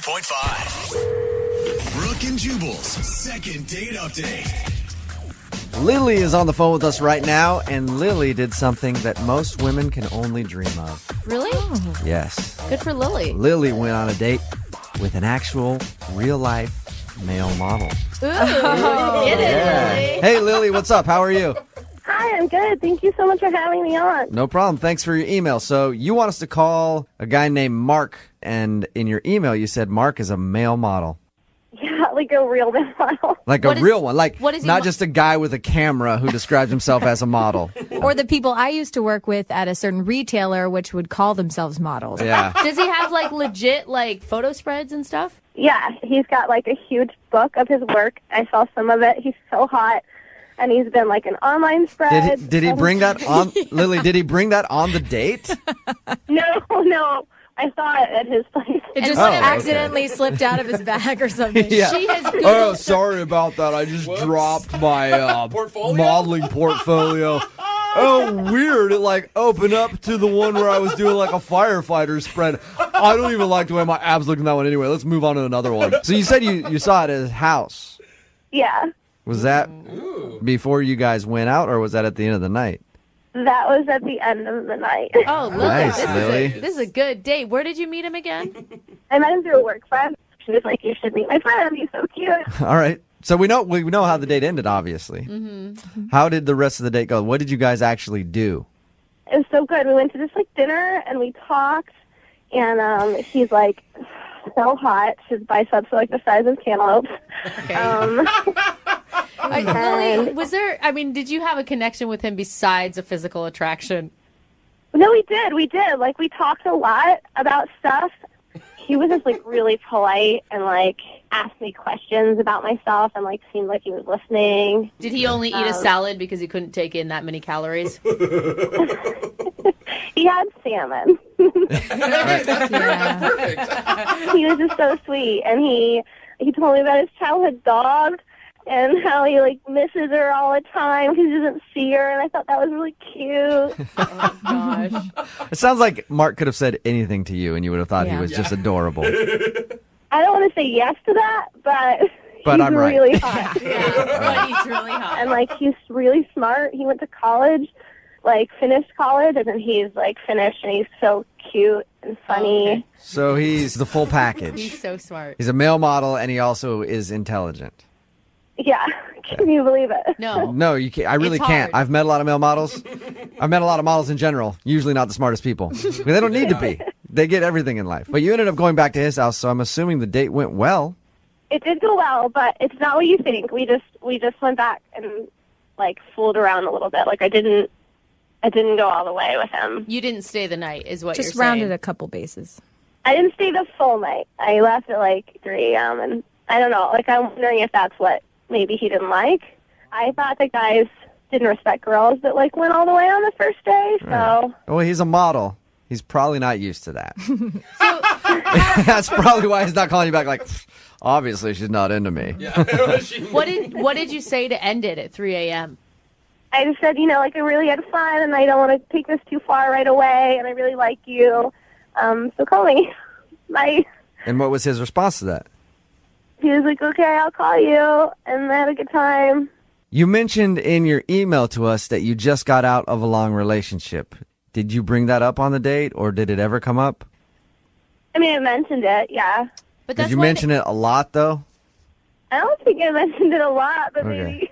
92.5. Brooke and Jubal's second date update. Lily is on the phone with us right now, and Lily did something that most women can only dream of. Really? Yes. Good for Lily. Lily went on a date with an actual, real-life male model. Ooh, get it, Lily. Hey, Lily, what's up? How are you? Hi, I'm good. Thank you so much for having me on. No problem. Thanks for your email. So you want us to call a guy named Mark, and in your email you said Mark is a male model. Yeah, like a real model. Like What a is- real one. Like what is he not just a guy with a camera who describes himself as a model. Or the people I used to work with at a certain retailer, which would call themselves models. Yeah. Does he have like legit like photo spreads and stuff? Yeah, he's got like a huge book of his work. I saw some of it. He's so hot. And he's been like an online spread. Did he bring that on Lily, did he bring that on the date? No. I saw it at his place. It just Oh, okay. accidentally slipped out of his bag or something. Yeah. She has Googled Oh, sorry about that. I just dropped my modeling portfolio. Oh, weird. It like opened up to the one where I was doing like a firefighter spread. I don't even like the way my abs look in that one anyway. Let's move on to another one. So you said you saw it at his house. Yeah, Was that before you guys went out, or was that at the end of the night? that was at the end of the night. Oh, Lily, Nice, this Lily. is a good date. Where did you meet him again? I met him through a work friend. She was like, "You should meet my friend. He's so cute." All right. So we know how the date ended, obviously. Mm-hmm. How did the rest of the date go? What did you guys actually do? It was so good. We went to this like dinner and we talked. And he's like so hot. His biceps are like the size of cantaloupes. Lily, did you have a connection with him besides a physical attraction? No, we did. Like, we talked a lot about stuff. He was just, like, really polite and, like, asked me questions about myself and, like, seemed like he was listening. Did he only eat a salad because he couldn't take in that many calories? He had salmon. Yeah. He was just so sweet. And he told me about his childhood dog and how he, like, misses her all the time because he doesn't see her. And I thought that was really cute. Oh, gosh. It sounds like Mark could have said anything to you, and you would have thought he Yeah. was just adorable. I don't want to say yes to that, but But he's I'm right. really hot. But he's really hot. And, like, he's really smart. He went to college, like, finished college, and then he's, like, finished, and he's so cute and funny. Okay. So he's the full package. He's so smart. He's a male model, and he also is intelligent. Yeah. Can you believe it? No. No, you can't. I really It's can't. hard. I've met a lot of male models. I've met a lot of models in general. Usually not the smartest people. They don't need to be. They get everything in life. But you ended up going back to his house, so I'm assuming the date went well. It did go well, but it's not what you think. We just went back and, like, fooled around a little bit. Like, I didn't go all the way with him. You didn't stay the night, is what Just you're saying. rounded a couple bases. I didn't stay the full night. I left at, like, 3 a.m., and I don't know. Like, I'm wondering if that's what maybe he didn't like. I thought that guys didn't respect girls that, like, went all the way on the first day, so... Well, he's a model. He's probably not used to that. That's probably why he's not calling you back like, obviously she's not into me. What did you say to end it at 3 a.m.? I just said, you know, like, I really had fun, and I don't want to take this too far right away, and I really like you. So call me. Bye. And what was his response to that? He was like, okay, I'll call you, and I had a good time. You mentioned in your email to us that you just got out of a long relationship. Did you bring that up on the date, or did it ever come up? I mean, I mentioned it, yeah. But Did you mention it a lot, though? I don't think I mentioned it a lot, but Okay. maybe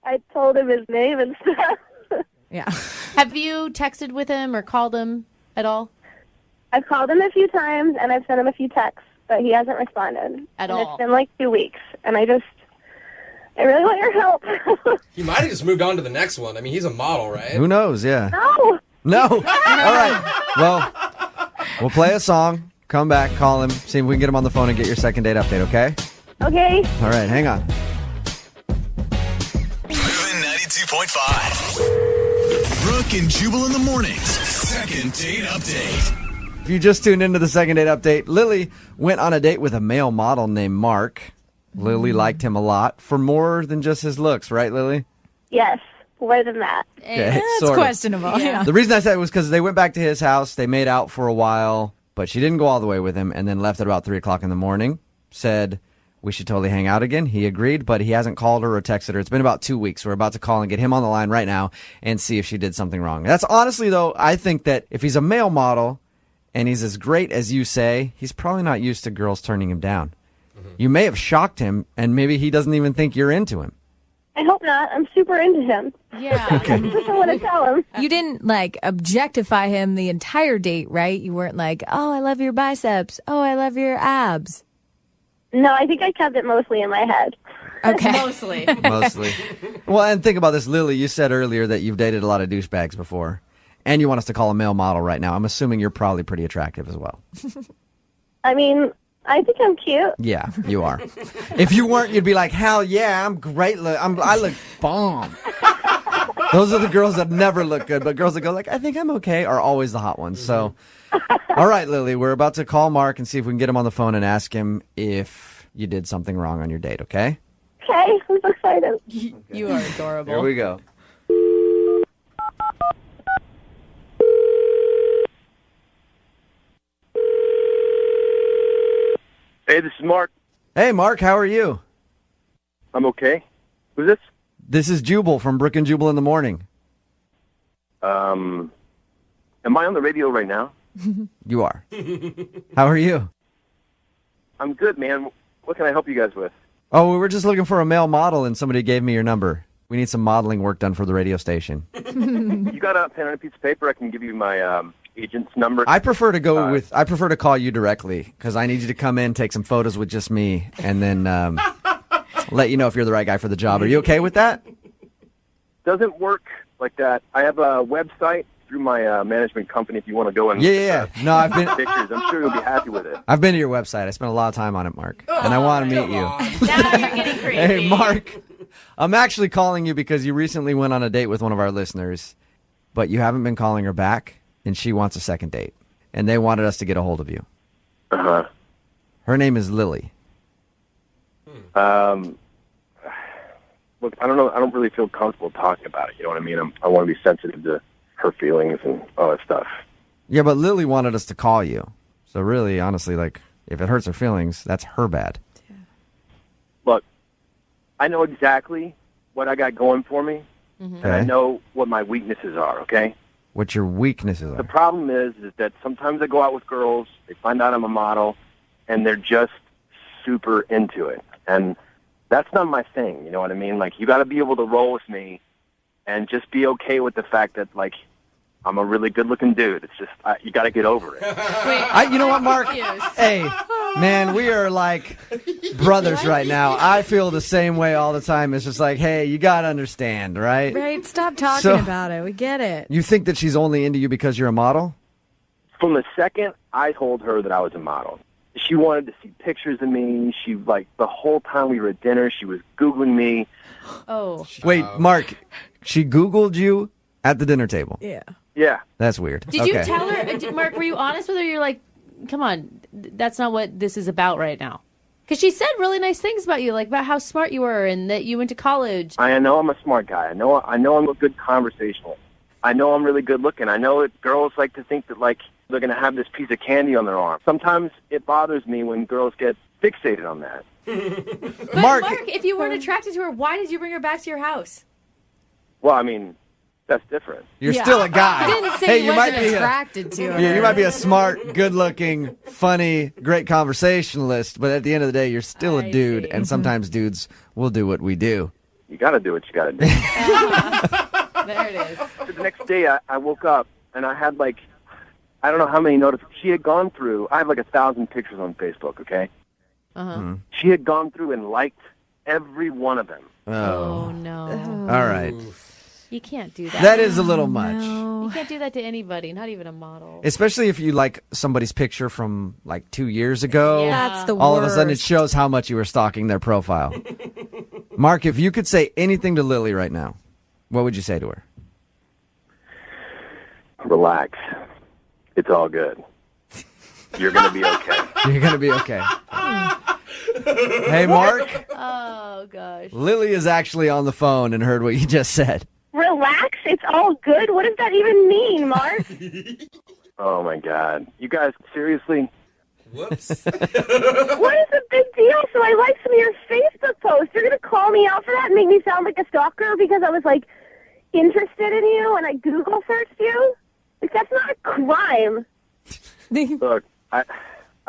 I told him his name and stuff. Yeah. Have you texted with him or called him at all? I've called him a few times, and I've sent him a few texts, but he hasn't responded. At and all. It's been like 2 weeks, and I really want your help. He might have just moved on to the next one. I mean, he's a model, right? Who knows? Yeah. No. No. All right. Well, we'll play a song, come back, call him, see if we can get him on the phone and get your second date update, okay? Okay. All right, hang on. Moving 92.5. Brooke and Jubal in the mornings. Second date update. If you just tuned into the second date update, Lily went on a date with a male model named Mark. Lily liked him a lot for more than just his looks, right, Lily? Yes. More than that. Okay, That's sort of. questionable. Yeah. The reason I said it was because they went back to his house. They made out for a while. but she didn't go all the way with him and then left at about 3 o'clock in the morning, said we should totally hang out again. He agreed, but he hasn't called her or texted her. It's been about 2 weeks. We're about to call and get him on the line right now and see if she did something wrong. That's honestly, though, I think that if he's a male model and he's as great as you say, he's probably not used to girls turning him down. You may have shocked him, and maybe he doesn't even think you're into him. I hope not. I'm super into him. Yeah. I want to tell him. You didn't, like, objectify him the entire date, right? You weren't like, oh, I love your biceps. Oh, I love your abs. No, I think I kept it mostly in my head. Okay. Mostly. Mostly. Well, and think about this, Lily. You said earlier that you've dated a lot of douchebags before, and you want us to call a male model right now. I'm assuming you're probably pretty attractive as well. I mean, I think I'm cute. Yeah, you are. If you weren't, you'd be like, hell yeah, I'm great. I look bomb. Those are the girls that never look good, but girls that go like, I think I'm okay, are always the hot ones. So, all right, Lily, we're about to call Mark and see if we can get him on the phone and ask him if you did something wrong on your date, okay? Okay, I'm so excited. You are adorable. Here we go. Hey, this is Mark. Hey, Mark, how are you? I'm okay. Who's this? This is Jubal from Brooke and Jubal in the morning. Am I on the radio right now? You are. How are you? I'm good, man. What can I help you guys with? Oh, we were just looking for a male model, and somebody gave me your number. We need some modeling work done for the radio station. You got a pen and a piece of paper? I can give you my agent's number. I prefer to call you directly because I need you to come in, take some photos with just me, and then let you know if you're the right guy for the job. Are you okay with that? Doesn't work like that. I have a website through my management company if you want to go and Yeah. No, I've been pictures. I'm sure you'll be happy with it. I've been to your website. I spent a lot of time on it, Mark, and I want to meet you. Now you're getting creepy. Hey, Mark, I'm actually calling you because you recently went on a date with one of our listeners, but you haven't been calling her back, and she wants a second date, and they wanted us to get a hold of you. Uh-huh. Her name is Lily. Look, I don't know. I don't really feel comfortable talking about it. You know what I mean? I want to be sensitive to her feelings and all that stuff. Yeah, but Lily wanted us to call you. So really, honestly, like, if it hurts her feelings, that's her bad. Look, I know exactly what I got going for me, and I know what my weaknesses are, okay? What your weaknesses The are. problem is that sometimes I go out with girls, they find out I'm a model, and they're just super into it. And that's not my thing, you know what I mean? Like, you got to be able to roll with me and just be okay with the fact that, like, I'm a really good-looking dude. It's just, you got to get over it. You know what, Mark? Hey, man, we are like brothers right now. I feel the same way all the time. It's just like, hey, you got to understand, right? Right, stop talking about it. We get it. You think that she's only into you because you're a model? From the second I told her that I was a model, she wanted to see pictures of me. She, like, the whole time we were at dinner, she was Googling me. Oh. Wait, Mark, she Googled you at the dinner table. Yeah. Yeah. That's weird. Did you tell her, Mark, were you honest with her? You're like, come on, that's not what this is about right now. Because she said really nice things about you, like about how smart you were and that you went to college. I know I'm a smart guy. I know I'm a good conversationalist. I know I'm really good looking. I know that girls like to think that, like, they're going to have this piece of candy on their arm. Sometimes it bothers me when girls get fixated on that. But Mark, if you weren't attracted to her, why did you bring her back to your house? Well, I mean, that's different. You're still a guy. I didn't say hey, he you wasn't might be attracted to her. Yeah, you might be a smart, good-looking, funny, great conversationalist, but at the end of the day, you're still a dude, and sometimes dudes will do what we do. You got to do what you got to do. There it is. So the next day, I woke up, and I had, like, I don't know how many notifications. She had gone through, I have like 1,000 pictures on Facebook, okay? Uh-huh. She had gone through and liked every one of them. Oh, no. All right. You can't do that. That is a little much. You can't do that to anybody, not even a model. Especially if you like somebody's picture from like 2 years ago. Yeah. That's the All worst. of a sudden it shows how much you were stalking their profile. Mark, if you could say anything to Lily right now, what would you say to her? Relax. It's all good. You're going to be okay. You're going to be okay. Hey, Mark. Oh, gosh. Lily is actually on the phone and heard what you just said. Relax. It's all good. What does that even mean, Mark? Oh, my God. You guys, seriously? Whoops. What is the big deal? So I liked some of your Facebook posts. You're going to call me out for that and make me sound like a stalker because I was, like, interested in you and I Google searched you? Like, that's not a crime. Look, I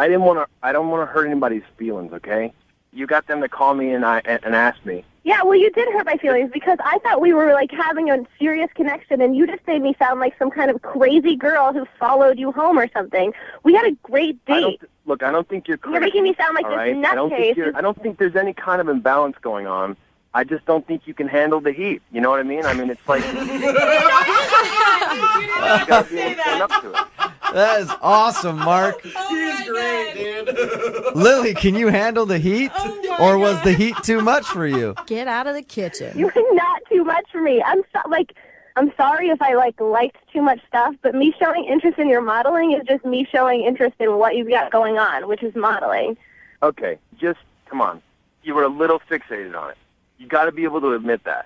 don't want to hurt anybody's feelings, okay? You got them to call me and ask me. Yeah, well, you did hurt my feelings because I thought we were, like, having a serious connection, and you just made me sound like some kind of crazy girl who followed you home or something. We had a great date. I don't think you're crazy. You're making me sound like this right? nutcase. I don't think there's any kind of imbalance going on. I just don't think you can handle the heat. You know what I mean? I mean, it's like... you gotta be able to stand up to it. That is awesome, Mark. He's great, dude. Lily, can you handle the heat? Or was the heat too much for you? Get out of the kitchen. You're not too much for me. I'm sorry if I liked too much stuff, but me showing interest in your modeling is just me showing interest in what you've got going on, which is modeling. Okay, just come on. You were a little fixated on it. You got to be able to admit that.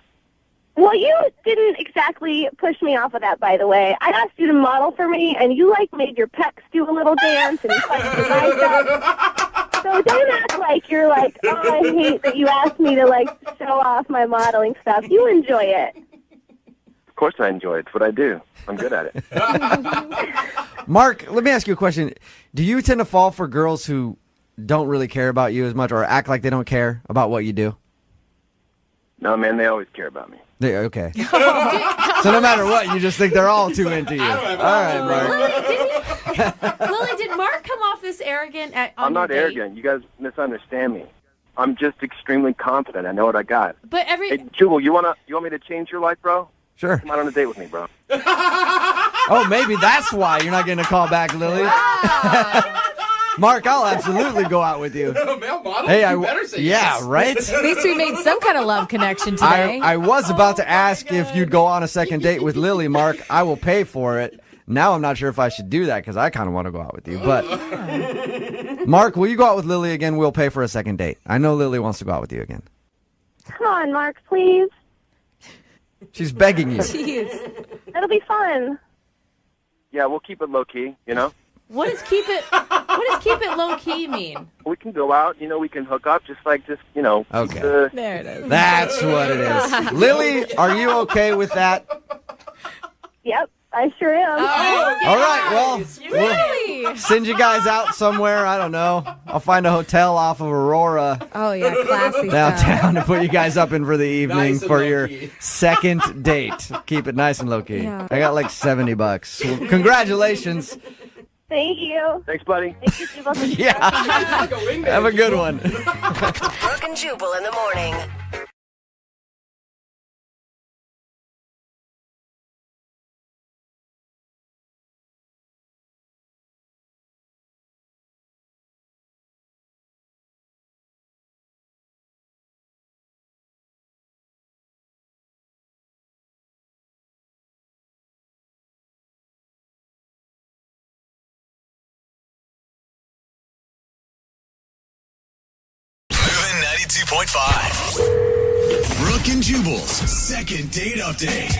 Well, you didn't exactly push me off of that, by the way. I asked you to model for me, and you made your pecs do a little dance and you flexed your biceps. So don't act like you're like, oh, I hate that you asked me to show off my modeling stuff. You enjoy it. Of course I enjoy it. It's what I do. I'm good at it. Mark, let me ask you a question. Do you tend to fall for girls who don't really care about you as much or act like they don't care about what you do? No, man, they always care about me. Okay. So no matter what, you just think they're all too into you. All right, Mark. Lily, did Mark come off this arrogant I'm not arrogant. You guys misunderstand me. I'm just extremely confident. I know what I got. But Hey, Jubal, you want me to change your life, bro? Sure. Come out on a date with me, bro. Oh, maybe that's why you're not getting a call back, Lily. Mark, I'll absolutely go out with you. Male model? Hey, You better say yeah, yes. right? At least we made some kind of love connection today. I was about to ask if you'd go on a second date with Lily, Mark. I will pay for it. Now I'm not sure if I should do that because I kind of want to go out with you. But, Mark, will you go out with Lily again? We'll pay for a second date. I know Lily wants to go out with you again. Come on, Mark, please. She's begging you. Jeez. It'll be fun. Yeah, we'll keep it low-key, you know? What does keep it low key mean? We can go out, we can hook up just, Okay. There it is. That's what it is. Lily, are you okay with that? Yep, I sure am. All right, well, Really? we'll send you guys out somewhere. I don't know. I'll find a hotel off of Aurora Oh, yeah, classy downtown to put you guys up in for the evening Nice and for your low-key. second date. Keep it nice and low-key. Yeah. I got like $70. Well, congratulations. Thank you. Thanks, buddy. Thank you, Jubal. Yeah. Like a wingman. Have a good one. Brooke and Jubal in the morning. Moving 92.5. Brooke and Jubal's second date update.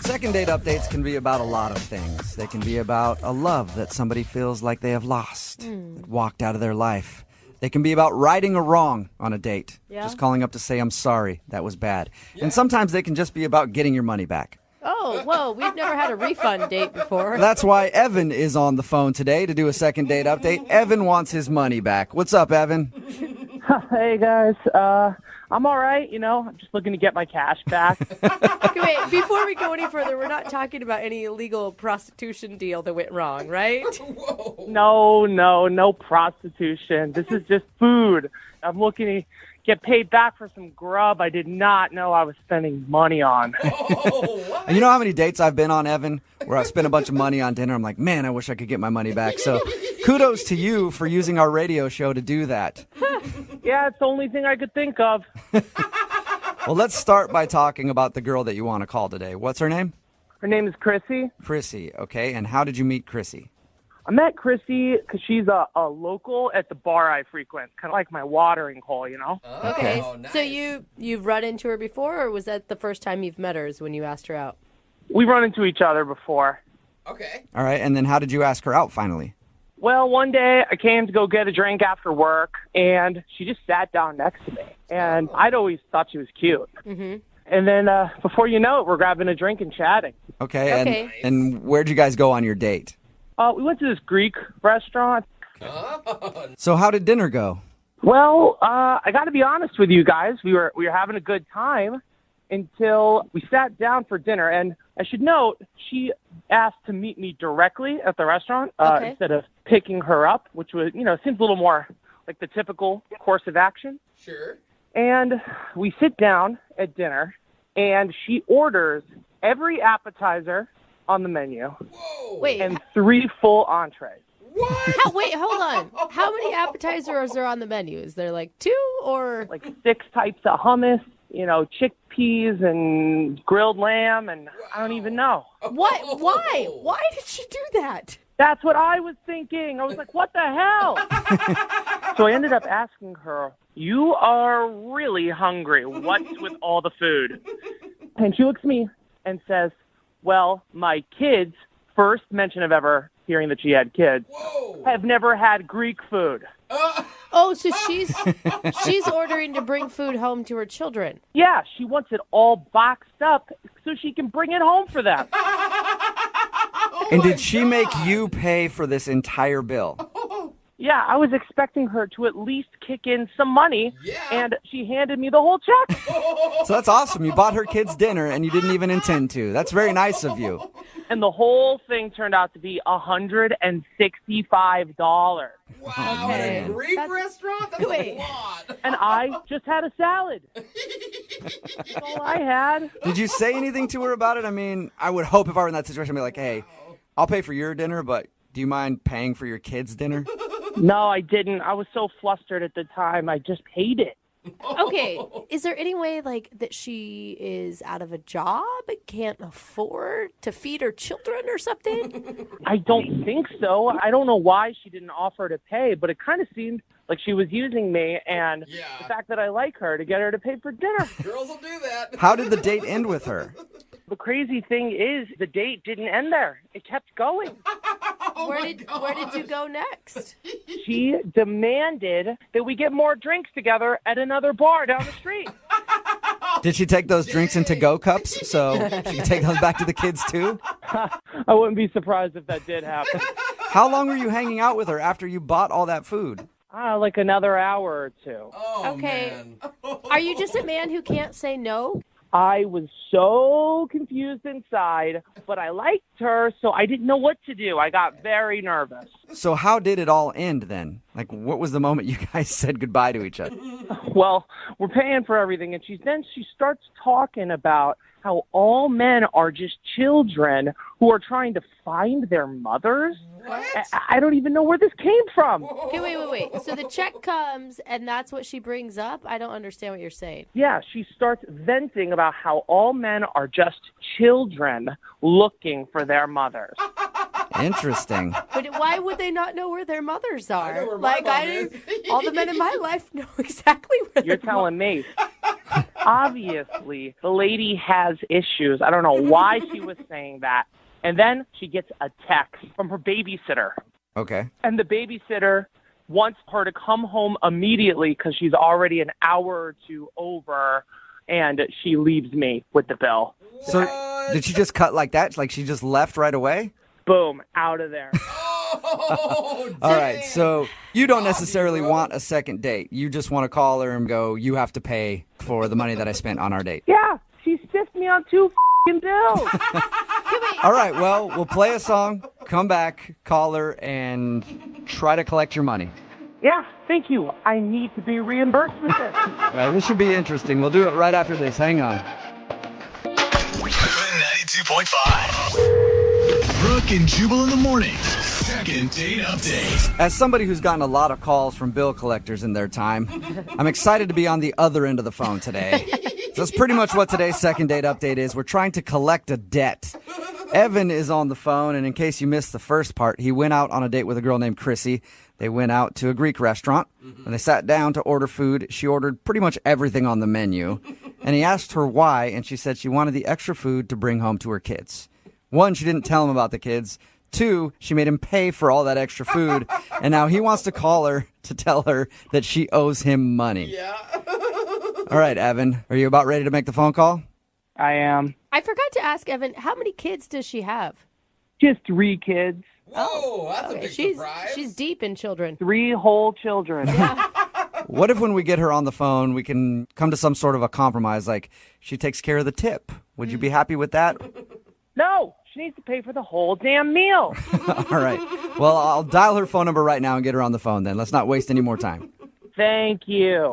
Second date updates can be about a lot of things. They can be about a love that somebody feels like they have lost, that walked out of their life. They can be about righting a wrong on a date. Yeah. Just calling up to say, I'm sorry, that was bad. And sometimes they can just be about getting your money back. Oh, whoa, we've never had a refund date before. That's why Evan is on the phone today to do a second date update. Evan wants his money back. What's up, Evan? Hey guys, I'm all right. I'm just looking to get my cash back. Okay, wait, before we go any further, we're not talking about any illegal prostitution deal that went wrong, right? No prostitution. This is just food. I'm looking to get paid back for some grub I did not know I was spending money on. And you know how many dates I've been on, Evan, where I've spent a bunch of money on dinner? I'm like, man, I wish I could get my money back. So kudos to you for using our radio show to do that. Yeah, it's the only thing I could think of. Well, let's start by talking about the girl that you want to call today. What's her name? Her name is Chrissy. Chrissy, okay. And how did you meet Chrissy? I met Chrissy because she's a local at the bar I frequent, kind of like my watering hole, Okay, Oh, nice. so you've run into her before, or was that the first time you've met her is when you asked her out? We run into each other before. Okay. All right, and then how did you ask her out finally? Well, one day I came to go get a drink after work, and she just sat down next to me. And I'd always thought she was cute. Mm-hmm. And then before you know it, we're grabbing a drink and chatting. Okay. And where'd you guys go on your date? We went to this Greek restaurant. So how did dinner go? Well, I got to be honest with you guys. We were having a good time until we sat down for dinner. And I should note, she asked to meet me directly at the restaurant instead of picking her up, which was, seems a little more like the typical course of action. Sure. And we sit down at dinner, and she orders every appetizer on the menu. Whoa. Wait. And 3 full entrees. What? Wait, hold on. How many appetizers are on the menu? Is there like 2 or? Like 6 types of hummus, chickpeas and grilled lamb, and I don't even know. What? Why? Why did she do that? That's what I was thinking. I was like, what the hell? So I ended up asking her, you are really hungry. What's with all the food? And she looks at me and says, well, my kids, first mention of ever hearing that she had kids, have never had Greek food. Oh, so she's ordering to bring food home to her children. Yeah, she wants it all boxed up so she can bring it home for them. And did she make you pay for this entire bill? Yeah, I was expecting her to at least kick in some money, and she handed me the whole check. So that's awesome. You bought her kids dinner, and you didn't even intend to. That's very nice of you. And the whole thing turned out to be $165. Wow, Okay. at a Greek restaurant? That's a lot. And I just had a salad. That's all I had. Did you say anything to her about it? I mean, I would hope if I were in that situation, I'd be like, hey, I'll pay for your dinner, but do you mind paying for your kids' dinner? No, I didn't. I was so flustered at the time. I just paid it. Okay, is there any way that she is out of a job, can't afford to feed her children or something? I don't think so. I don't know why she didn't offer to pay, but it kind of seemed like she was using me and the fact that I like her to get her to pay for dinner. Girls will do that. How did the date end with her? The crazy thing is the date didn't end there. It kept going. Where did you go next? She demanded that we get more drinks together at another bar down the street. Did she take those drinks in to-go cups so she could take those back to the kids too? I wouldn't be surprised if that did happen. How long were you hanging out with her after you bought all that food? Like another hour or 2. Oh, Okay. man. Are you just a man who can't say no? I was so confused inside, but I liked her, so I didn't know what to do. I got very nervous. So how did it all end then? Like, what was the moment you guys said goodbye to each other? Well, we're paying for everything, and she starts talking about how all men are just children who are trying to find their mothers. What? I don't even know where this came from. Okay, wait. So the check comes, and that's what she brings up? I don't understand what you're saying. Yeah, she starts venting about how all men are just children looking for their mothers. Interesting. But why would they not know where their mothers are? I know where my mom is. All the men in my life know exactly where You're telling me. Obviously, the lady has issues. I don't know why she was saying that. And then she gets a text from her babysitter. Okay. And the babysitter wants her to come home immediately because she's already an hour or 2 over, and she leaves me with the bill. So did she just cut like that? Like she just left right away? Boom, out of there. Oh, All right, so you don't necessarily want a second date. You just want to call her and go, you have to pay for the money that I spent on our date. Yeah, she stiffed me on 2 bills. All right, well, we'll play a song, come back, call her, and try to collect your money. Yeah, thank you. I need to be reimbursed with this. This should be interesting. We'll do it right after this. Hang on. 92.5. Brooke and Jubal in the morning. Second date update. As somebody who's gotten a lot of calls from bill collectors in their time, I'm excited to be on the other end of the phone today. So that's pretty much what today's second date update is. We're trying to collect a debt. Evan is on the phone, and in case you missed the first part, he went out on a date with a girl named Chrissy. They went out to a Greek restaurant. When they sat down to order food, she ordered pretty much everything on the menu. And he asked her why, and she said she wanted the extra food to bring home to her kids. 1, she didn't tell him about the kids. 2, she made him pay for all that extra food, and now he wants to call her to tell her that she owes him money. Yeah. All right, Evan, are you about ready to make the phone call? I am. I forgot to ask Evan, how many kids does she have? Just 3 kids. Whoa, that's a big surprise. She's deep in children. 3 whole children. What if when we get her on the phone, we can come to some sort of a compromise, like she takes care of the tip? Would you be happy with that? No, she needs to pay for the whole damn meal. All right. Well, I'll dial her phone number right now and get her on the phone then. Let's not waste any more time. Thank you.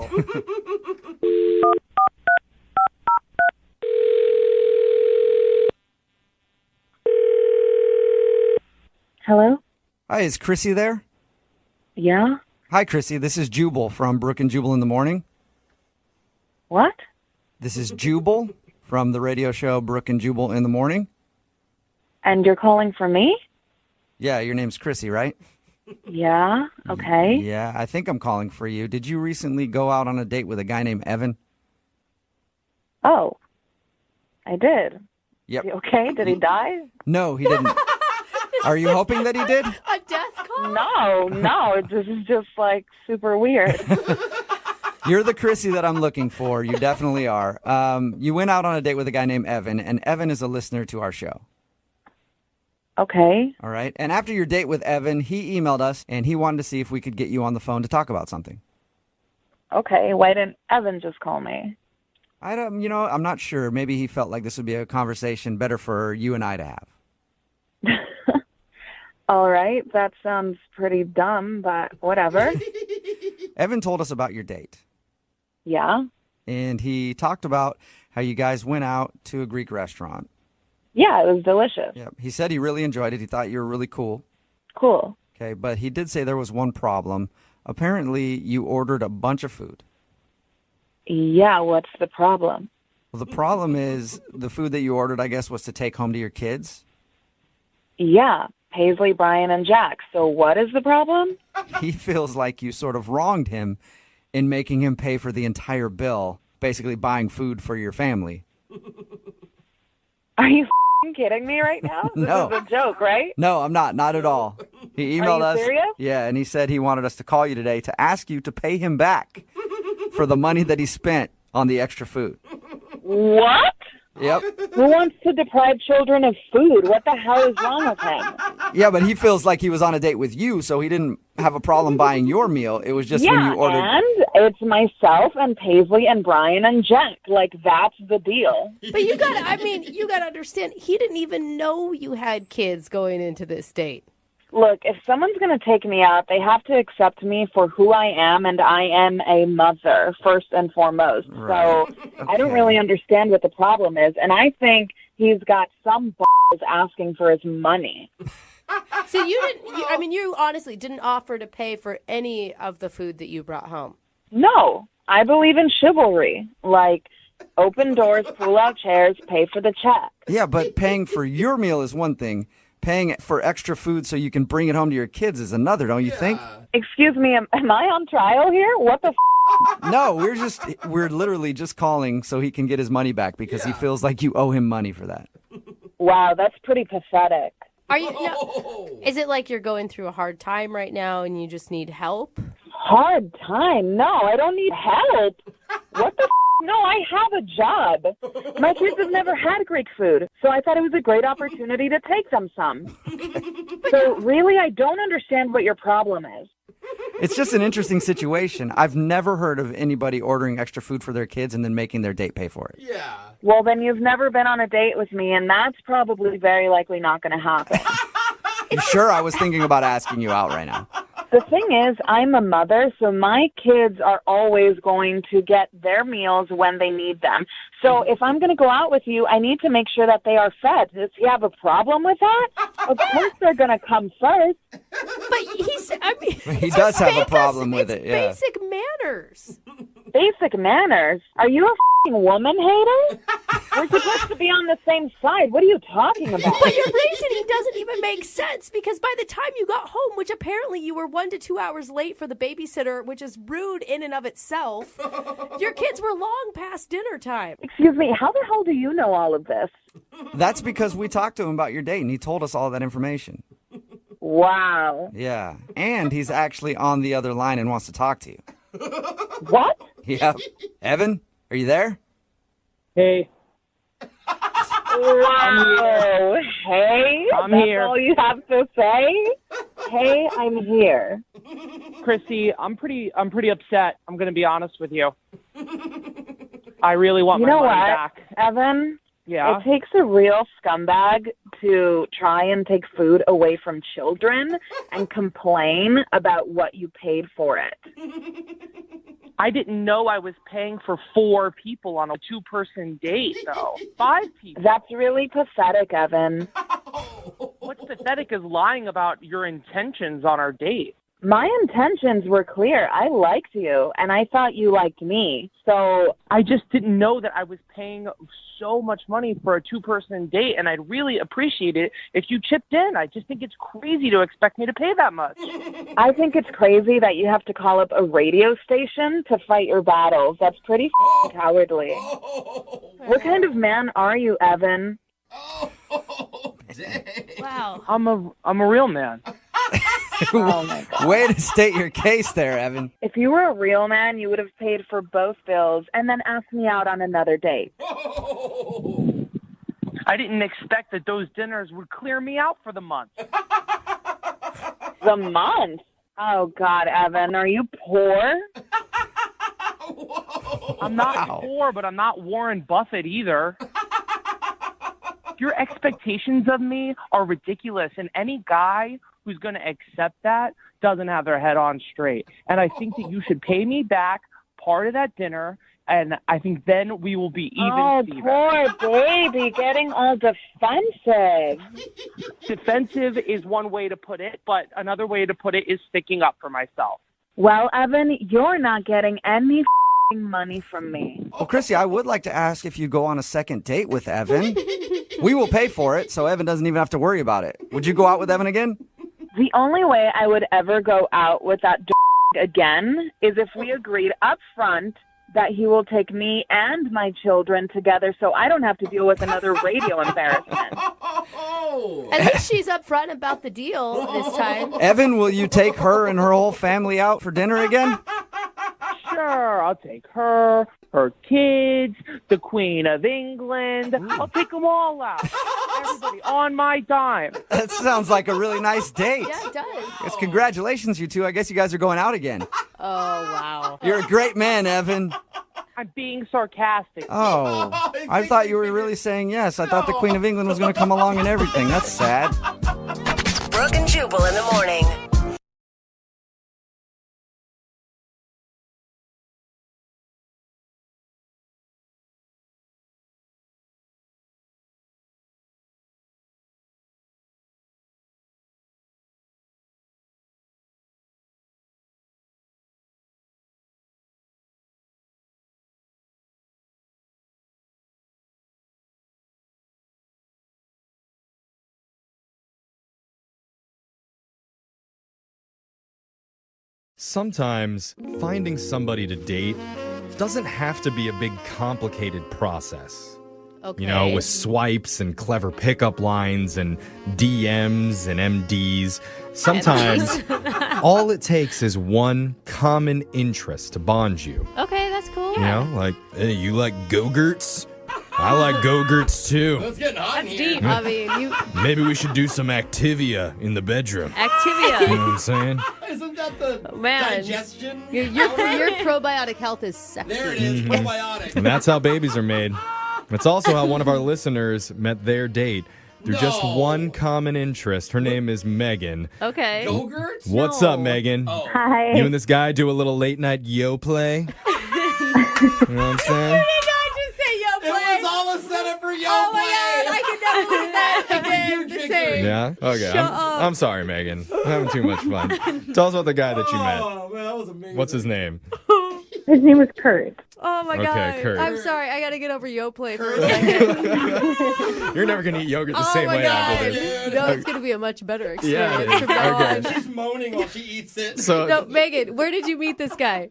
Hello? Hi, is Chrissy there? Yeah? Hi, Chrissy. This is Jubal from Brooke and Jubal in the Morning. What? This is Jubal from the radio show Brooke and Jubal in the Morning. And you're calling for me? Yeah, your name's Chrissy, right? Yeah, okay. Yeah, I think I'm calling for you. Did you recently go out on a date with a guy named Evan? Oh, I did. Yep. Is he okay? Did he die? No, he didn't. Are you hoping that he did? A death call? No, this is just like super weird. You're the Chrissy that I'm looking for. You definitely are. You went out on a date with a guy named Evan, and Evan is a listener to our show. Okay. All right. And after your date with Evan, he emailed us, and he wanted to see if we could get you on the phone to talk about something. Okay, why didn't Evan just call me? I'm not sure. Maybe he felt like this would be a conversation better for you and I to have. All right, that sounds pretty dumb, but whatever. Evan told us about your date. Yeah? And he talked about how you guys went out to a Greek restaurant. Yeah, it was delicious. Yep. He said he really enjoyed it. He thought you were really cool. Cool. Okay, but he did say there was one problem. Apparently, you ordered a bunch of food. Yeah, what's the problem? Well, the problem is the food that you ordered, I guess, was to take home to your kids. Yeah, Paisley, Brian, and Jack. So what is the problem? He feels like you sort of wronged him in making him pay for the entire bill, basically buying food for your family. Are you kidding me right now? No. This is a joke, right? No, I'm not. Not at all. He emailed us. Are you serious? Yeah, and he said he wanted us to call you today to ask you to pay him back for the money that he spent on the extra food. What? Yep. Who wants to deprive children of food? What the hell is wrong with him? Yeah, but he feels like he was on a date with you, so he didn't have a problem buying your meal. It was just when you ordered. And it's myself and Paisley and Brian and Jack. Like, that's the deal. But you gotta understand, he didn't even know you had kids going into this date. Look, if someone's going to take me out, they have to accept me for who I am, and I am a mother, first and foremost. Right. So I don't really understand what the problem is, and I think he's got some balls asking for his money. So you honestly didn't offer to pay for any of the food that you brought home. No, I believe in chivalry. Like, open doors, pull out chairs, pay for the check. Yeah, but paying for your meal is one thing. Paying for extra food so you can bring it home to your kids is another, don't you think? Excuse me, am I on trial here? What the No, we're literally just calling so he can get his money back because he feels like you owe him money for that. Wow, that's pretty pathetic. Are you? No, is it like you're going through a hard time right now and you just need help? Hard time? No, I don't need help. What the No, I have a job. My kids have never had Greek food, so I thought it was a great opportunity to take them some. So really, I don't understand what your problem is. It's just an interesting situation. I've never heard of anybody ordering extra food for their kids and then making their date pay for it. Yeah. Well, then you've never been on a date with me, and that's probably very likely not going to happen. You sure? I was thinking about asking you out right now. The thing is, I'm a mother, so my kids are always going to get their meals when they need them. So if I'm going to go out with you, I need to make sure that they are fed. Does he have a problem with that? Of course they're going to come first. But he does have a problem with it. Yeah. Basic manners. Basic manners? Are you a f***ing woman hater? We're supposed to be on the same side. What are you talking about? But your reasoning doesn't even make sense because by the time you got home, which apparently you were 1 to 2 hours late for the babysitter, which is rude in and of itself, your kids were long past dinner time. Excuse me, how the hell do you know all of this? That's because we talked to him about your date, and he told us all that information. Wow. Yeah, and he's actually on the other line and wants to talk to you. What? Yep. Evan, are you there? Hey, Wow. Hey, I'm that's here. all you have to say? Hey, I'm here. Chrissy, I'm pretty upset. I'm going to be honest with you. I really want You my know money what, back. Evan? Yeah. It takes a real scumbag to try and take food away from children and complain about what you paid for it. I didn't know I was paying for 4 people on a 2-person date, though. 5 people. That's really pathetic, Evan. What's pathetic is lying about your intentions on our date. My intentions were clear. I liked you, and I thought you liked me. So I just didn't know that I was paying so much money for a 2-person date, and I'd really appreciate it if you chipped in. I just think it's crazy to expect me to pay that much. I think it's crazy that you have to call up a radio station to fight your battles. That's pretty cowardly. What kind of man are you, Evan? Wow. I'm a real man. Oh my God. Way to state your case there, Evan. If you were a real man, you would have paid for both bills and then asked me out on another date. I didn't expect that those dinners would clear me out for the month. The month? Oh God, Evan, are you poor? I'm not poor, but I'm not Warren Buffett either. Your expectations of me are ridiculous, and any guy who's going to accept that doesn't have their head on straight. And I think that you should pay me back part of that dinner, and I think then we will be even. Oh, Steven. poor baby, getting all defensive. Defensive is one way to put it, but another way to put it is sticking up for myself. Well, Evan, you're not getting any money from me. Well, Chrissy, I would like to ask if you go on a second date with Evan. We will pay for it, so Evan doesn't even have to worry about it. Would you go out with Evan again? The only way I would ever go out with that again is if we agreed up front that he will take me and my children together so I don't have to deal with another radio embarrassment. At least she's upfront about the deal this time. Evan, will you take her and her whole family out for dinner again? Sure, I'll take her, her kids, the Queen of England. I'll take them all out. Everybody on my dime. That sounds like a really nice date. Yeah, it does. Yes, congratulations, you two. I guess you guys are going out again. Oh, wow. You're a great man, Evan. I'm being sarcastic. Oh, I thought you were really saying yes. I thought the Queen of England was going to come along and everything. That's sad. Brooke and Jubal in the morning. Sometimes finding somebody to date doesn't have to be a big complicated process. Okay. You know, with swipes and clever pickup lines and DMs and MDs. Sometimes all it takes is one common interest to bond you. Okay, that's cool. You know, like, hey, you like Go-Gurts? I like Go-Gurts too. It's getting hot in That's here. deep. I mean, you Maybe we should do some Activia in the bedroom. You know Activia. what I'm saying? Isn't that the Man. digestion? Your probiotic health is sexy. There it is, probiotic. And that's how babies are made. It's also how one of our listeners met their date through just one common interest. Her name is Megan. Okay. Go-Gurts? What's up, Megan? Oh. Hi. You and this guy do a little late night yo play? You know what I'm saying? It was all a setup for Yo Oh Play. my God, I could never do that again. The same. Yeah? Okay. Shut up. I'm sorry, Megan. I'm having too much fun. Tell us about the guy that you met. Oh, man, that was amazing. What's his name? His name was Kurt. Oh my Okay, God. Kurt. I'm sorry. I got to get over Yoplait for a second. You're never going to eat yogurt the Oh same my way God. after this. No, it's going to be a much better Yeah, experience it is. from now Okay. on. She's moaning while she eats it. So, No, Megan, where did you meet this guy?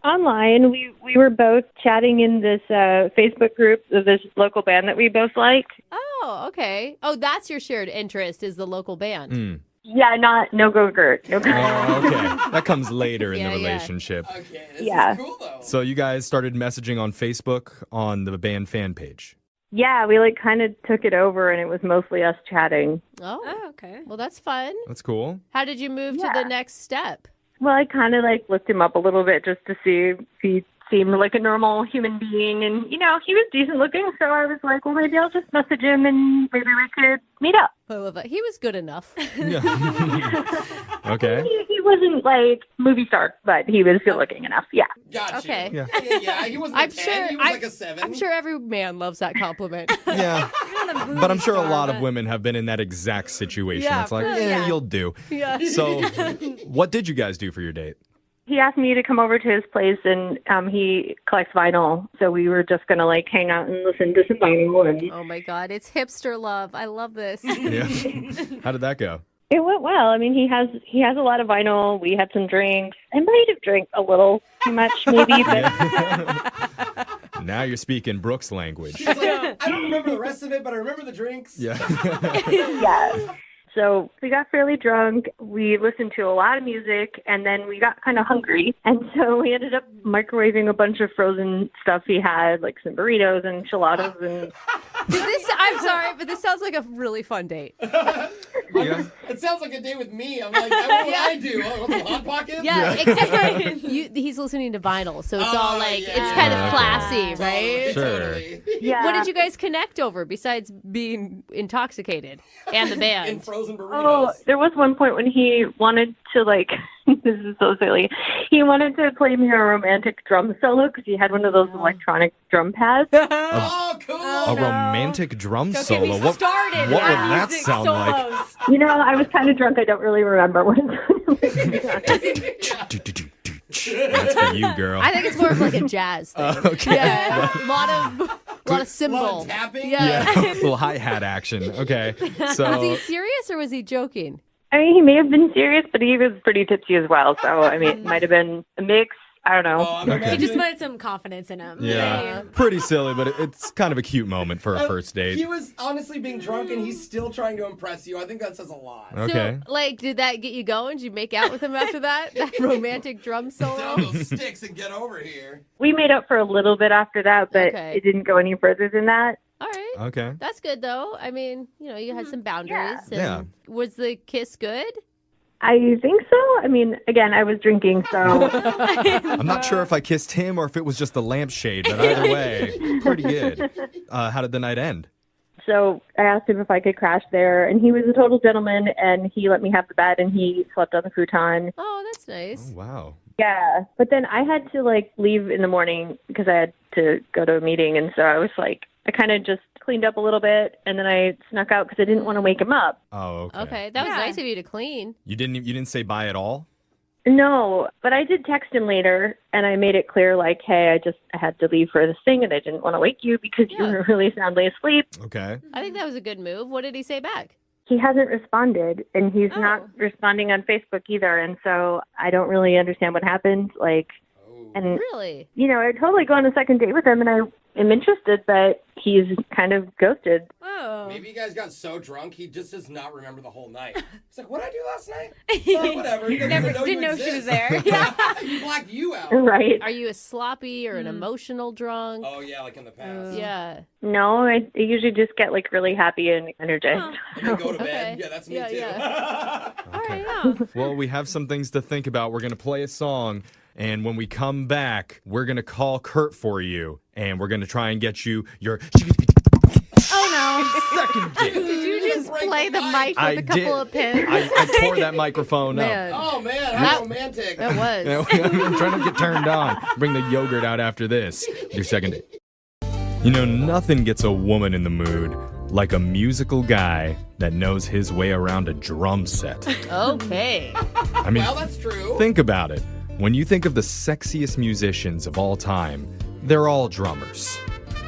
Online, we were both chatting in this Facebook group of this local band that we both liked. Oh, Oh, okay. Oh, that's your shared interest is the local band. Yeah, no go-gurt. No go-gurt. Oh, okay. That comes later in Yeah, the yeah. relationship. Okay, this Yeah. is cool though. So you guys started messaging on Facebook on the band fan page. Yeah, we like kind of took it over, and it was mostly us chatting. Oh, okay. well, that's fun. That's cool. How did you move to the next step? Well, I kind of like looked him up a little bit just to see if he seemed like a normal human being, and he was decent looking. So I was like, well, maybe I'll just message him, and maybe we could meet up. I love that. He was good enough. Okay. He wasn't like movie star, but he was good looking enough. Yeah. Gotcha. Okay. Yeah, he wasn't I'm a 10, sure. he was like a 7. I'm sure every man loves that compliment. Yeah. But I'm sure a lot of women have been in that exact situation. Yeah, It's like, for- yeah, you'll do. Yeah. So what did you guys do for your date? He asked me to come over to his place, and he collects vinyl. So we were just gonna like hang out and listen to some vinyl. And Oh my God, it's hipster love. I love this. Yeah. How did that go? it went well. I mean, he has a lot of vinyl. We had some drinks. I might have drank a little too much, maybe, but Now you're speaking Brooke's language. She's like, I don't remember the rest of it, but I remember the drinks. Yeah. yeah. So we got fairly drunk. We listened to a lot of music, and then we got kind of hungry. And so we ended up microwaving a bunch of frozen stuff he had, like some burritos and enchiladas. And I'm sorry, but this sounds like a really fun date. Yeah. It sounds like a day with me. I'm like, what would I do? Oh, want some Hot Pockets? Yeah, exactly. He's listening to vinyl, so it's all like, it's kind of classy, right? Sure. yeah. What did you guys connect over besides being intoxicated and the band? And frozen burritos. Oh, there was one point when he wanted to, like, this is so silly. He wanted to play me a romantic drum solo because he had one of those electronic drum pads. Oh, cool. A romantic drum Don't solo. get me What started would with that music sound like? solos. You know, I was kind of drunk. I don't really remember what That's for you, girl. I think it's more of like a jazz thing. Okay. Yeah, a lot of cymbal. A lot of tapping? Yeah. Yeah, little hi-hat action. Okay. So Was he serious or was he joking? I mean, he may have been serious, but he was pretty tipsy as well. So, I mean, it might have been a mix. I don't know. Oh, I'm Okay. He imagining- just wanted some confidence in him. yeah, pretty silly, but it's kind of a cute moment for a first He date. was honestly being drunk, and he's still trying to impress you. I think that says a lot. Okay. So, like, did that get you going? Did you make out with him after that? That romantic drum solo? Down those sticks and get over here. We made up for a little bit after that, but Okay. it didn't go any further than that. All right. Okay. That's good, though. I mean, you had some boundaries. Yeah. And was the kiss good? I think so. I mean, again, I was drinking, so I'm not sure if I kissed him or if it was just the lampshade, but either way, pretty good. How did the night end? So I asked him if I could crash there, and he was a total gentleman, and he let me have the bed, and he slept on the futon. Oh, that's nice. Oh, wow. Yeah, but then I had to like leave in the morning because I had to go to a meeting, and so I was like, I kind of just cleaned up a little bit, and then I snuck out because I didn't want to wake him up. Oh, okay. Okay, that was Yeah. nice of you to clean. You didn't say bye at all? No, but I did text him later, and I made it clear, like, hey, I had to leave for this thing, and I didn't want to wake you because you Yeah. were really soundly asleep. Okay. I think that was a good move. What did he say back? He hasn't responded, and he's Oh. not responding on Facebook either, and so I don't really understand what happened. Like, and Really? I'd totally go on a second date with him, and I am interested, but he's kind of ghosted. Oh. Maybe you guys got so drunk, he just does not remember the whole night. He's like, what did I do last night? Oh, whatever. He doesn't even know Didn't you know she was exist. there. He blacked you out. Right. Are you a sloppy or an emotional drunk? Oh, yeah, like in the past. Yeah. No, I usually just get, like, really happy and energized. And then go to bed. Okay. Yeah, that's me Yeah, too. yeah. All right. Yeah. Well, we have some things to think about. We're going to play a song, and when we come back, we're going to call Kurt for you, and we're going to try and get you your Oh second date. Did you just play the mic with I a couple did. of pins? I tore that microphone Man. Oh, man, how romantic. That was. I'm trying to get turned on. Bring the yogurt out after this. Your second date. You know, nothing gets a woman in the mood like a musical guy that knows his way around a drum set. Okay. I mean, Well, that's true. think about it. When you think of the sexiest musicians of all time, they're all drummers.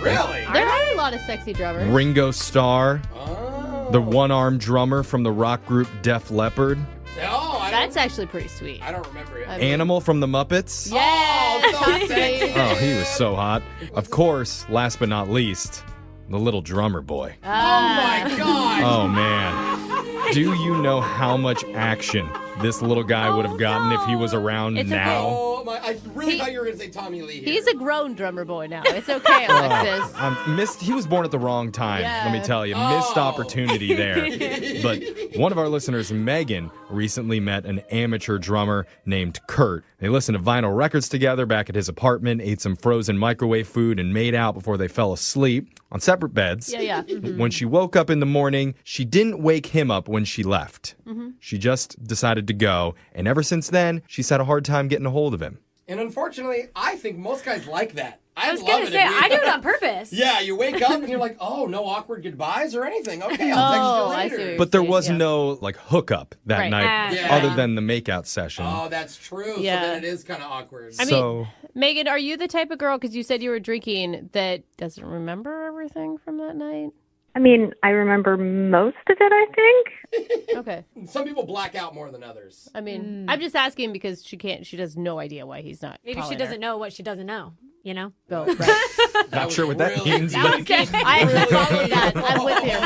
Really? There are a lot of sexy drummers. Ringo Starr, Oh. the one-armed drummer from the rock group Def Leppard, No, That's actually pretty sweet. I don't remember it. I mean- Animal from the Muppets. Yeah. Oh, so sexy. Oh, he was so hot. Of course, last but not least, the little drummer boy. Oh my God! Oh man. Do you know how much action this little guy would have gotten if he was around now? Oh my! I really thought you were going to say Tommy Lee. Here. He's a grown drummer boy now. It's okay, Alexis. He was born at the wrong time, let me tell you. Missed opportunity there. But one of our listeners, Megan, recently met an amateur drummer named Kurt. They listened to vinyl records together back at his apartment, ate some frozen microwave food, and made out before they fell asleep on separate beds. Yeah. Mm-hmm. When she woke up in the morning, she didn't wake him up when she left. Mm-hmm. She just decided to go, and ever since then, she's had a hard time getting a hold of him. And unfortunately, I think most guys like that. I was going to say, I do it on purpose. Yeah, you wake up and you're like, oh, no awkward goodbyes or anything. Okay, I'll text you later. But there was no hookup that night other than the makeout session. Oh, that's true. Yeah. So then it is kind of awkward. I mean, Megan, are you the type of girl, because you said you were drinking, that doesn't remember everything from that night? I mean, I remember most of it, I think. Okay. Some people black out more than others. I mean, I'm just asking because she has no idea why he's not. Maybe she doesn't know what she doesn't know, you know? Oh, right. Not sure what that means. Okay. I follow that. I'm with you.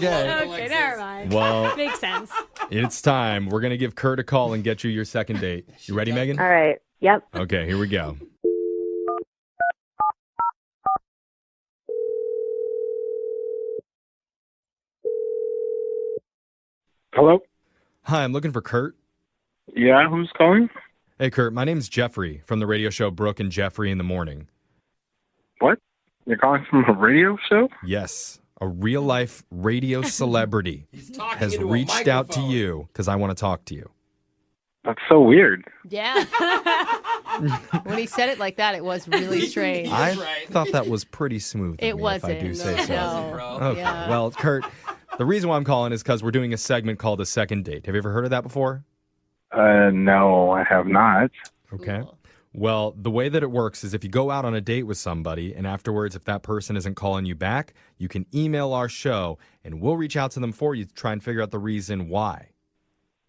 Okay, never mind. Well, makes sense. It's time. We're going to give Kurt a call and get you your second date. You ready, Megan? All right. Yep. Okay, here we go. Hello? Hi, I'm looking for Kurt. Yeah, who's calling? Hey, Kurt, my name's Jeffrey from the radio show Brooke and Jeffrey in the Morning. What? You're calling from a radio show? Yes, a real-life radio celebrity has reached out to you because I want to talk to you. That's so weird. Yeah. When he said it like that, it was really strange. I thought that was pretty smooth. It wasn't. If I do say so. No. Okay. Yeah. Well, Kurt, the reason why I'm calling is because we're doing a segment called A Second Date. Have you ever heard of that before? No, I have not. Okay. Well, the way that it works is if you go out on a date with somebody and afterwards, if that person isn't calling you back, you can email our show and we'll reach out to them for you to try and figure out the reason why.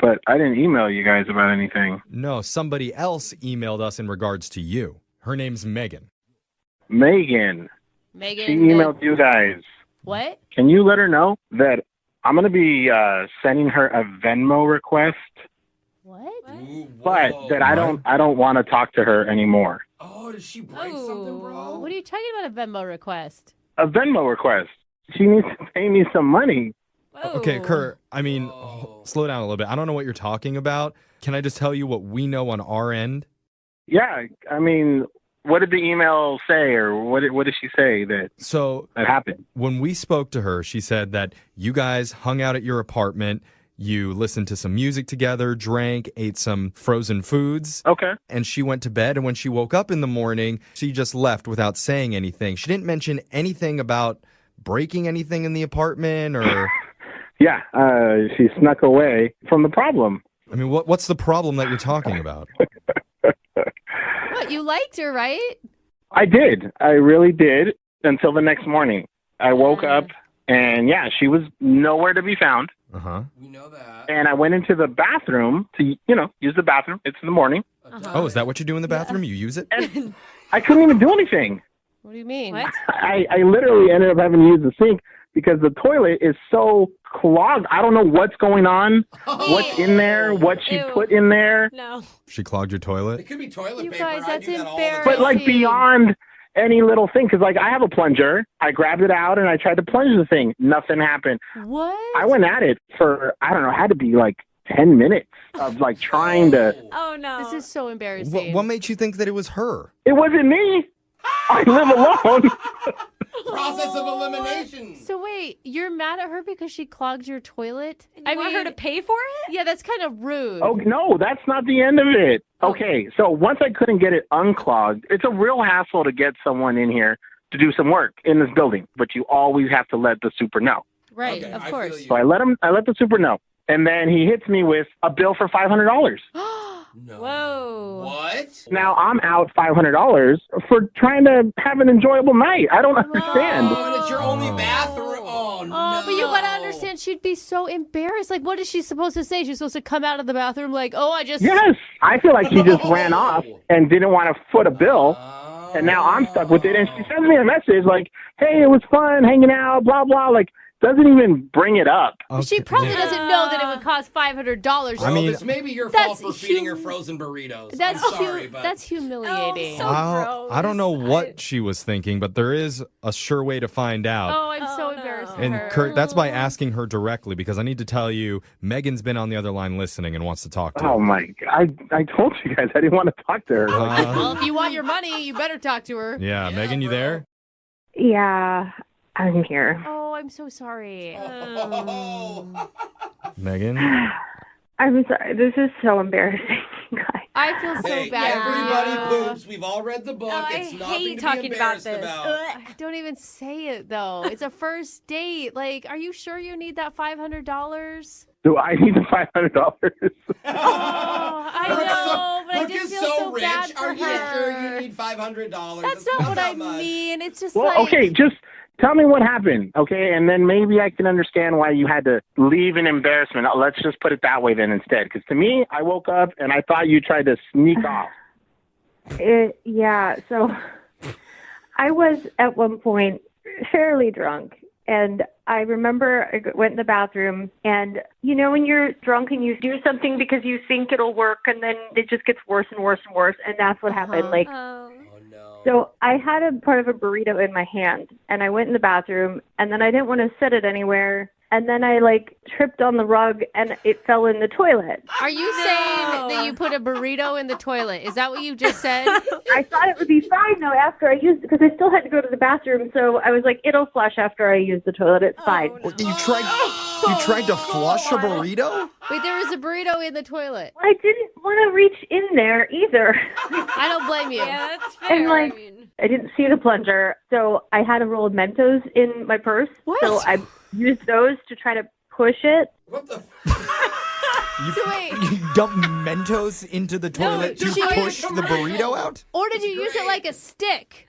But I didn't email you guys about anything. No, somebody else emailed us in regards to you. Her name's Megan. Megan. Megan. She emailed you guys. What? Can you let her know that I'm going to be sending her a Venmo request? What? But that I don't want to talk to her anymore. Oh, did she break something, bro? What are you talking about, a Venmo request? A Venmo request. She needs to pay me some money. Okay, Kurt, I mean, slow down a little bit. I don't know what you're talking about. Can I just tell you what we know on our end? Yeah, I mean, what did the email say, or what did she say that happened? When we spoke to her, she said that you guys hung out at your apartment, you listened to some music together, drank, ate some frozen foods. Okay. And she went to bed, and when she woke up in the morning, she just left without saying anything. She didn't mention anything about breaking anything in the apartment or... Yeah, she snuck away from the problem. I mean, what's the problem that you're talking about? What, you liked her, right? I did. I really did until the next morning. I woke up and, she was nowhere to be found. Uh-huh. We know that. And I went into the bathroom to, use the bathroom. It's in the morning. Uh-huh. Oh, is that what you do in the bathroom? You use it? And I couldn't even do anything. What do you mean? What? I literally ended up having to use the sink because the toilet is so clogged. I don't know what's going on, what's in there, what she put in there. No. She clogged your toilet? It could be toilet paper. Guys, that's I do that all the embarrassing. But like beyond any little thing, because like I have a plunger. I grabbed it out and I tried to plunge the thing. Nothing happened. What? I went at it for, I don't know, had to be like 10 minutes of like trying to. Oh, no. This is so embarrassing. What made you think that it was her? It wasn't me. I live alone. Process of elimination. So wait, you're mad at her because she clogged your toilet? I want her to pay for it? Yeah, that's kind of rude. Oh, no, that's not the end of it. Okay, so once I couldn't get it unclogged, it's a real hassle to get someone in here to do some work in this building, but you always have to let the super know. Right, of course. So I let the super know, and then he hits me with a bill for $500. No. Whoa. What? Now I'm out $500 for trying to have an enjoyable night. I don't understand. Oh, and it's your only bathroom. Oh, no. But you gotta understand, she'd be so embarrassed. Like, what is she supposed to say? She's supposed to come out of the bathroom like, oh, I just... Yes, I feel like she just ran off and didn't want to foot a bill. And now I'm stuck with it. And she sends me a message like, hey, it was fun hanging out, blah, blah. Like, doesn't even bring it up. She probably doesn't know that it would cost $500. I mean, it's maybe your fault for feeding her frozen burritos. I'm sorry, but that's humiliating. I don't know what she was thinking, but there is a sure way to find out. Oh, I'm so embarrassed for And her. Kurt, that's by asking her directly, because I need to tell you, Megan's been on the other line listening and wants to talk to her. Oh, my God. I told you guys I didn't want to talk to her. Well, if you want your money, you better talk to her. Yeah, Megan, you there? Yeah, I'm here. Oh, I'm so sorry. Megan? I'm sorry. This is so embarrassing, guys. I feel so bad. Everybody poops. We've all read the book. It's I nothing hate to talking be about embarrassed this. about. Don't even say it, though. It's a first date. Like, are you sure you need that $500? Do I need the $500? I know, but I Brooke just is feel so so rich. bad for Are you her. sure you need $500? That's not what I mean. It's just Well, like... okay, just tell me what happened, okay? And then maybe I can understand why you had to leave in embarrassment. Let's just put it that way then instead. Because to me, I woke up and I thought you tried to sneak off. Yeah, so I was at one point fairly drunk. And I remember I went in the bathroom, and you know when you're drunk and you do something because you think it'll work, and then it just gets worse and worse and worse, and that's what happened. Like, so I had a part of a burrito in my hand, and I went in the bathroom, and then I didn't want to set it anywhere, and then I tripped on the rug, and it fell in the toilet. Are you saying that you put a burrito in the toilet? Is that what you just said? I thought it would be fine, though, after I used it, because I still had to go to the bathroom, so I was like, it'll flush after I use the toilet. It's fine. You tried to flush a burrito? Wait, there was a burrito in the toilet. I didn't want to reach in there either. I don't blame you. Yeah, that's fair. And I didn't see the plunger, so I had a roll of Mentos in my purse. What? So I used those to try to push it. What the? You dumped Mentos into the toilet to push the burrito out? Or did you use it like a stick?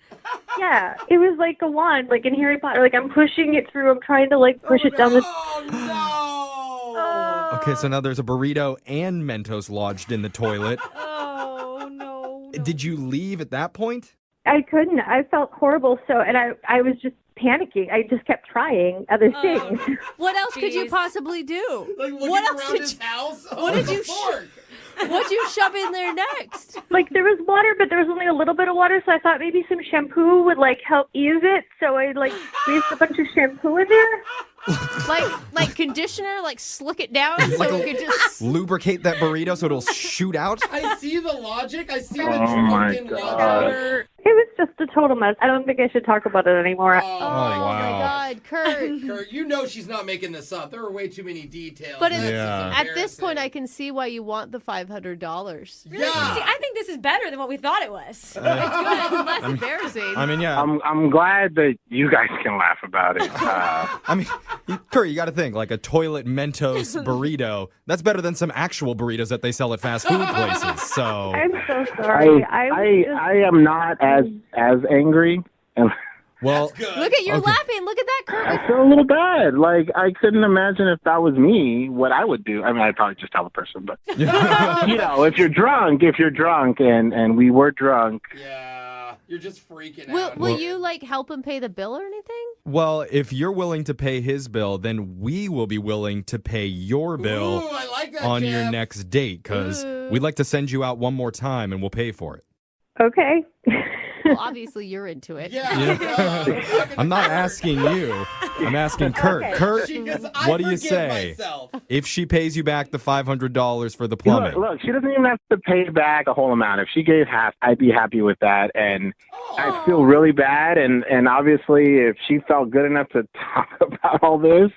Yeah, it was like a wand, like in Harry Potter. Like I'm pushing it through. I'm trying to push it down the. Okay, so now there's a burrito and Mentos lodged in the toilet. Oh, no. Did you leave at that point? I couldn't. I felt horrible. So, and I was just panicking. I just kept trying other things. What else could you possibly do? Like looking What else around did his you, house? what did you What'd you shove in there next? There was water, but there was only a little bit of water, so I thought maybe some shampoo would help ease it. So I squeezed a bunch of shampoo in there. like conditioner, slick it down so it could just lubricate that burrito so it'll shoot out. I see the logic. I see the my drunken God. logic. It was just a total mess. I don't think I should talk about it anymore. Oh my God, Kurt. Kurt, you know she's not making this up. There are way too many details. But Yeah. at this point, I can see why you want the $500. Really? See, I think this is better than what we thought it was. It's good. It's less embarrassing. I mean, yeah. I'm glad that you guys can laugh about it. I mean, Kurt, you got to think, like a toilet Mentos burrito, that's better than some actual burritos that they sell at fast food places. So I'm so sorry. I am not as angry. And well, Look at you're laughing. Look at that, Kurt. I feel a little bad. I couldn't imagine if that was me, what I would do. I mean, I'd probably just tell the person, but if you're drunk, and we were drunk. Yeah, you're just freaking out. Will you help him pay the bill or anything? well, if you're willing to pay his bill, then we will be willing to pay your bill Ooh, I like that, on your Jeff. next date because Ooh. we'd like to send you out one more time and we'll pay for it. Okay. Well, obviously you're into it. Yeah. I'm not asking you. I'm asking Kurt. Okay. Kurt, She goes, I what do you forgive say myself. if she pays you back the $500 for the plumbing? Look, she doesn't even have to pay back a whole amount. If she gave half, I'd be happy with that. And I feel really bad. And obviously, if she felt good enough to talk about all this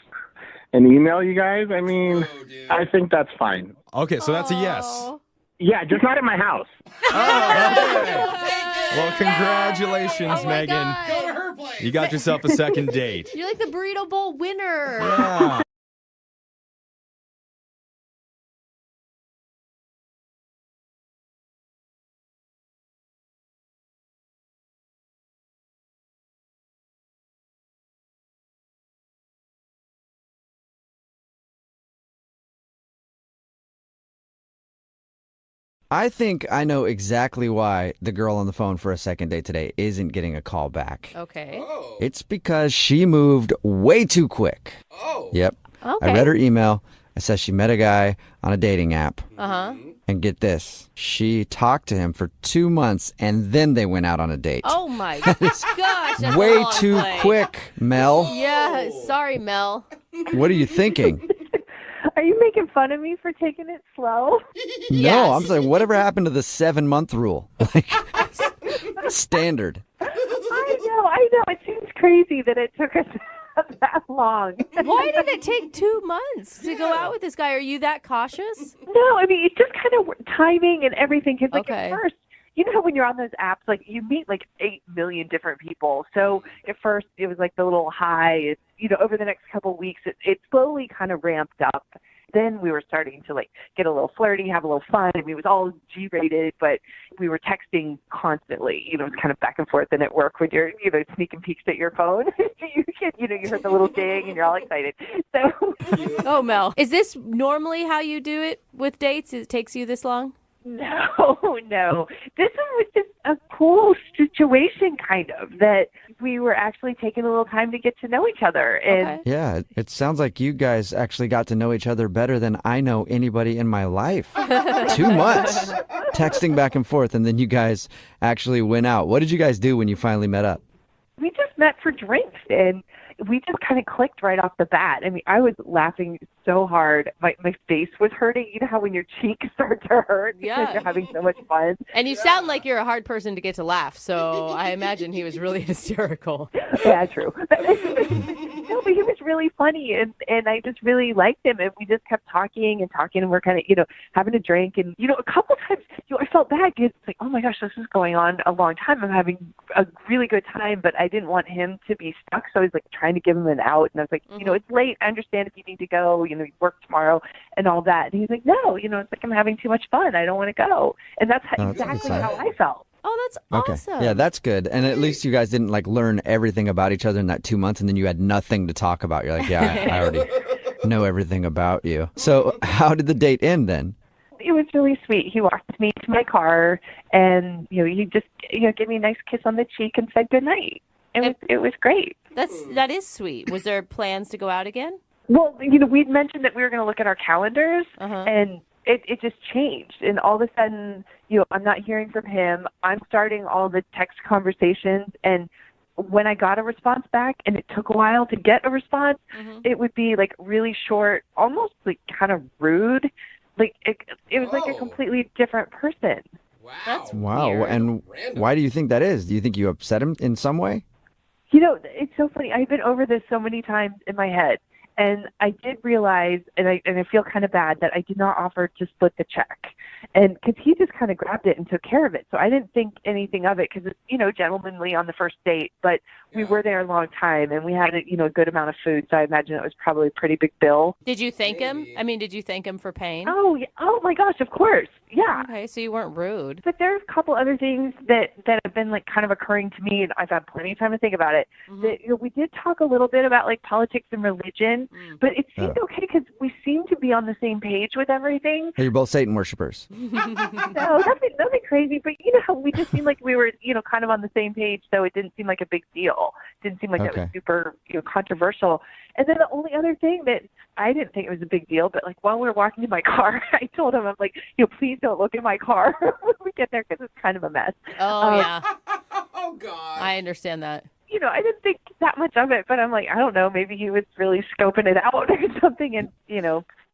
and email you guys, I mean, I think that's fine. Okay, so that's a yes. Yeah, just not at my house. Well, congratulations, Megan. God. Go to her place. You got yourself a second date. You're like the burrito bowl winner. Yeah. I think I know exactly why the girl on the phone for a second date today isn't getting a call back. Okay. It's because she moved way too quick. Yep. Okay. I read her email. It says she met a guy on a dating app. Uh-huh. And get this, she talked to him for 2 months and then they went out on a date. Oh my gosh, that's a Way long too play. quick, Mel. Yeah, sorry, Mel. What are you thinking? Are you making fun of me for taking it slow? No, I'm saying whatever happened to the 7-month rule? Like, standard. I know. It seems crazy that it took us that long. Why did it take 2 months to go out with this guy? Are you that cautious? No, I mean, it's just kind of timing and everything. Because, like, at first, you know how when you're on those apps, like, you meet, like, 8 million different people. So at first, it was, like, the little high. It's, you know, over the next couple of weeks, it slowly kind of ramped up. Then we were starting to, like, get a little flirty, have a little fun. I mean, it was all G-rated, but we were texting constantly. You know, it's kind of back and forth. And at work, when you're, you know, sneaking peeks at your phone, you heard the little ding and you're all excited. So, oh, Mel, is this normally how you do it with dates? It takes you this long? No. This was just a cool situation, kind of, that we were actually taking a little time to get to know each other. And Yeah, it sounds like you guys actually got to know each other better than I know anybody in my life. 2 months texting back and forth, and then you guys actually went out. What did you guys do when you finally met up? we just met for drinks, and we just kind of clicked right off the bat. I mean, I was laughing so hard. My face was hurting. You know how when your cheeks start to hurt because you're having so much fun? And you sound like you're a hard person to get to laugh, so I imagine he was really hysterical. Yeah, true. No, but he was really funny, and I just really liked him, and we just kept talking, and we're kind of, having a drink, and, a couple times, I felt bad because it's like, oh my gosh, this is going on a long time. I'm having a really good time, but I didn't want him to be stuck, so I was like trying to give him an out, and I was like, it's late. I understand if you need to go, you work tomorrow and all that. And he's like, no, it's like I'm having too much fun. I don't want to go. And that's exactly how I felt. Oh, that's Okay. awesome. Yeah, that's good. And at least you guys didn't learn everything about each other in that 2 months, and then you had nothing to talk about. You're like, yeah, I already know everything about you. So how did the date end then? It was really sweet. He walked me to my car, and he just gave me a nice kiss on the cheek and said goodnight. It was great. That is sweet. Was there plans to go out again? Well, we'd mentioned that we were going to look at our calendars, and it just changed. And all of a sudden, I'm not hearing from him. I'm starting all the text conversations, and when I got a response back, and it took a while to get a response, it would be really short, almost kind of rude. It was like a completely different person. Wow. That's Wow. weird. And why do you think that is? Do you think you upset him in some way? It's so funny. I've been over this so many times in my head. And I did realize, and I feel kind of bad, that I did not offer to split the check. And because he just kind of grabbed it and took care of it. So I didn't think anything of it because it's, gentlemanly on the first date. But we were there a long time, and we had, a good amount of food. So I imagine it was probably a pretty big bill. Did you thank him? I mean, did you thank him for paying? Oh, yeah. Oh my gosh, of course. Yeah. Okay, so you weren't rude. But there's a couple other things that have been kind of occurring to me, and I've had plenty of time to think about it. That, we did talk a little bit about politics and religion, but it seemed okay because we seem to be on the same page with everything. You're both Satan worshipers. No, nothing crazy, but how we just seemed like we were, kind of on the same page, so it didn't seem like a big deal. It didn't seem like that was super, controversial. And then the only other thing that I didn't think it was a big deal, but while we were walking to my car, I told him, I'm like, please don't look at my car when we get there because it's kind of a mess. Oh, yeah. Oh, God. I understand that. I didn't think that much of it, but I'm like, I don't know, maybe he was really scoping it out or something and,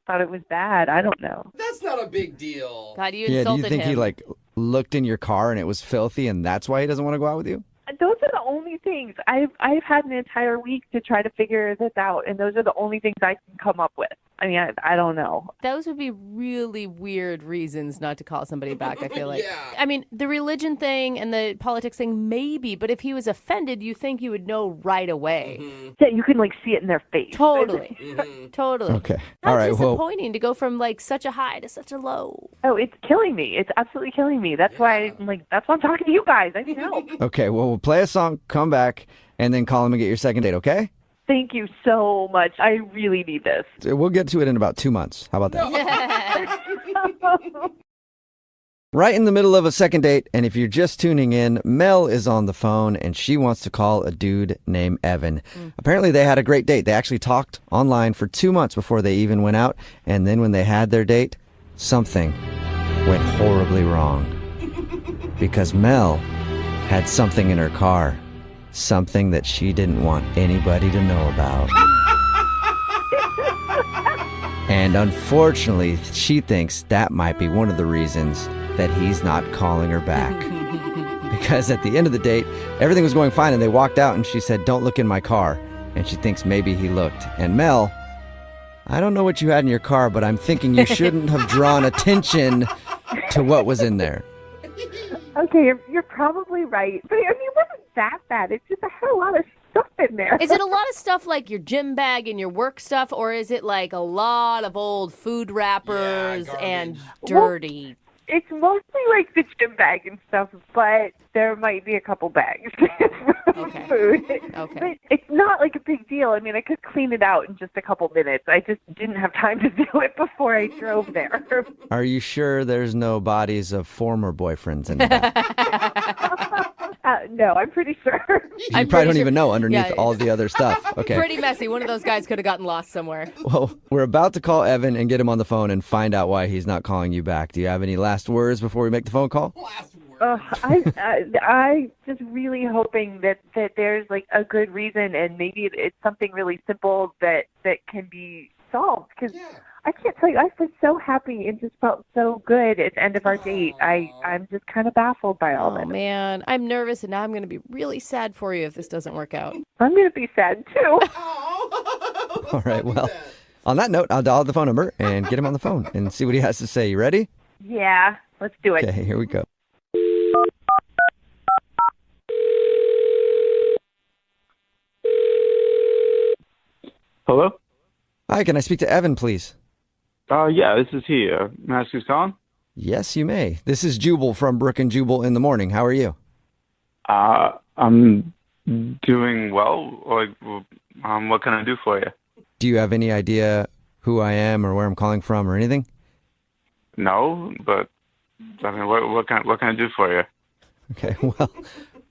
thought it was bad. I don't know. That's not a big deal. God, you Yeah, do insulted you think him. he looked in your car and it was filthy and that's why he doesn't want to go out with you? Those are the only things. I've had an entire week to try to figure this out, and those are the only things I can come up with. I mean, I don't know. Those would be really weird reasons not to call somebody back, I feel like. Yeah. I mean, the religion thing and the politics thing, maybe, but if he was offended, you think you would know right away. Yeah, you can see it in their face. Totally. Totally. Okay. How All right. Well, disappointing to go from such a high to such a low. Oh, it's killing me. It's absolutely killing me. That's why that's why I'm talking to you guys. I need help. okay. Well, we'll play a song, come back, and then call him and get your second date, okay? Thank you so much. I really need this. We'll get to it in about 2 months. How about that? Right in the middle of a second date, and if you're just tuning in, Mel is on the phone, and she wants to call a dude named Evan. Apparently, they had a great date. They actually talked online for 2 months before they even went out, and then when they had their date, something went horribly wrong. Because Mel had something in her car, something that she didn't want anybody to know about. And unfortunately, she thinks that might be one of the reasons that he's not calling her back. Because at the end of the date, everything was going fine and they walked out and she said, "Don't look in my car." And she thinks maybe he looked. And Mel, I don't know what you had in your car, but I'm thinking you shouldn't have drawn attention to what was in there. Okay, you're probably right. But I mean, it wasn't that bad. It's just I had a lot of stuff in there. Is it a lot of stuff like your gym bag and your work stuff, or is it like a lot of old food wrappers and dirty? It's mostly like the gym bag and stuff, but there might be a couple bags of food. Okay. But it's not like a big deal. I mean, I could clean it out in just a couple minutes. I just didn't have time to do it before I drove there. Are you sure there's no bodies of former boyfriends in there? No, I'm pretty sure. You probably don't even know underneath all the other stuff. Okay. Pretty messy. One of those guys could have gotten lost somewhere. Well, we're about to call Evan and get him on the phone and find out why he's not calling you back. Do you have any last words before we make the phone call? I just really hoping that there's like a good reason, and maybe it's something really simple that can be solved. Because I can't tell you, I've been so happy and just felt so good at the end of our date. I'm just kind of baffled by all this. Oh man, I'm nervous, and now I'm going to be really sad for you if this doesn't work out. I'm going to be sad too. All right, well, on that note, I'll dial the phone number and get him on the phone and see what he has to say. You ready? Yeah, let's do it. Okay, here we go. Hello? Hi, can I speak to Evan, please? Yeah, this is he. May I ask who's calling? Yes, you may. This is Jubal from Brooke and Jubal in the morning. How are you? I'm doing well. What can I do for you? Do you have any idea who I am or where I'm calling from or anything? No, but I mean, what can I do for you? Okay, well,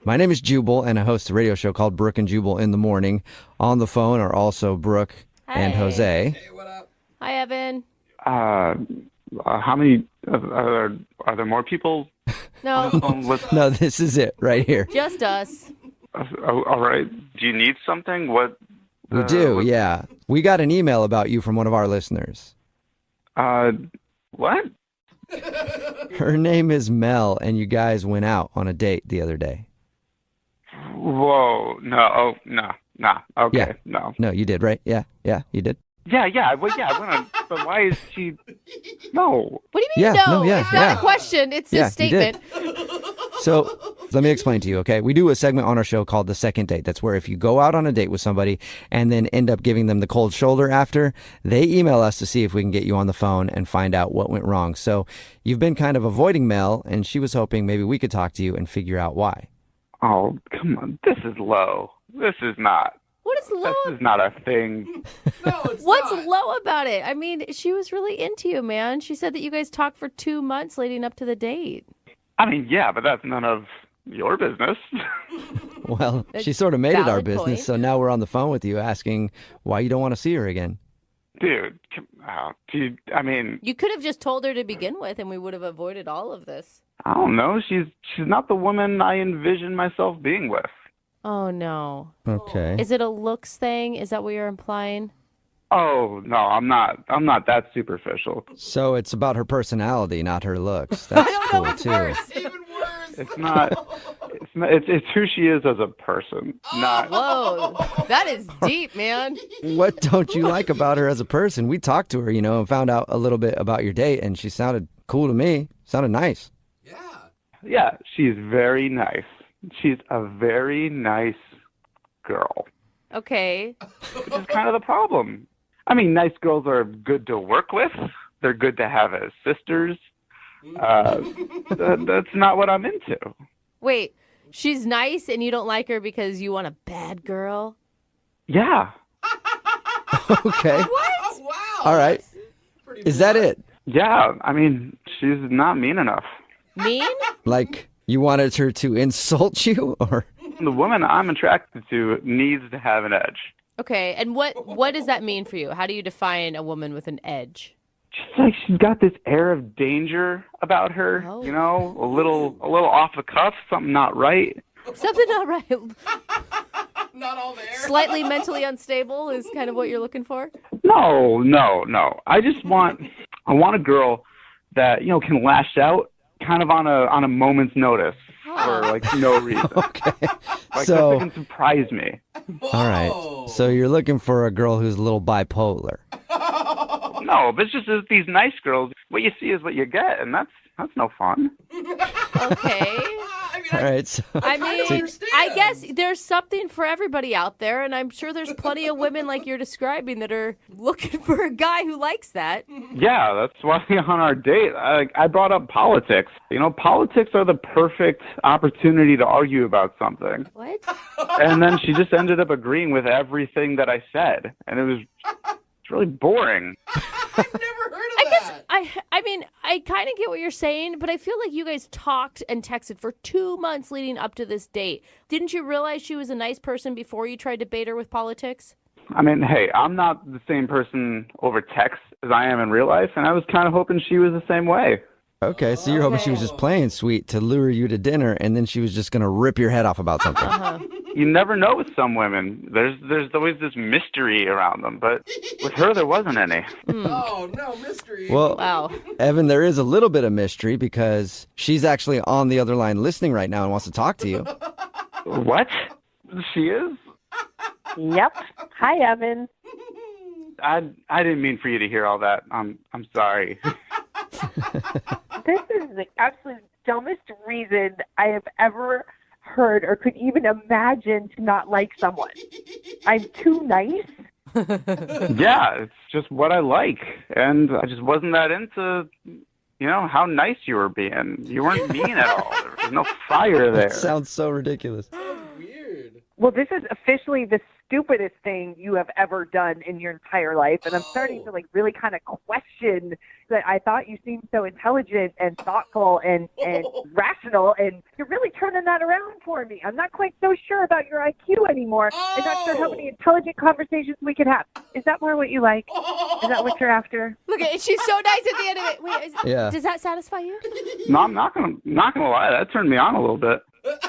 my name is Jubal, and I host a radio show called Brooke and Jubal in the morning. On the phone are also Brooke and Jose. Hey, what up? Hi, Evan. How many are there more people? No. No, this is it right here. Just us. All right. Do you need something? What? We do, yeah. We got an email about you from one of our listeners. What? Her name is Mel, and you guys went out on a date the other day. Whoa. No. Oh, no. Nah. Okay. Yeah. No. No, you did, right? Yeah, you did. Yeah. Well, yeah. I went on, but why is she? No. What do you mean, Yeah, no? no, yeah, It's not yeah. a question. It's Yeah, a statement. So let me explain to you, okay? We do a segment on our show called The Second Date. That's where if you go out on a date with somebody and then end up giving them the cold shoulder after, they email us to see if we can get you on the phone and find out what went wrong. So you've been kind of avoiding Mel, and she was hoping maybe we could talk to you and figure out why. Oh, come on. This is low. This is not. What is low? This is not a thing. What's low about it? I mean, she was really into you, man. She said that you guys talked for 2 months leading up to the date. I mean, yeah, but that's none of your business. Well, she sort of made it our Valid business, point. so now we're on the phone with you asking why you don't want to see her again. Dude, I mean, You could have just told her to begin with, and we would have avoided all of this. I don't know. She's not the woman I envision myself being with. Oh, no. Okay. Is it a looks thing? Is that what you're implying? Oh, no, I'm not that superficial. So it's about her personality, not her looks. That's cool, too. It's not. It's who she is as a person, not. Whoa, that is deep, man. What don't you like about her as a person? We talked to her, and found out a little bit about your date, and she sounded cool to me. Sounded nice. Yeah, she's very nice. She's a very nice girl. Okay. Which is kind of the problem. I mean, nice girls are good to work with. They're good to have as sisters. That's not what I'm into. Wait, she's nice and you don't like her because you want a bad girl? Yeah. Okay. What? All right. Is that it? Yeah, I mean, she's not mean enough. Mean? Like you wanted her to insult you, or? The woman I'm attracted to needs to have an edge. Okay, and what does that mean for you? How do you define a woman with an edge? Just like she's got this air of danger about her, Oh. you know, a little off the cuff, something not right. Something not right. Not all there. Slightly mentally unstable is kind of what you're looking for? No. I want a girl that, you know, can lash out kind of on a moment's notice for like no reason. Okay. Like So- that can surprise me. All right. So you're looking for a girl who's a little bipolar. No, but it's just that these nice girls, what you see is what you get, and that's no fun. Okay. All right. So, I mean, I guess there's something for everybody out there, and I'm sure there's plenty of women like you're describing that are looking for a guy who likes that. Yeah, that's why on our date, I brought up politics. You know, politics are the perfect opportunity to argue about something. What? And then she just ended up agreeing with everything that I said, and it's really boring. I mean, I kind of get what you're saying, but I feel like you guys talked and texted for 2 months leading up to this date. Didn't you realize she was a nice person before you tried to bait her with politics? I mean, hey, I'm not the same person over text as I am in real life, and I was kind of hoping she was the same way. okay, so you're hoping she was just playing sweet to lure you to dinner, and then she was just going to rip your head off about something. You never know with some women. There's always this mystery around them, but with her there wasn't any. Oh, no, mystery. Well, Wow. Evan, there is a little bit of mystery because she's actually on the other line listening right now and wants to talk to you. What? She is? Yep. Hi, Evan. I didn't mean for you to hear all that. I'm sorry. This is the absolute dumbest reason I have ever heard or could even imagine to not like someone. I'm too nice. Yeah, it's just what I like, and I just wasn't that into, you know, how nice you were being. You weren't mean at all. There was no fire there. That sounds so ridiculous. Well, this is officially the stupidest thing you have ever done in your entire life, and I'm starting to like really kind of question that. I thought you seemed so intelligent and thoughtful and rational, and you're really turning that around for me. I'm not quite so sure about your IQ anymore. I'm not sure how many intelligent conversations we could have. Is that more what you like? Is that what you're after? Look at it. She's so nice at the end of it. Wait, Yeah. Does that satisfy you? No, I'm not gonna lie. That turned me on a little bit.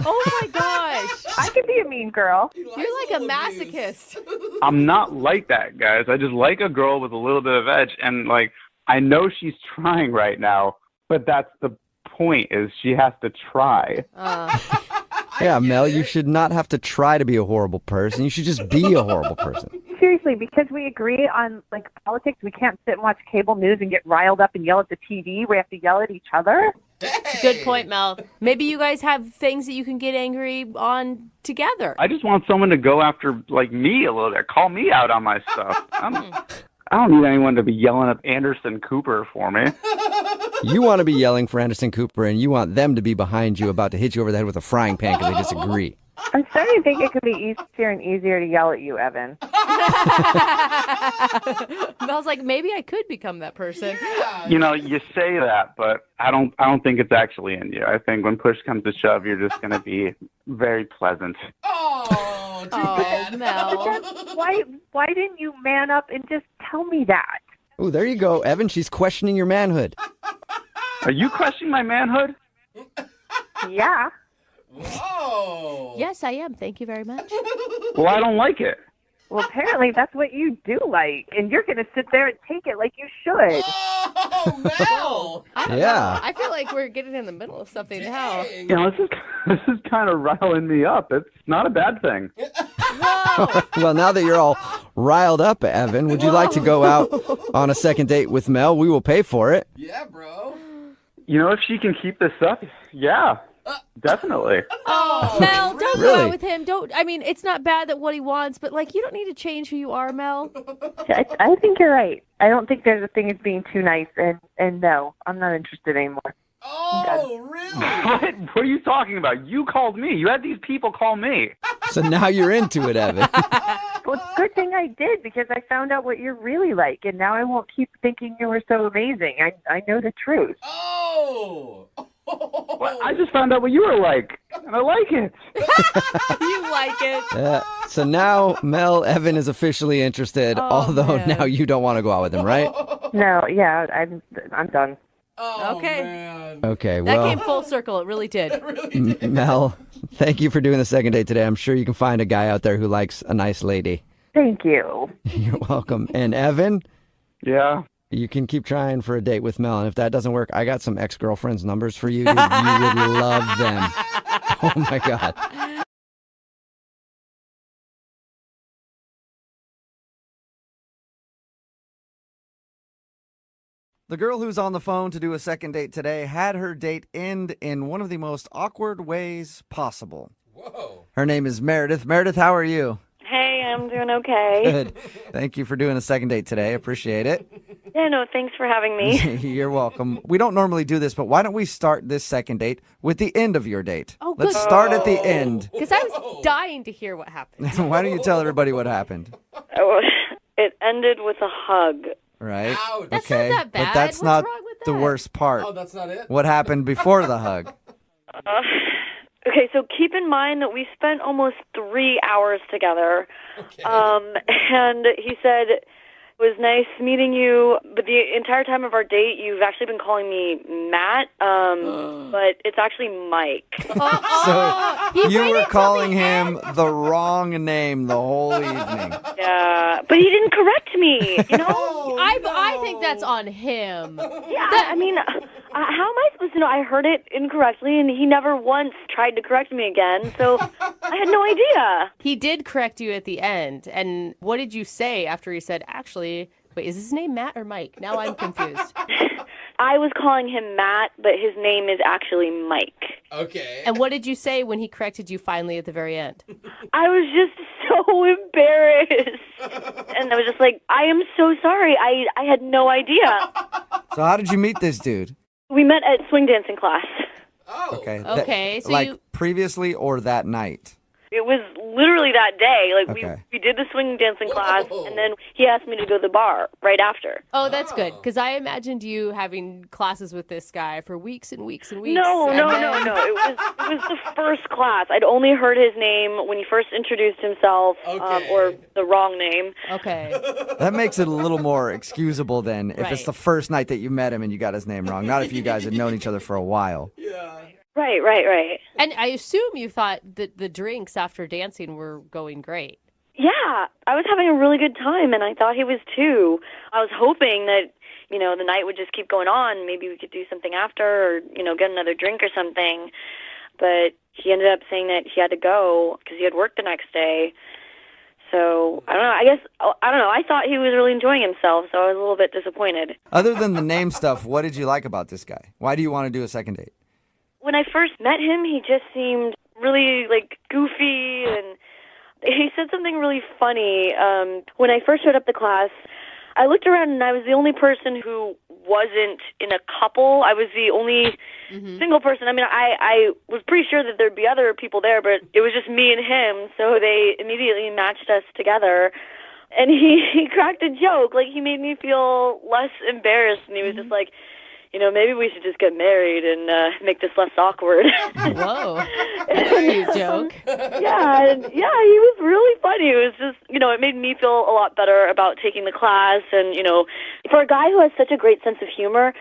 Oh my gosh. I could be a mean girl. You're like a masochist. I'm not like that, guys. I just like a girl with a little bit of edge, and like I know she's trying right now, but that's the point. Is she has to try. Yeah, Mel, you should not have to try to be a horrible person. You should just be a horrible person. Seriously, because we agree on like politics, we can't sit and watch cable news and get riled up and yell at the TV. We have to yell at each other. It's a good point, Mel. Maybe you guys have things that you can get angry on together. I just want someone to go after like me a little bit, call me out on my stuff. I don't need anyone to be yelling at Anderson Cooper for me. You want to be yelling for Anderson Cooper, and you want them to be behind you about to hit you over the head with a frying pan because they disagree. I'm starting to think it could be easier and easier to yell at you, Evan. Mel's like, maybe I could become that person. You know, you say that, but I don't think it's actually in you. I think when push comes to shove, you're just going to be very pleasant. Oh, too bad. Mel. Why didn't you man up and just tell me that? Oh, there you go, Evan. She's questioning your manhood. Are you questioning my manhood? Yeah. Whoa. Yes, I am. Thank you very much. Well, I don't like it. Well, apparently that's what you do like, and you're going to sit there and take it like you should. Oh, Mel. I don't Yeah. know. I feel like we're getting in the middle of something now. You know, this is kind of riling me up. It's not a bad thing. Whoa. Well, now that you're all riled up, Evan, would you like to go out on a second date with Mel? We will pay for it. Yeah, bro. You know, if she can keep this up, yeah, definitely. Oh, Mel, don't go Really? out with him. I mean, it's not bad that what he wants, but like, you don't need to change who you are, Mel. I think you're right. I don't think there's a thing as being too nice, and no, I'm not interested anymore. Oh, really? What are you talking about? You called me. You had these people call me. So now you're into it, Evan. Well, it's a good thing I did, because I found out what you're really like, and now I won't keep thinking you were so amazing. I know the truth. Oh. Well, I just found out what you were like, and I like it. You like it. So now Mel, Evan is officially interested, although man. now you don't want to go out with him, right? No, yeah, I'm done. Okay. Okay, That well, came full circle. It really did. Mel, thank you for doing the second date today. I'm sure you can find a guy out there who likes a nice lady. Thank you. You're welcome. And Evan, Yeah. you can keep trying for a date with Mel, and if that doesn't work, I got some ex-girlfriends' numbers for you. Dude. You would love them. Oh, my God. The girl who's on the phone to do a second date today had her date end in one of the most awkward ways possible. Whoa. Her name is Meredith. Meredith, how are you? Hey, I'm doing okay. Good. Thank you for doing a second date today. Appreciate it. Yeah, no, thanks for having me. You're welcome. We don't normally do this, but why don't we start this second date with the end of your date? Oh, Let's good. start at the end. Because I was dying to hear what happened. Why don't you tell everybody what happened? Oh, it ended with a hug. Right? Ouch. That's Okay. not that bad. But that's What's not wrong with the that? worst part. Oh, that's not it? What happened before the hug? Okay, so keep in mind that we spent almost 3 hours together. Okay. And he said, it was nice meeting you, but the entire time of our date, you've actually been calling me Matt, but it's actually Mike. So you were calling him the wrong name the whole evening. Yeah, but he didn't correct me, you know? I think that's on him. Yeah, I mean, how am I supposed to know? I heard it incorrectly, and he never once tried to correct me again, so I had no idea. He did correct you at the end. And what did you say after he said, actually, wait, is his name Matt or Mike? Now I'm confused. I was calling him Matt, but his name is actually Mike. Okay. And what did you say when he corrected you finally at the very end? I was just so embarrassed. And I was just like, I am so sorry. I had no idea. So how did you meet this dude? We met at swing dancing class. Oh. Okay. Okay, so like you- previously or that night? It was literally that day. Like Okay. we did the swing dancing class, and then he asked me to go to the bar right after. Oh, that's good. Because I imagined you having classes with this guy for weeks and weeks and weeks. No. and then- It was the first class. I'd only heard his name when he first introduced himself, or the wrong name. Okay. That makes it a little more excusable then if it's Right. the first night that you met him and you got his name wrong. Not if you guys had known each other for a while. Right. And I assume you thought that the drinks after dancing were going great. Yeah, I was having a really good time, and I thought he was too. I was hoping that, the night would just keep going on. Maybe we could do something after, or, get another drink or something. But he ended up saying that he had to go because he had work the next day. So, I don't know. I thought he was really enjoying himself, so I was a little bit disappointed. Other than the name stuff, what did you like about this guy? Why do you want to do a second date? When I first met him, he just seemed really, goofy, and he said something really funny. When I first showed up to class, I looked around, and I was the only person who wasn't in a couple. I was the only single person. I mean, I was pretty sure that there'd be other people there, but it was just me and him, so they immediately matched us together. And he cracked a joke. He made me feel less embarrassed, and he was just like, maybe we should just get married and make this less awkward. Whoa. That's a new joke. Yeah, he was really funny. It was just, it made me feel a lot better about taking the class. And, for a guy who has such a great sense of humor,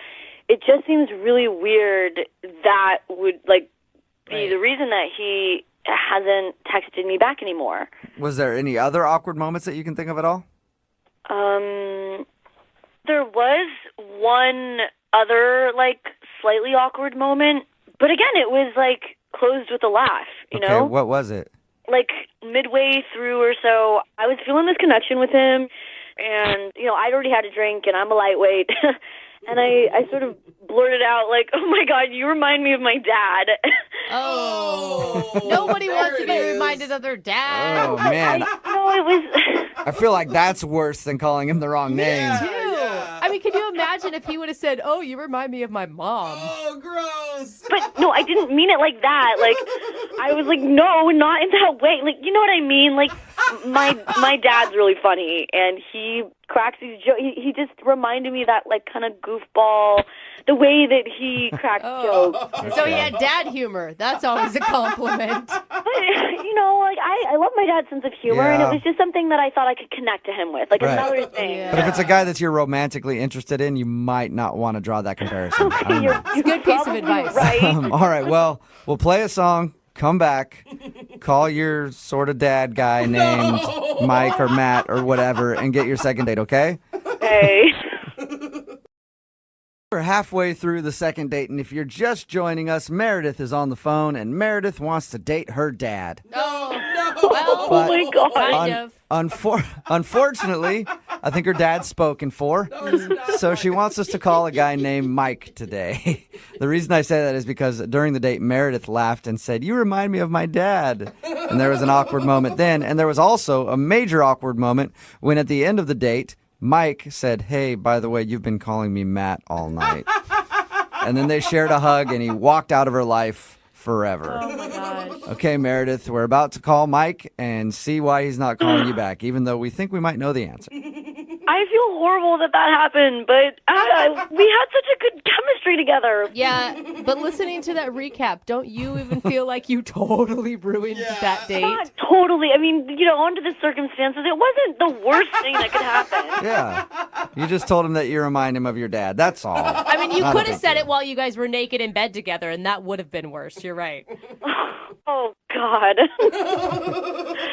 it just seems really weird that would, be the reason that he hasn't texted me back anymore. Was there any other awkward moments that you can think of at all? There was one other, slightly awkward moment. But again, it was, closed with a laugh, you Okay, know? what was it? Midway through or so, I was feeling this connection with him. And, I'd already had a drink, and I'm a lightweight. And I sort of blurted out, oh, my God, you remind me of my dad. Oh. Nobody wants to be reminded of their dad. Oh, man. It was... I feel like that's worse than calling him the wrong name. I mean, can you imagine if he would have said, oh, you remind me of my mom? Oh, gross. But, no, I didn't mean it like that. I was like, no, not in that way. You know what I mean? My dad's really funny, and he cracks these jokes. He just reminded me of that, kind of goofball the way that he cracked jokes. So he had dad humor. That's always a compliment. You know, like I love my dad's sense of humor, and it was just something that I thought I could connect to him with, like another thing. But if it's a guy that you're romantically interested in, you might not want to draw that comparison. You're good piece of advice. Right. All right, well, we'll play a song, come back, call your sort of dad guy named Mike or Matt or whatever, and get your second date, okay? Hey. We're halfway through the second date, and if you're just joining us, Meredith is on the phone, and Meredith wants to date her dad. Oh my God. Kind of. Unfortunately, I think her dad's spoken for, so she wants us to call a guy named Mike today. The reason I say that is because during the date, Meredith laughed and said, "You remind me of my dad." And there was an awkward moment then, and there was also a major awkward moment when at the end of the date, Mike said, "Hey, by the way, you've been calling me Matt all night." And then they shared a hug, and he walked out of her life forever. Oh my gosh. Okay, Meredith, we're about to call Mike and see why he's not calling you back, even though we think we might know the answer. I feel horrible that happened, but we had such a good chemistry together. Yeah, but listening to that recap, don't you even feel like you totally ruined that date? Not totally. I mean, you know, under the circumstances, it wasn't the worst thing that could happen. Yeah. You just told him that you remind him of your dad. That's all. I mean, you Not a could have big said deal. it while you guys were naked in bed together, and that would have been worse. You're right. Oh, God. You knew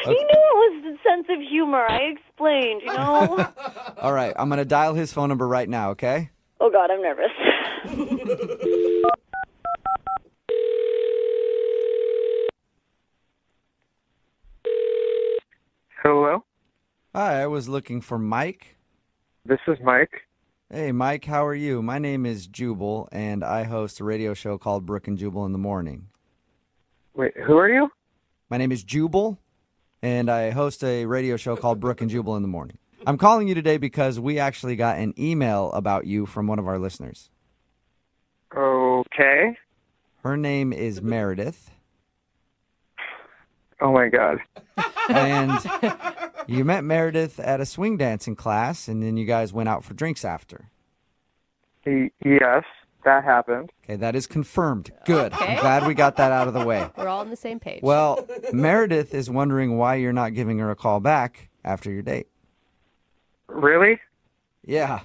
it was the sense of humor. I explained, you know? All right, I'm going to dial his phone number right now, okay? Oh, God, I'm nervous. Hello? Hi, I was looking for Mike. This is Mike. Hey, Mike, how are you? My name is Jubal, and I host a radio show called Brooke and Jubal in the Morning. Wait, who are you? My name is Jubal, and I host a radio show called Brooke and Jubal in the Morning. I'm calling you today because we actually got an email about you from one of our listeners. Okay. Her name is Meredith. Oh, my God. And you met Meredith at a swing dancing class, and then you guys went out for drinks after. Yes, that happened. Okay, that is confirmed. Good. Okay. I'm glad we got that out of the way. We're all on the same page. Well, Meredith is wondering why you're not giving her a call back after your date. Really? Yeah.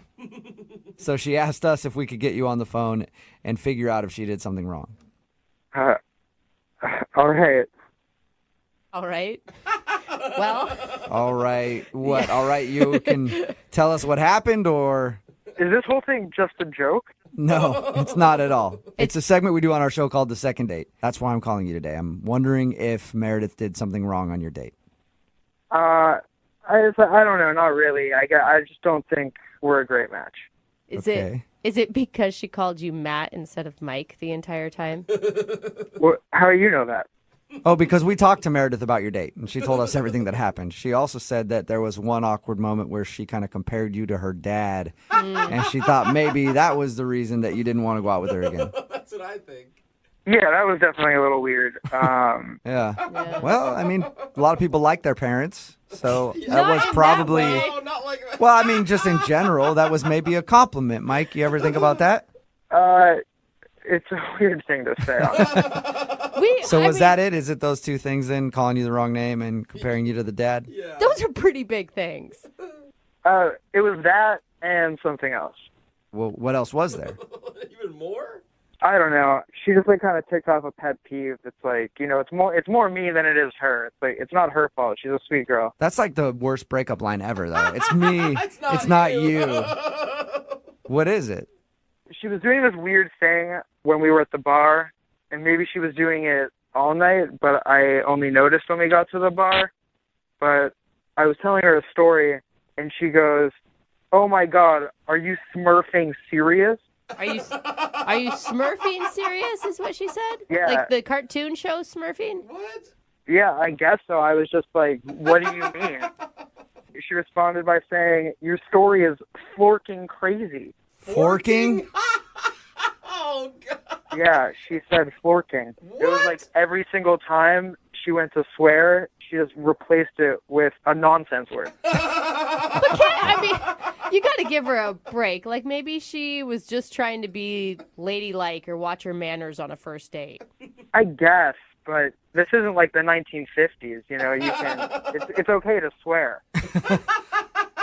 So she asked us if we could get you on the phone and figure out if she did something wrong. All right. All right. Well. All right. What? All right, you can tell us what happened, or? Is this whole thing just a joke? No, it's not at all. It's a segment we do on our show called The Second Date. That's why I'm calling you today. I'm wondering if Meredith did something wrong on your date. I don't know, not really. I just don't think we're a great match. Is it because she called you Matt instead of Mike the entire time? Well, how do you know that? Oh, because we talked to Meredith about your date, and she told us everything that happened. She also said that there was one awkward moment where she kind of compared you to her dad, and she thought maybe that was the reason that you didn't want to go out with her again. That's what I think. Yeah, that was definitely a little weird. Yeah. Well, I mean, a lot of people like their parents, so that Not was in that probably... way. Oh, not like that. Well, I mean, just in general, that was maybe a compliment. Mike, you ever think about that? It's a weird thing to say. So was that it? Is it those two things then, calling you the wrong name and comparing you to the dad? Yeah. Those are pretty big things. It was that and something else. Well, what else was there? Even more? I don't know. She just kind of ticked off a pet peeve. It's like, it's more me than it is her. It's like, it's not her fault. She's a sweet girl. That's like the worst breakup line ever, though. It's me. It's not you. What is it? She was doing this weird thing when we were at the bar, and maybe she was doing it all night, but I only noticed when we got to the bar. But I was telling her a story, and she goes, "Oh my God, are you smurfing serious?" Are you Smurfing serious is what she said? Yeah. Like the cartoon show Smurfing? What? Yeah, I guess so. I was just like, what do you mean? She responded by saying, "Your story is forking crazy." Forking? Oh, God. Yeah, she said forking. What? It was like every single time she went to swear, she just replaced it with a nonsense word. But You got to give her a break. Like maybe she was just trying to be ladylike or watch her manners on a first date. I guess, but this isn't like the 1950s. You know, you can. It's okay to swear.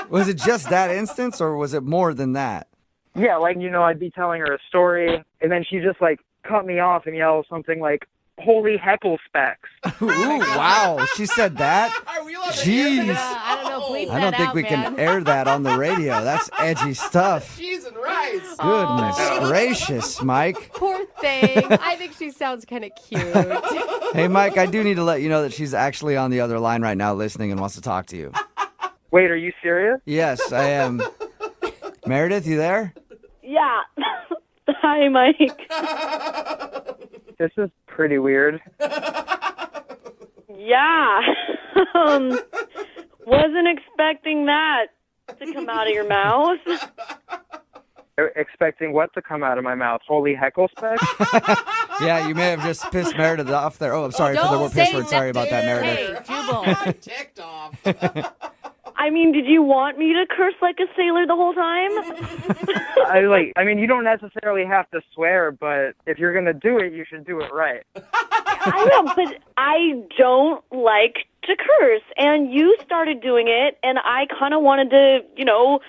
Was it just that instance, or was it more than that? Yeah, like, you know, I'd be telling her a story, and then she just, like, cut me off and yell something like, "Holy heckle specks." Ooh, wow. She said that? Jeez. I don't know. Bleep I don't that think out, we man. can air that on the radio. That's edgy stuff. Cheese and rice. Goodness gracious, Mike. Poor thing. I think she sounds kind of cute. Hey, Mike, I do need to let you know that she's actually on the other line right now listening and wants to talk to you. Wait, are you serious? Yes, I am. Meredith, you there? Yeah. Hi, Mike. This is pretty weird. Yeah. Wasn't expecting that to come out of your mouth. Expecting what to come out of my mouth? Holy heckle specks? Yeah, you may have just pissed Meredith off there. Oh, I'm sorry for the word piss word. Sorry about that, Meredith. Hey, Jubal. Ticked off. I mean, did you want me to curse like a sailor the whole time? I mean, you don't necessarily have to swear, but if you're going to do it, you should do it right. I know, but I don't like to curse, and you started doing it, and I kind of wanted to, you know,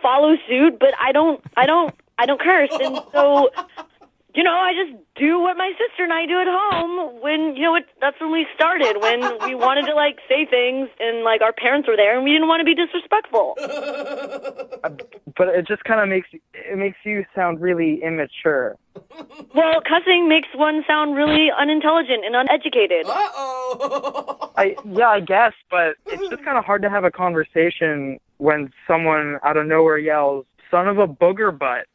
follow suit, but I don't curse, and so, you know, I just do what my sister and I do at home when, you know, that's when we started, when we wanted to, like, say things, and, like, our parents were there, and we didn't want to be disrespectful. But it just kind of makes you sound really immature. Well, cussing makes one sound really unintelligent and uneducated. Uh-oh. I guess, but it's just kind of hard to have a conversation when someone out of nowhere yells, "Son of a booger butt."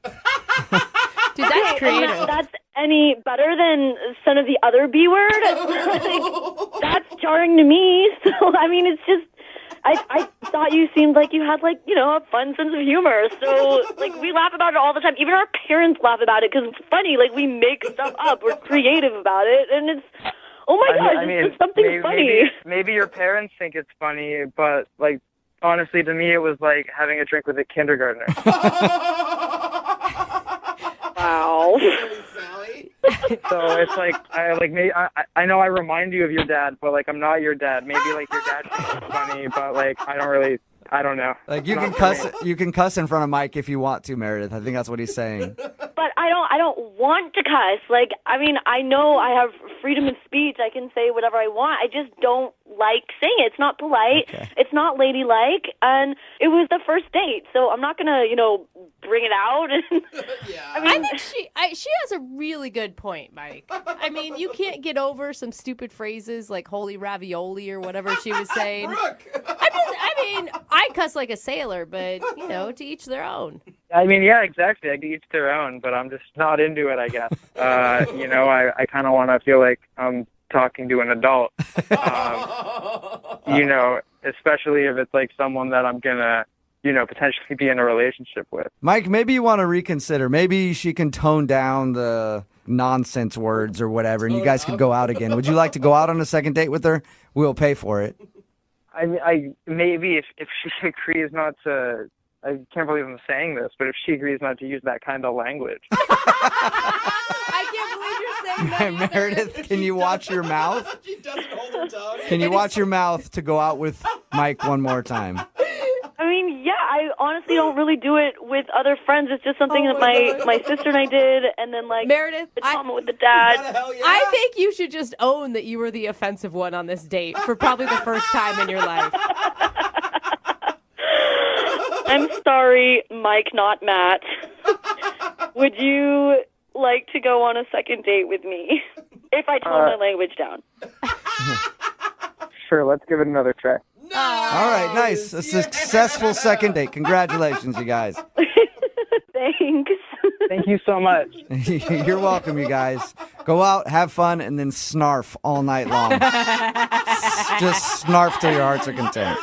Dude, that's creative. And that's any better than some of the other B word? Like, that's jarring to me. So, I mean, it's just, I thought you seemed like you had, like, you know, a fun sense of humor. So, like, we laugh about it all the time. Even our parents laugh about it because it's funny. Like, we make stuff up. We're creative about it. And it's, oh my gosh, it's just something funny. Maybe your parents think it's funny, but, like, honestly, to me, it was like having a drink with a kindergartner. Wow. So it's like I know I remind you of your dad, but like I'm not your dad. Maybe like your dad thinks it's funny, but like I don't know. Like you can cuss in front of Mike if you want to, Meredith. I think that's what he's saying. But I don't want to cuss. Like, I mean, I know I have freedom of speech. I can say whatever I want. I just don't like saying it. It's not polite. Okay. It's not ladylike. And it was the first date, so I'm not gonna, you know, bring it out. Yeah. I mean, I think she has a really good point, Mike. I mean, you can't get over some stupid phrases like "holy ravioli" or whatever she was saying. Brooke. I mean, I cuss like a sailor, but you know, to each their own. I mean, yeah, exactly. I each their own, but I'm just not into it, I guess. You know, I kind of want to feel like I'm talking to an adult. You know, especially if it's like someone that I'm gonna, you know, potentially be in a relationship with. Mike, maybe you want to reconsider. Maybe she can tone down the nonsense words or whatever, and you guys could go out again. Would you like to go out on a second date with her? We'll pay for it. I maybe if she agrees not to. I can't believe I'm saying this, but if she agrees not to use that kind of language. I can't believe you're saying that. Meredith, can you watch your mouth? She doesn't hold her tongue. Can you watch your mouth to go out with Mike one more time? I mean, yeah, I honestly don't really do it with other friends. It's just something that my sister and I did, and then like Meredith, the trauma with the dad. I think you should just own that you were the offensive one on this date for probably the first time in your life. I'm sorry, Mike, not Matt. Would you like to go on a second date with me if I tone my language down? Sure, let's give it another try. All right, nice. A successful second date. Congratulations, you guys. Thanks. Thank you so much. You're welcome, you guys. Go out, have fun, and then snarf all night long. Just snarf till your hearts are content.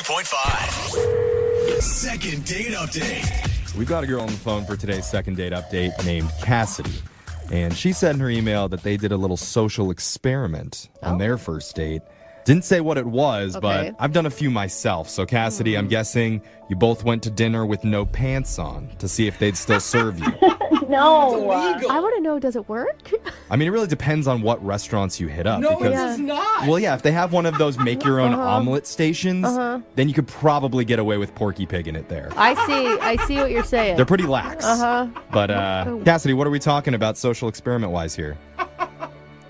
92.5. Second date update. We've got a girl on the phone for today's second date update named Cassidy. And she said in her email that they did a little social experiment on their first date. Didn't say what it was, but I've done a few myself. So, Cassidy, I'm guessing you both went to dinner with no pants on to see if they'd still serve you. No. I want to know, does it work? I mean, it really depends on what restaurants you hit up. No, because, it does not. Well, yeah, if they have one of those make-your-own omelet stations, then you could probably get away with Porky Pig in it there. I see what you're saying. They're pretty lax. But, Cassidy, what are we talking about social experiment-wise here?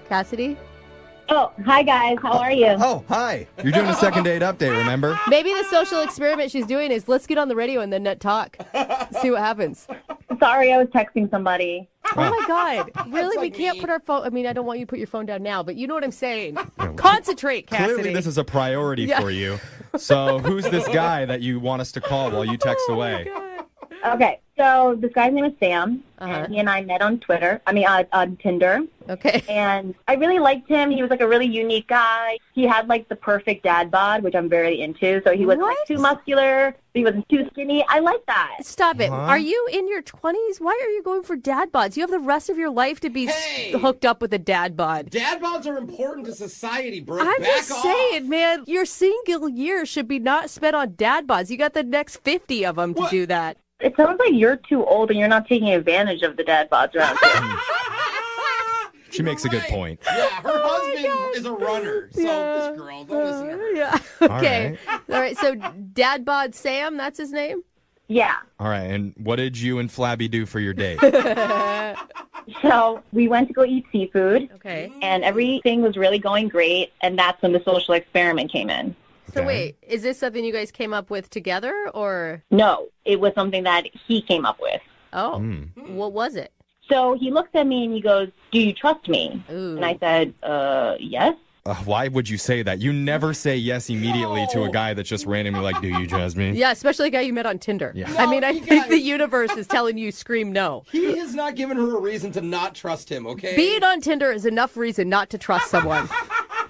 Cassidy? Oh, hi guys. How are you? Oh, hi. You're doing a second date update, remember? Maybe the social experiment she's doing is let's get on the radio and then net talk. See what happens. Sorry, I was texting somebody. Oh my God. Really? We can't put our phone. I mean, I don't want you to put your phone down now, but you know what I'm saying. Concentrate, Cassidy. Clearly, this is a priority for you. So, who's this guy that you want us to call while you text away? Okay, so this guy's name is Sam, and he and I met on Twitter. On Tinder. Okay. And I really liked him. He was like a really unique guy. He had like the perfect dad bod, which I'm very into. So he wasn't like too muscular. He wasn't too skinny. I like that. Stop it. Are you in your 20s? Why are you going for dad bods? You have the rest of your life to be hooked up with a dad bod. Dad bods are important to society, Brooke. I'm Back just off. saying, man, your single year should be not spent on dad bods. You got the next 50 of them to do that. It sounds like you're too old and you're not taking advantage of the dad bods around here. She makes a good point. Yeah, her husband is a runner, so this girl, don't listen to her. Yeah. Okay. All right. So dad bod Sam, that's his name? Yeah. All right, and what did you and Flabby do for your date? So we went to go eat seafood. Okay. And everything was really going great, and that's when the social experiment came in. So wait, is this something you guys came up with together, or? No, it was something that he came up with. Oh, what was it? So he looks at me and he goes, "Do you trust me?" Ooh. And I said, yes. Why would you say that? You never say yes immediately to a guy that's just randomly like, do you trust me? Yeah, especially a guy you met on Tinder. Yeah. I mean, I think the universe is telling you scream no. He has not given her a reason to not trust him, okay? Being on Tinder is enough reason not to trust someone.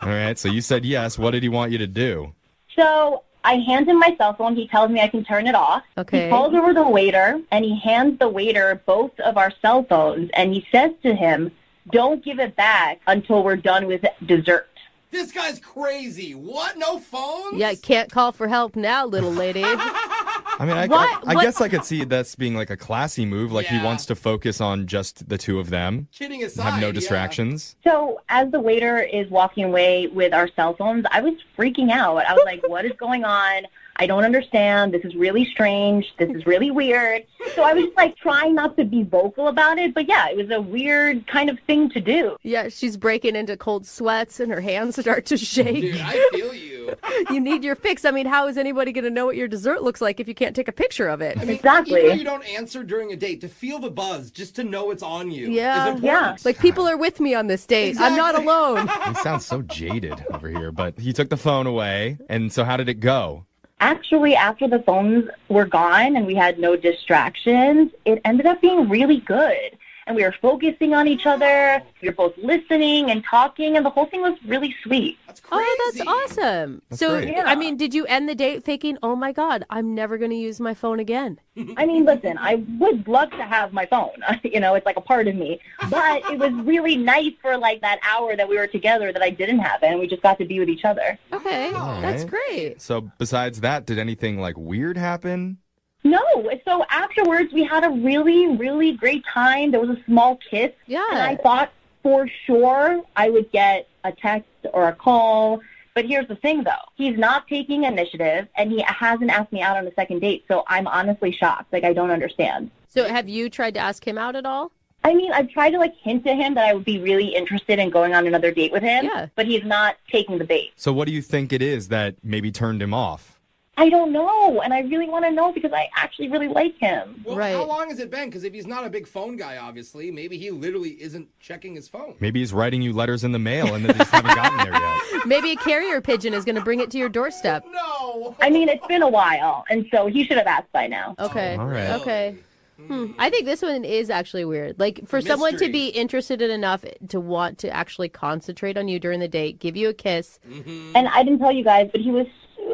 All right, so you said yes. What did he want you to do? So I hand him my cell phone. He tells me I can turn it off. Okay. He calls over the waiter, and he hands the waiter both of our cell phones, and he says to him, "Don't give it back until we're done with dessert." This guy's crazy. What? No phones? Yeah, can't call for help now, little lady. I mean, I guess I could see this being like a classy move. Like he wants to focus on just the two of them. Kidding aside, have no distractions. So as the waiter is walking away with our cell phones, I was freaking out. I was like, what is going on? I don't understand. This is really strange. This is really weird. So I was just like trying not to be vocal about it. But yeah, it was a weird kind of thing to do. Yeah, she's breaking into cold sweats and her hands start to shake. Dude, I feel you. You need your fix. I mean, how is anybody going to know what your dessert looks like if you can't take a picture of it? I mean, exactly. Even though you don't answer during a date, to feel the buzz, just to know it's on you. Yeah. Is important. Like people are with me on this date. Exactly. I'm not alone. He sounds so jaded over here, but he took the phone away. And so how did it go? Actually, after the phones were gone and we had no distractions, it ended up being really good. And we were focusing on each other. We were both listening and talking, and the whole thing was really sweet. That's crazy. Oh, that's awesome. That's so, great. I mean, did you end the date thinking, oh my God, I'm never going to use my phone again? I mean, listen, I would love to have my phone. It's like a part of me. But it was really nice for like that hour that we were together that I didn't have it, and we just got to be with each other. Okay, All that's right. great. So besides that, did anything like weird happen? No. So afterwards, we had a really, really great time. There was a small kiss. Yeah. And I thought for sure I would get a text or a call. But here's the thing, though. He's not taking initiative, and he hasn't asked me out on a second date. So I'm honestly shocked. Like, I don't understand. So have you tried to ask him out at all? I mean, I've tried to, like, hint to him that I would be really interested in going on another date with him. Yeah. But he's not taking the bait. So what do you think it is that maybe turned him off? I don't know, and I really want to know because I actually really like him. Well, Right. how long has it been? Because if he's not a big phone guy, obviously, maybe he literally isn't checking his phone. Maybe he's writing you letters in the mail and they just haven't gotten there yet. Maybe a carrier pigeon is going to bring it to your doorstep. No. I mean, it's been a while, and so he should have asked by now. Okay. All right. Okay. I think this one is actually weird. Like, for someone to Mystery. be interested in enough to want to actually concentrate on you during the date, give you a kiss. And I didn't tell you guys, but he was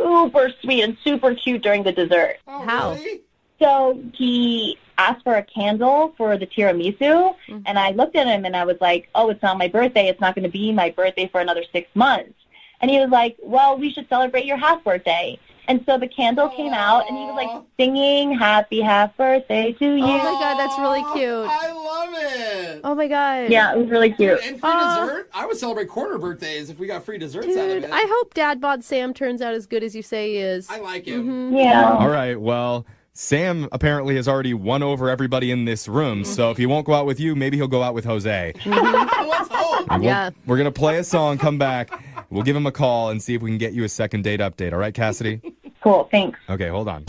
super sweet and super cute during the dessert. How? Really? So he asked for a candle for the tiramisu, and I looked at him and I was like, oh, it's not my birthday. It's not going to be my birthday for another 6 months. And he was like, well, we should celebrate your half birthday. And so the candle came out, and he was like singing happy half birthday to you. Oh, my God, that's really cute. I love it. Oh, my God. Yeah, it was really cute. And free dessert? I would celebrate quarter birthdays if we got free desserts out of Dude, it. I hope Dad Bod Sam turns out as good as you say he is. I like him. Yeah. All right, well, Sam apparently has already won over everybody in this room, so if he won't go out with you, maybe he'll go out with Jose. Let's hope. Yeah. We're going to play a song, come back. We'll give him a call and see if we can get you a second date update. All right, Cassidy? Cool, thanks. Okay, hold on.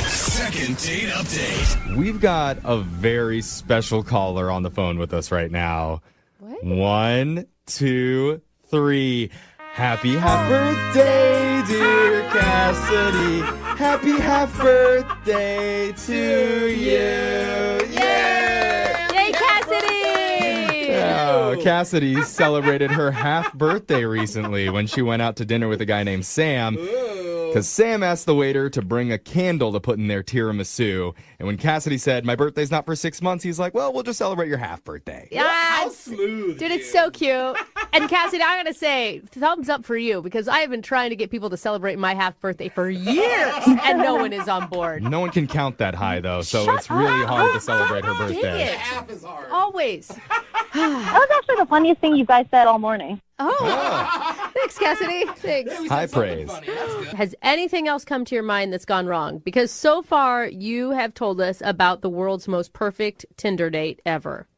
Second date update. We've got a very special caller on the phone with us right now. What? 1, 2, 3. Happy half birthday, dear Cassidy. Happy half birthday to you. Yay! Yay, Cassidy! Oh, Cassidy celebrated her half birthday recently when she went out to dinner with a guy named Sam. Because Sam asked the waiter to bring a candle to put in their tiramisu. And when Cassidy said, my birthday's not for 6 months, he's like, well, we'll just celebrate your half birthday. Yeah, How smooth. dude, it's so cute. And Cassidy, I gotta say, thumbs up for you because I have been trying to get people to celebrate my half birthday for years, and no one is on board. No one can count that high, though, so it's really hard to celebrate her birthday. it. Half is hard. Always. That was actually the funniest thing you guys said all morning. Oh, thanks, Cassidy. Thanks. High praise. Funny. That's good. Has anything else come to your mind that's gone wrong? Because so far you have told us about the world's most perfect Tinder date ever.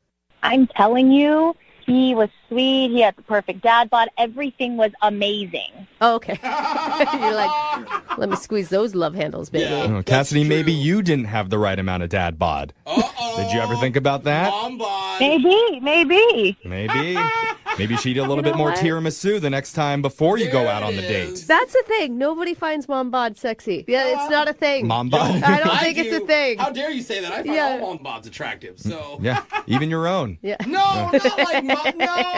I'm telling you, he was sweet. He had the perfect dad bod. Everything was amazing. Oh, okay. You're like, let me squeeze those love handles, baby. Yeah. Oh, Cassidy, That's maybe true. you didn't have the right amount of dad bod. Uh-oh. Did you ever think about that? Mom bod. Maybe. Maybe she'd eat a little bit know more what? tiramisu the next time before you go out on the There it date. is. That's the thing. Nobody finds mom bod sexy. Yeah, it's not a thing. Mom bod? I don't think it's a thing. How dare you say that? I find Yeah. all mom bods attractive, so. Yeah, even your own. Yeah. No, not like mom. No.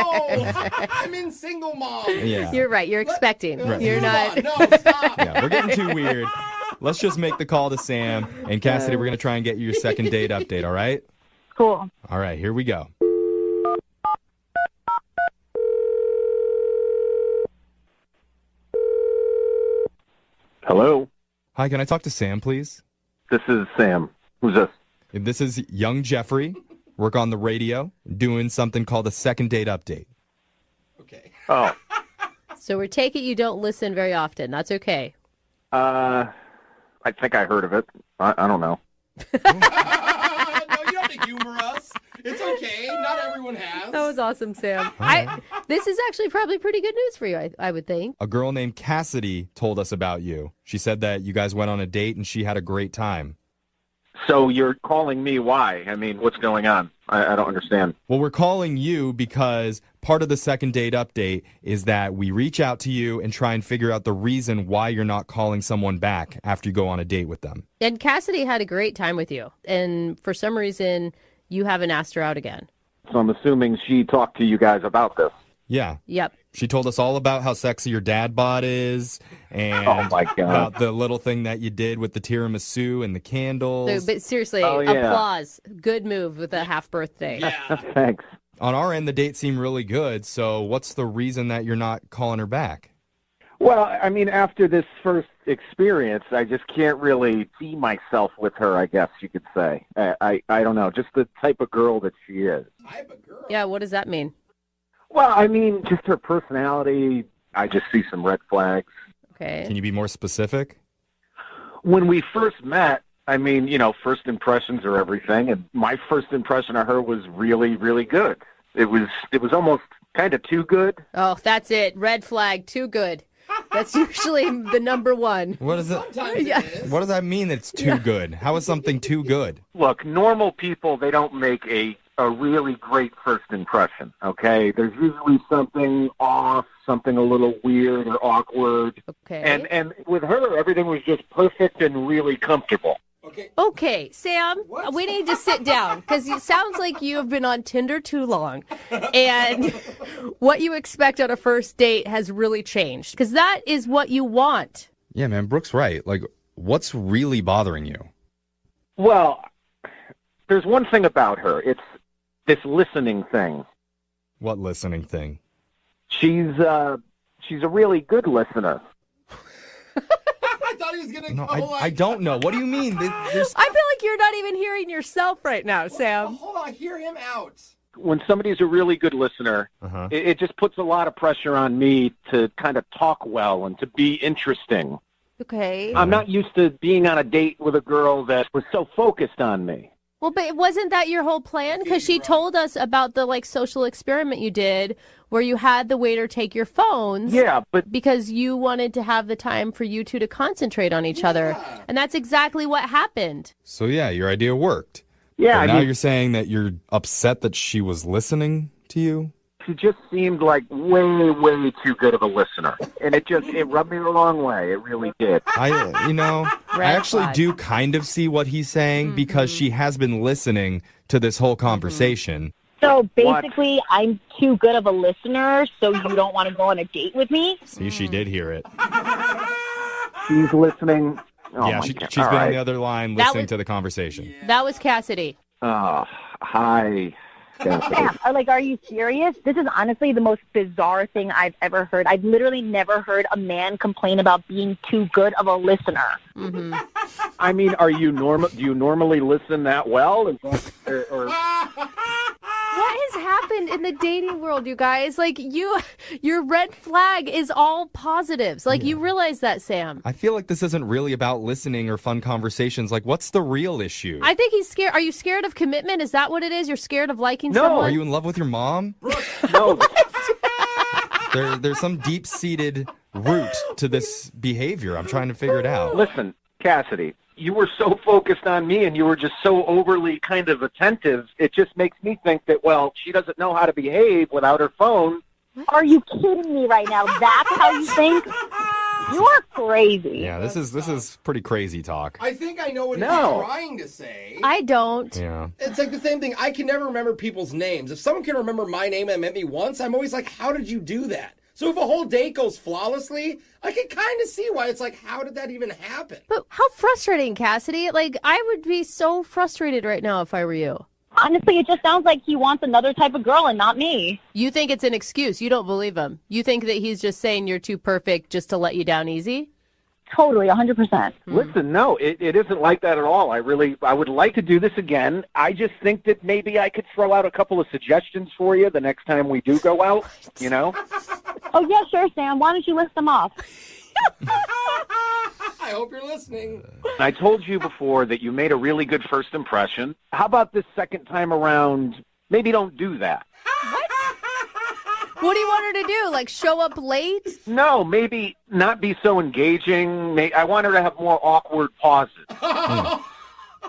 I'm in single mom. Yeah. You're right. You're expecting. Right. You're not. No, stop. Yeah, we're getting too weird. Let's just make the call to Sam. And Cassidy, we're going to try and get you your second date update, all right? Cool. All right, here we go. Hello, Hi, can I talk to Sam, please? this is Sam. Who's this? This is young Jeffrey. Work on the radio, doing something called a second date update. Okay. Oh, So we're taking you don't listen very often. That's okay. I think I heard of it. I don't know. No, you don't have to humor us. It's okay. Not everyone has. That was awesome, Sam. right. This is actually probably pretty good news for you, I would think. A girl named Cassidy told us about you. She said that you guys went on a date and she had a great time. So you're calling me why? I mean, what's going on? I don't understand. Well, we're calling you because part of the second date update is that we reach out to you and try and figure out the reason why you're not calling someone back after you go on a date with them. And Cassidy had a great time with you. And for some reason, you haven't asked her out again. So I'm assuming she talked to you guys about this. Yeah. Yep. She told us all about how sexy your dad bod is and Oh, my God. about the little thing that you did with the tiramisu and the candles. So, but seriously, Oh, yeah. applause. Good move with a half birthday. Yeah. Thanks. On our end, the date seemed really good. So what's the reason that you're not calling her back? Well, I mean, after this first experience, I just can't really see myself with her, I guess you could say. I don't know, just the type of girl that she is. Type of girl. Yeah, what does that mean? Well, I mean, just her personality, I just see some red flags. Okay. Can you be more specific? When we first met, I mean, you know, first impressions are everything, and my first impression of her was really, really good. It was almost kind of too good. Oh, that's it. Red flag. Too good. That's usually the number one. What is it? Sometimes Yeah. it is. What does that mean? It's too good. How is something too good? Look, normal people, they don't make a really great first impression, okay? There's usually something off, something a little weird or awkward. Okay. And with her, everything was just perfect and really comfortable. Okay, Sam, we need to sit down because it sounds like you have been on Tinder too long. And what you expect on a first date has really changed because that is what you want. Yeah, man, Brooke's right. Like, what's really bothering you? Well, there's one thing about her. It's this listening thing. What listening thing? She's a really good listener. I thought he was going to No, I don't know. What do you mean? I feel like you're not even hearing yourself right now, Sam. Hold on, hear him out. When somebody's a really good listener, it just puts a lot of pressure on me to kind of talk well and to be interesting. Okay. I'm not used to being on a date with a girl that was so focused on me. Well, but wasn't that your whole plan? Because she told us about the social experiment you did where you had the waiter take your phones. Yeah, but because you wanted to have the time for you two to concentrate on each other. And that's exactly what happened. So, yeah, your idea worked. Yeah. But now you're saying that you're upset that she was listening to you? She just seemed like way, way too good of a listener. And it rubbed me the wrong way. It really did. I actually do kind of see what he's saying because she has been listening to this whole conversation. So basically, I'm too good of a listener, so you don't want to go on a date with me? See, she did hear it. She's listening. Oh yeah, she's been on the other line listening to the conversation. That was Cassidy. Hi. Sam, are you serious? This is honestly the most bizarre thing I've ever heard. I've literally never heard a man complain about being too good of a listener. Mm-hmm. I mean, do you normally listen that well? What has happened in the dating world, you guys? Your red flag is all positives. You realize that, Sam. I feel like this isn't really about listening or fun conversations. What's the real issue? I think he's scared. Are you scared of commitment? Is that what it is? You're scared of liking No. someone? Are you in love with your mom? No. There's some deep-seated root to this behavior. I'm trying to figure it out. Listen, Cassidy, you were so focused on me and you were just so overly kind of attentive. It just makes me think that, she doesn't know how to behave without her phone. Are you kidding me right now? That's how you think? You are crazy. Yeah, this is pretty crazy talk. I think I know what he's trying to say. I don't. Yeah. It's the same thing. I can never remember people's names. If someone can remember my name and met me once, I'm always like, how did you do that? So if a whole date goes flawlessly, I can kind of see why it's how did that even happen? But how frustrating, Cassidy. I would be so frustrated right now if I were you. Honestly, it just sounds like he wants another type of girl and not me. You think it's an excuse. You don't believe him. You think that he's just saying you're too perfect just to let you down easy? Totally, 100%. Listen, no, it isn't like that at all. I would like to do this again. I just think that maybe I could throw out a couple of suggestions for you the next time we do go out, Oh, yeah, sure, Sam. Why don't you list them off? I hope you're listening. I told you before that you made a really good first impression. How about this second time around? Maybe don't do that. What do you want her to do? Show up late? No, maybe not be so engaging. I want her to have more awkward pauses.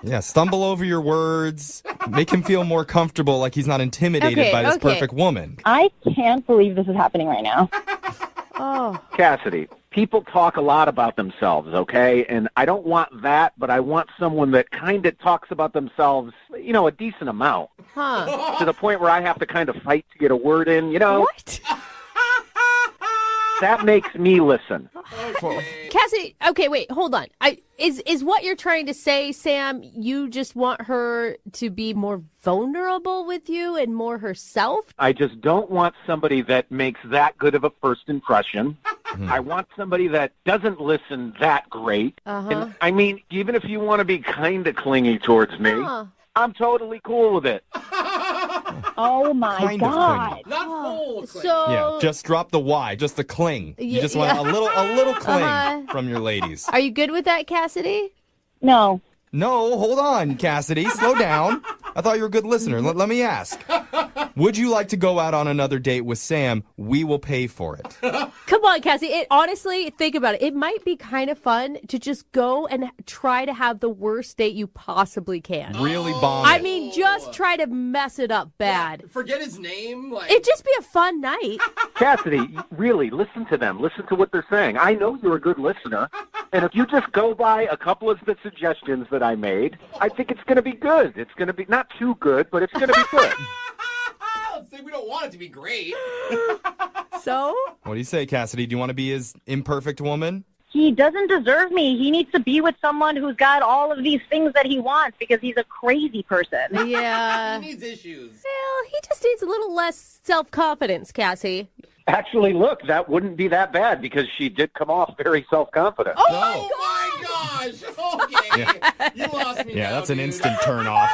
Yeah, stumble over your words. Make him feel more comfortable, like he's not intimidated by this perfect woman. I can't believe this is happening right now. Oh. Cassidy, people talk a lot about themselves, okay? And I don't want that, but I want someone that kind of talks about themselves, a decent amount. Huh. To the point where I have to kind of fight to get a word in, What? That makes me listen. Cassidy, okay, wait, hold on. Is what you're trying to say, Sam, you just want her to be more vulnerable with you and more herself? I just don't want somebody that makes that good of a first impression. I want somebody that doesn't listen that great. And, I mean, even if you want to be kind of clingy towards me, I'm totally cool with it. Oh, my God. Not full. So Yeah, just drop the Y, just the cling. You just want a little cling from your ladies. Are you good with that, Cassidy? No. No, hold on, Cassidy. Slow down. I thought you were a good listener. Let me ask. Would you like to go out on another date with Sam? We will pay for it. Come on, Cassie. Honestly, think about it. It might be kind of fun to just go and try to have the worst date you possibly can. Really bomb I it. mean, just try to mess it up bad. Yeah, forget his name. It'd just be a fun night. Cassidy, really, listen to them. Listen to what they're saying. I know you're a good listener. And if you just go by a couple of the suggestions that I made, I think it's going to be good. It's going to be not too good, but it's going to be good. We don't want it to be great. So? What do you say, Cassidy? Do you want to be his imperfect woman? He doesn't deserve me. He needs to be with someone who's got all of these things that he wants because he's a crazy person. Yeah. He needs issues. Well, he just needs a little less self-confidence, Cassie. Actually, look, that wouldn't be that bad because she did come off very self-confident. Oh, my gosh. Okay. You lost me. Yeah, now, that's an dude. instant turn off.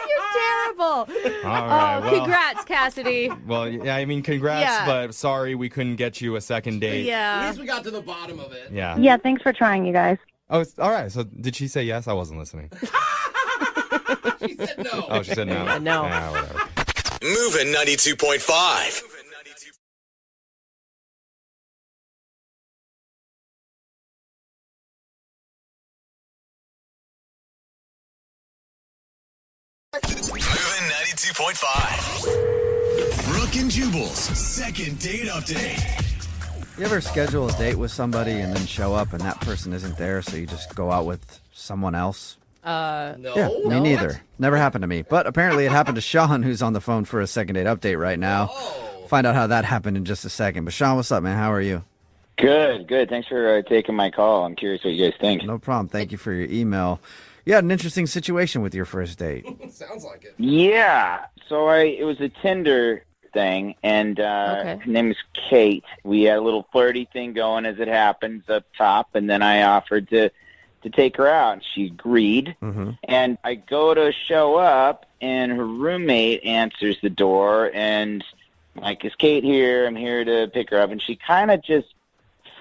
You're terrible. All right, well, congrats, Cassidy. Well, yeah, I mean, congrats, Yeah. but sorry we couldn't get you a second date. At least we got to the bottom of it. Yeah. Yeah, thanks for trying, you guys. Oh, all right. So did she say yes? I wasn't listening. She said no. Oh, she said no. No. Yeah, whatever. Moving 92.5. Moving 92.5. Brooke and Jubal's second date update. You ever schedule a date with somebody and then show up and that person isn't there, so you just go out with someone else? No. Yeah, me neither. Never happened to me. But apparently it happened to Sean, who's on the phone for a second date update right now. Find out how that happened in just a second. But Sean, what's up, man? How are you? Good. Thanks for taking my call. I'm curious what you guys think. No problem. Thank you for your email. You had an interesting situation with your first date. Sounds like it. Yeah. So it was a Tinder thing, and her name is Kate. We had a little flirty thing going as it happens up top, and then I offered to take her out, and she agreed. Mm-hmm. And I go to show up, and her roommate answers the door, and I'm like, is Kate here? I'm here to pick her up. And she kind of just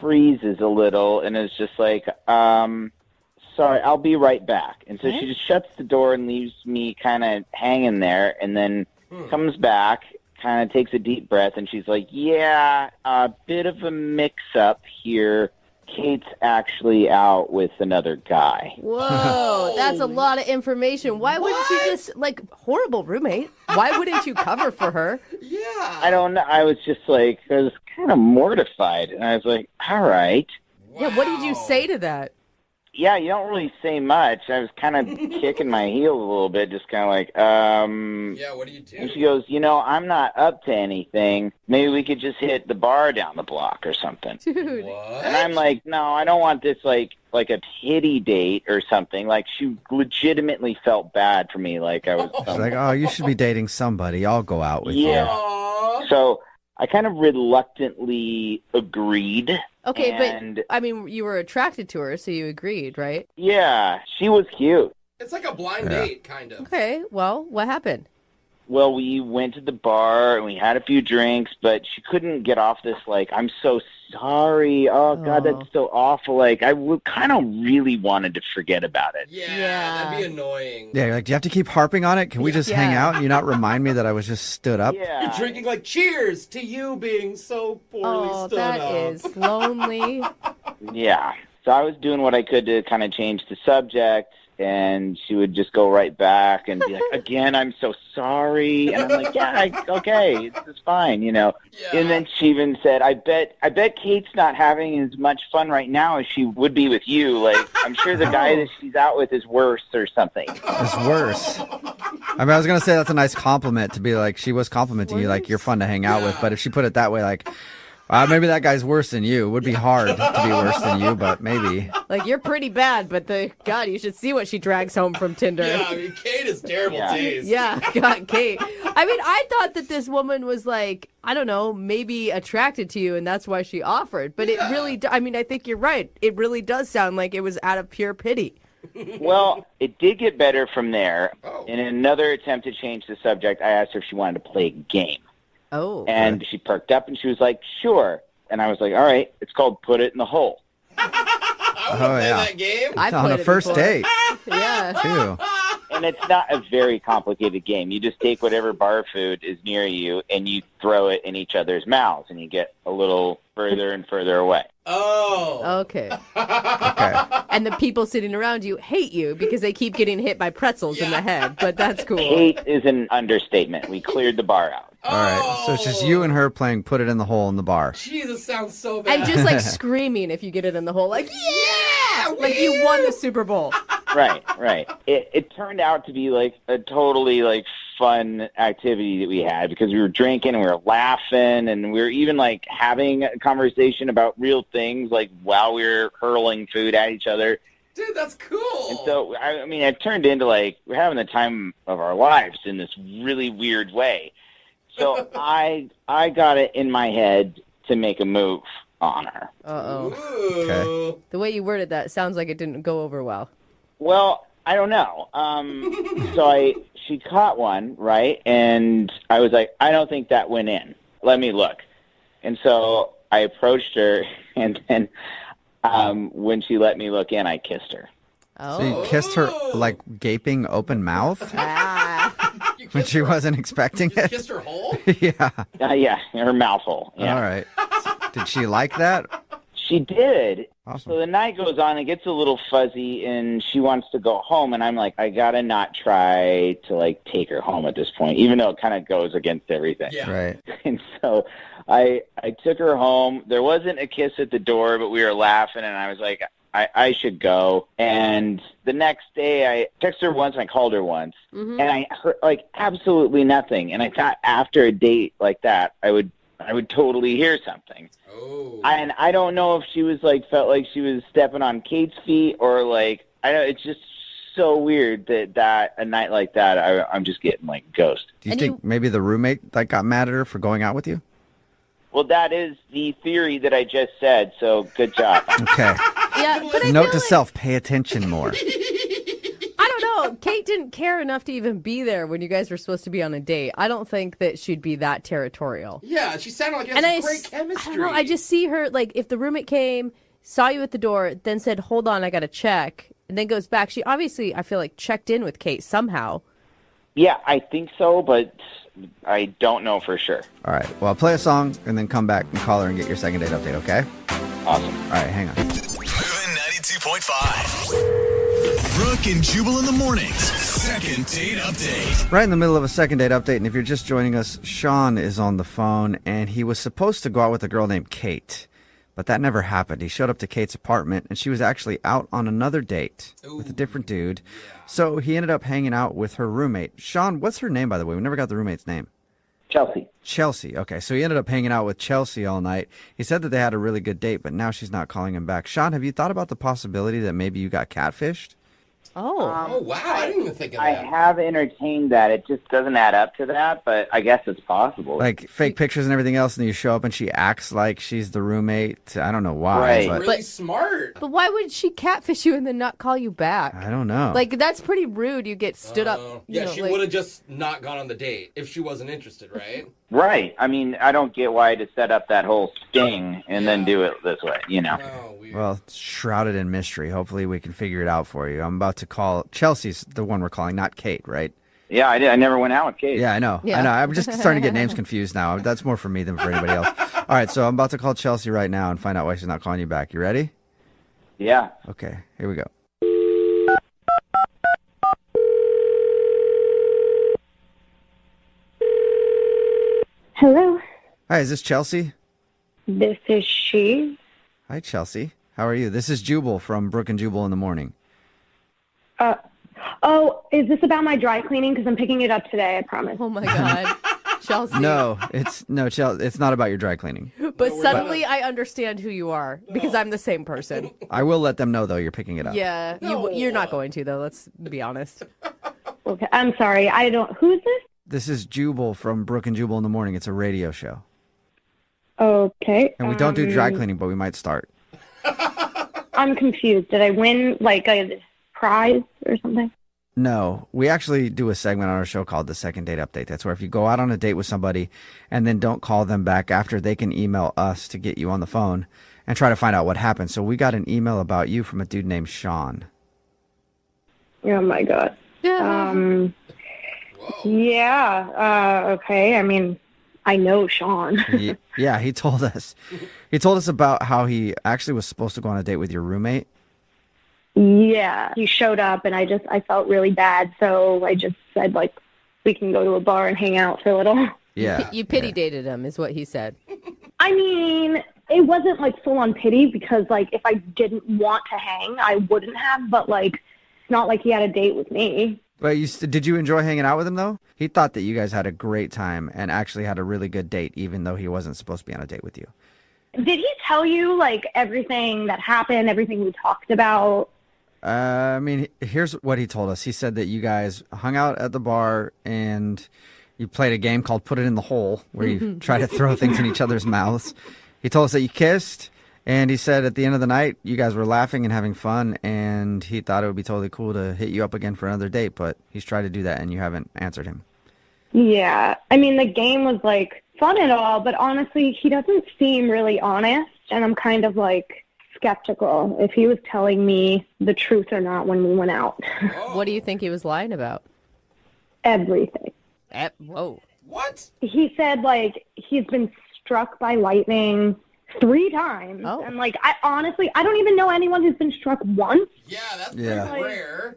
freezes a little and is just like, sorry, I'll be right back. And so she just shuts the door and leaves me kind of hanging there, and then comes back, kind of takes a deep breath, and she's like, yeah, a bit of a mix-up here. Kate's actually out with another guy. Whoa, that's a lot of information. Why wouldn't you just, horrible roommate, why wouldn't you cover for her? Yeah. I don't know. I was kind of mortified. And I was like, all right. Yeah, what did you say to that? Yeah, you don't really say much. I was kind of kicking my heels a little bit, just kind of like, Yeah, what do you do? And she goes, I'm not up to anything. Maybe we could just hit the bar down the block or something. Dude. What? And I'm like, no, I don't want this like a pity date or something. Like, she legitimately felt bad for me. Like, I was... She's like, oh, you should be dating somebody. I'll go out with you. So I kind of reluctantly agreed. Okay, and, but, I mean, you were attracted to her, so you agreed, right? Yeah, she was cute. It's like a blind date, kind of. Okay, well, what happened? Well, we went to the bar and we had a few drinks, but she couldn't get off this, I'm so sorry. Oh, God, that's so awful. I would kind of really wanted to forget about it. Yeah, that'd be annoying. Yeah, you're like, do you have to keep harping on it? Can we just hang out and you not remind me that I was just stood up? Yeah. You're drinking cheers to you being so poorly stood up. That is lonely. Yeah. So I was doing what I could to kind of change the subject, and she would just go right back and be like, again, I'm so sorry. And I'm like, yeah, okay, it's fine, And then she even said, I bet Kate's not having as much fun right now as she would be with you. I'm sure the guy that she's out with is worse or something. It's worse. I mean, I was going to say that's a nice compliment to be like, she was complimenting you, you're fun to hang out with. But if she put it that way, maybe that guy's worse than you. It would be hard to be worse than you, but maybe. You're pretty bad, but God, you should see what she drags home from Tinder. Yeah, I mean, Kate is terrible taste. Yeah, God, Kate. I mean, I thought that this woman was I don't know, maybe attracted to you, and that's why she offered. But it really, I think you're right. It really does sound like it was out of pure pity. Well, it did get better from there. In another attempt to change the subject, I asked her if she wanted to play a game. Oh. And she perked up and she was like, sure. And I was like, all right, it's called Put It in the Hole. That game? It's on a first date. Yeah. Too. And it's not a very complicated game. You just take whatever bar food is near you and you throw it in each other's mouths and you get a little further and further away. Oh. Okay. And the people sitting around you hate you because they keep getting hit by pretzels in the head, but that's cool. Hate is an understatement. We cleared the bar out. All right. So it's just you and her playing Put It in the Hole in the bar. Jesus, sounds so bad. And just screaming if you get it in the hole, yeah! Like you won the Super Bowl. Right. It turned out to be like a totally like fun activity that we had because we were drinking and we were laughing and we were even like having a conversation about real things like while we were hurling food at each other. Dude, that's cool. And so, I mean, it turned into like we're having the time of our lives in this really weird way. So I got it in my head to make a move on her. Uh-oh. Okay. The way you worded that sounds like it didn't go over well. Well, I don't know. So she caught one, right? And I was like, I don't think that went in. Let me look. And so I approached her, and then when she let me look in, I kissed her. Oh. So you kissed her like gaping open mouth? When she wasn't expecting it? Kissed her hole? Yeah. Yeah, her mouth hole. Yeah. All right. Did she like that? She did. Awesome. So the night goes on, it gets a little fuzzy, and she wants to go home, and I'm like, I gotta not try to like take her home at this point, even though it kind of goes against everything. Yeah. Right. And so I took her home. There wasn't a kiss at the door, but we were laughing, and I was like, I should go. And the next day, I texted her once, and I called her once, and I heard like absolutely nothing. And I thought after a date like that, I would totally hear something. Oh. And I don't know if she was like felt like she was stepping on Kate's feet or like I don't. It's just so weird that a night like that, I'm just getting like ghost. Do you think maybe the roommate like got mad at her for going out with you? Well, that is the theory that I just said. So good job. Okay. Yeah, but Note to self: pay attention more. I don't know. Kate didn't care enough to even be there when you guys were supposed to be on a date. I don't think that she'd be that territorial. Yeah, she sounded like it has great chemistry. I don't know. I just see her, like, if the roommate came, saw you at the door, then said, hold on, I got to check, and then goes back. She obviously, I feel like, checked in with Kate somehow. Yeah, I think so, but I don't know for sure. All right. Well, play a song and then come back and call her and get your second date update, okay? Awesome. All right, hang on. Moving 92.5. Brooke and Jubal in the mornings. Second date update. Right in the middle of a second date update, and if you're just joining us, Sean is on the phone, and he was supposed to go out with a girl named Kate, but that never happened. He showed up to Kate's apartment, and she was actually out on another date with a different dude. So he ended up hanging out with her roommate. Sean, what's her name, by the way? We never got the roommate's name. Chelsea. Chelsea. Okay, so he ended up hanging out with Chelsea all night. He said that they had a really good date, but now she's not calling him back. Sean, have you thought about the possibility that maybe you got catfished? Oh. Wow, I didn't even think of that. I have entertained that. It just doesn't add up to that, but I guess it's possible. Like fake pictures and everything else, and then you show up and she acts like she's the roommate. I don't know why. Right. But Really smart. But why would she catfish you and then not call you back? I don't know. Like, that's pretty rude. You get stood up. Yeah, she would have just not gone on the date if she wasn't interested, right? Right. I mean, I don't get why to set up that whole sting and then do it this way, you know. Well, it's shrouded in mystery. Hopefully we can figure it out for you. I'm about to call. Chelsea's the one we're calling, not Kate, right? Yeah, I did. I never went out with Kate. Yeah, I know. Yeah. I know. I'm just starting to get names confused now. That's more for me than for anybody else. All right, so I'm about to call Chelsea right now and find out why she's not calling you back. You ready? Yeah. Okay, here we go. Hello, Hi, is this Chelsea? this is she. Hi, Chelsea. How are you? This is Jubal from Brooke and Jubal in the morning. Oh, is this about my dry cleaning? Because I'm picking it up today, I promise. Oh, my God. Chelsea. No, it's not about your dry cleaning. But suddenly I understand who you are because I'm the same person. I will let them know though you're picking it up. Yeah, you're not going to, though. Let's be honest. Okay, I'm sorry. I don't. Who's this? This is Jubal from Brooke and Jubal in the morning. It's a radio show. Okay. And we don't do dry cleaning, but we might start. I'm confused. Did I win like a prize or something? No, we actually do a segment on our show called the Second Date Update. That's where if you go out on a date with somebody and then don't call them back after, they can email us to get you on the phone and try to find out what happened. So we got an email about you from a dude named Sean. Oh my God. Yeah. Yeah. Okay. I mean, I know Sean. Yeah, he told us. He told us about how he actually was supposed to go on a date with your roommate. Yeah. He showed up and I felt really bad. So I just said, like, we can go to a bar and hang out for a little. Yeah. You pity dated him, is what he said. I mean, it wasn't like full on pity because like if I didn't want to hang, I wouldn't have, but like it's not like he had a date with me. But did you enjoy hanging out with him, though? He thought that you guys had a great time and actually had a really good date, even though he wasn't supposed to be on a date with you. Did he tell you like everything that happened, everything we talked about? I mean, here's what he told us. He said that you guys hung out at the bar and you played a game called Put It in the Hole, where you try to throw things in each other's mouths. He told us that you kissed, and he said at the end of the night, you guys were laughing and having fun, and he thought it would be totally cool to hit you up again for another date, but he's tried to do that, and you haven't answered him. Yeah. I mean, the game was like fun and all, but honestly, he doesn't seem really honest, and I'm kind of like skeptical if he was telling me the truth or not when we went out. What do you think he was lying about? Everything. Whoa. What? He said, like, he's been struck by lightning 3 times. Oh. And, like, I don't even know anyone who's been struck once. Yeah, that's Yeah. pretty rare.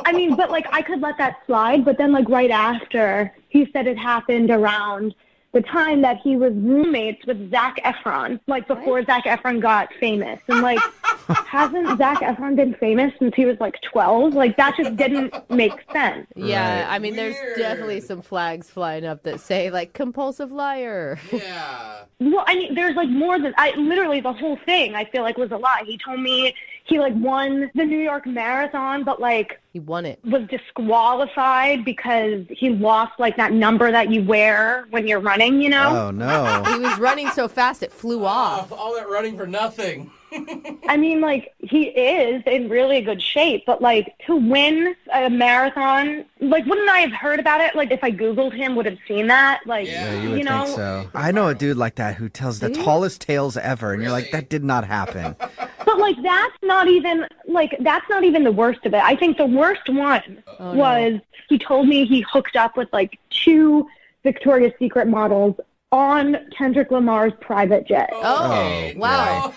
I mean, but, like, I could let that slide. But then, like, right after, he said it happened around the time that he was roommates with Zac Efron, like, before Zac Efron got famous. And, like, hasn't Zac Efron been famous since he was, like, 12? Like, that just didn't make sense. Yeah, I mean, there's definitely some flags flying up that say, like, compulsive liar. Yeah. Well, I mean, there's, like, more than... literally, the whole thing, I feel like, was a lie. He told me he, like, won the New York Marathon, but, like... He won it. Was disqualified because he lost, like, that number that you wear when you're running, you know? Oh, no. He was running so fast it flew off. All that running for nothing. I mean, like, he is in really good shape, but, like, to win a marathon, like, wouldn't I have heard about it? Like, if I Googled him, would have seen that? Like, Yeah, you would know? think so. I know a dude like that who tells the tallest tales ever, and you're like, that did not happen. But, like, that's not even the worst of it. I think the worst one was he told me he hooked up with, like, 2 Victoria's Secret models on Kendrick Lamar's private jet. Oh, wow.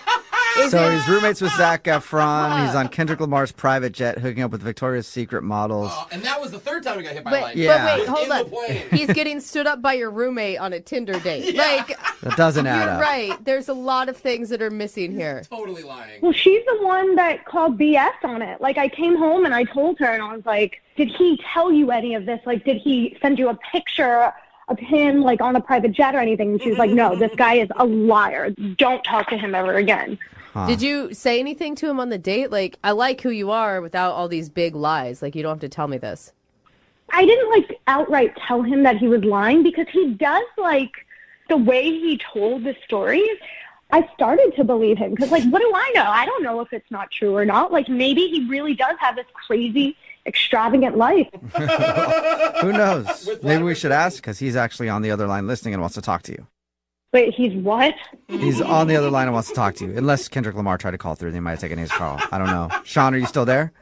So he's roommates with Zac Efron. He's on Kendrick Lamar's private jet, hooking up with Victoria's Secret models. And that was the 3rd time he got hit by But, lightning. but wait, hold In the on. plane. He's getting stood up by your roommate on a Tinder date. Like, That doesn't add you're up. right. There's a lot of things that are missing here. Totally lying. Well, she's the one that called BS on it. Like, I came home and I told her, and I was like, did he tell you any of this? Like, did he send you a picture of him, like, on a private jet or anything? And she was like, no, this guy is a liar. Don't talk to him ever again. Did you say anything to him on the date? Like, I like who you are without all these big lies. Like, you don't have to tell me this. I didn't, like, outright tell him that he was lying because he does, like, the way he told the stories, I started to believe him because, like, what do I know? I don't know if it's not true or not. Like, maybe he really does have this crazy, extravagant life. Who knows? Maybe we should ask, because he's actually on the other line listening and wants to talk to you. Wait, he's what? He's on the other line and wants to talk to you. Unless Kendrick Lamar tried to call through, they might have taken his call. I don't know. Sean, are you still there?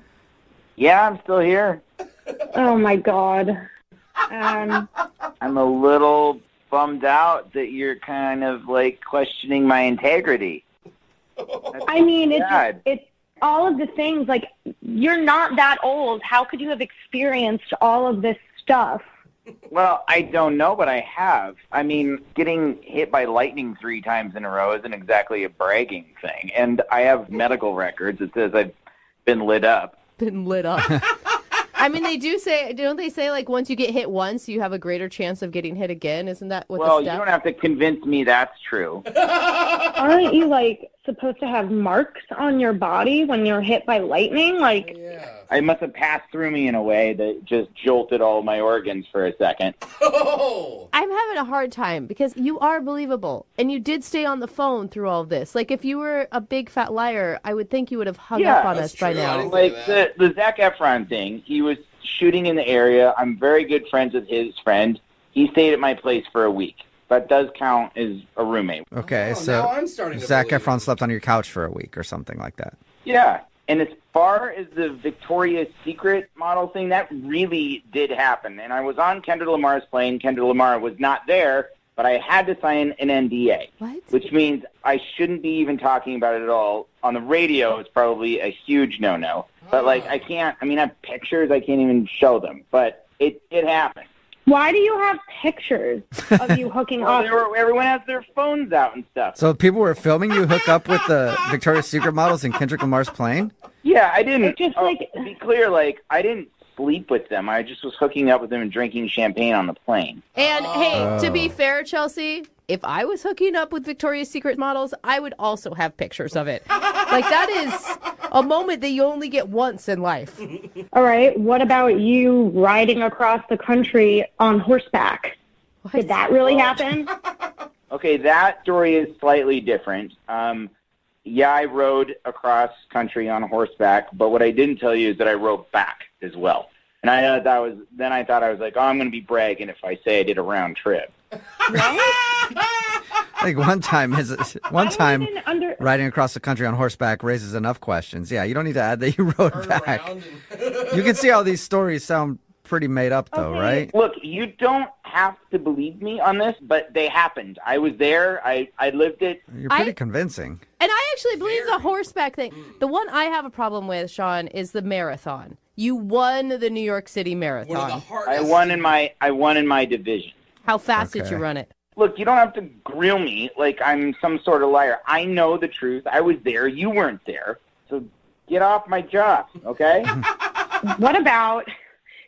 Yeah, I'm still here. Oh, my God. I'm a little bummed out that you're kind of, like, questioning my integrity. I mean, God. it's all of the things, like, you're not that old. How could you have experienced all of this stuff? Well, I don't know, but I have. I mean, getting hit by lightning 3 times in a row isn't exactly a bragging thing. And I have medical records that says I've been lit up. Been lit up. I mean, don't they say, like, once you get hit once, you have a greater chance of getting hit again? Isn't that what Well, the you step? don't have to convince me that's true. Aren't you, like, supposed to have marks on your body when you're hit by lightning? Like, I must have passed through me in a way that just jolted all my organs for a second. I'm having a hard time because you are believable, and you did stay on the phone through all this. Like, if you were a big fat liar, I would think you would have hung up on us by now. Like the Zac Efron thing, he was shooting in the area. I'm very good friends with his friend. He stayed at my place for a week. That does count as a roommate. Okay, now so I'm starting to Zac believe. Efron slept on your couch for a week or something like that. Yeah. And as far as the Victoria's Secret model thing, that really did happen. And I was on Kendrick Lamar's plane. Kendrick Lamar was not there, but I had to sign an NDA. What? Which means I shouldn't be even talking about it at all. On the radio, it's probably a huge no-no. But, like, I have pictures, I can't even show them. But it happened. Why do you have pictures of you hooking up? Everyone has their phones out and stuff. So people were filming you hook up with the Victoria's Secret models in Kendrick Lamar's plane? Yeah, I didn't. It's just like, to be clear, like, I didn't sleep with them. I just was hooking up with them and drinking champagne on the plane. And hey, to be fair, Chelsea, if I was hooking up with Victoria's Secret models, I would also have pictures of it. Like, that is a moment that you only get once in life. all right, what about you riding across the country on horseback? Did that really happen? Okay, that story is slightly different. Yeah, I rode across country on horseback, but what I didn't tell you is that I rode back as well. And I thought I was like, oh, I'm going to be bragging if I say I did a round trip. I think one time riding across the country on horseback raises enough questions. Yeah, you don't need to add that you rode back. You can see how these stories sound pretty made up, though, right? Look, you don't have to believe me on this, but they happened. I was there. I lived it. You're pretty convincing. And I actually believe the horseback thing. The one I have a problem with, Sean, is the marathon. You won the New York City Marathon. I won in my division. How fast did you run it? Look, you don't have to grill me like I'm some sort of liar. I know the truth. I was there. You weren't there. So get off my job, okay? What about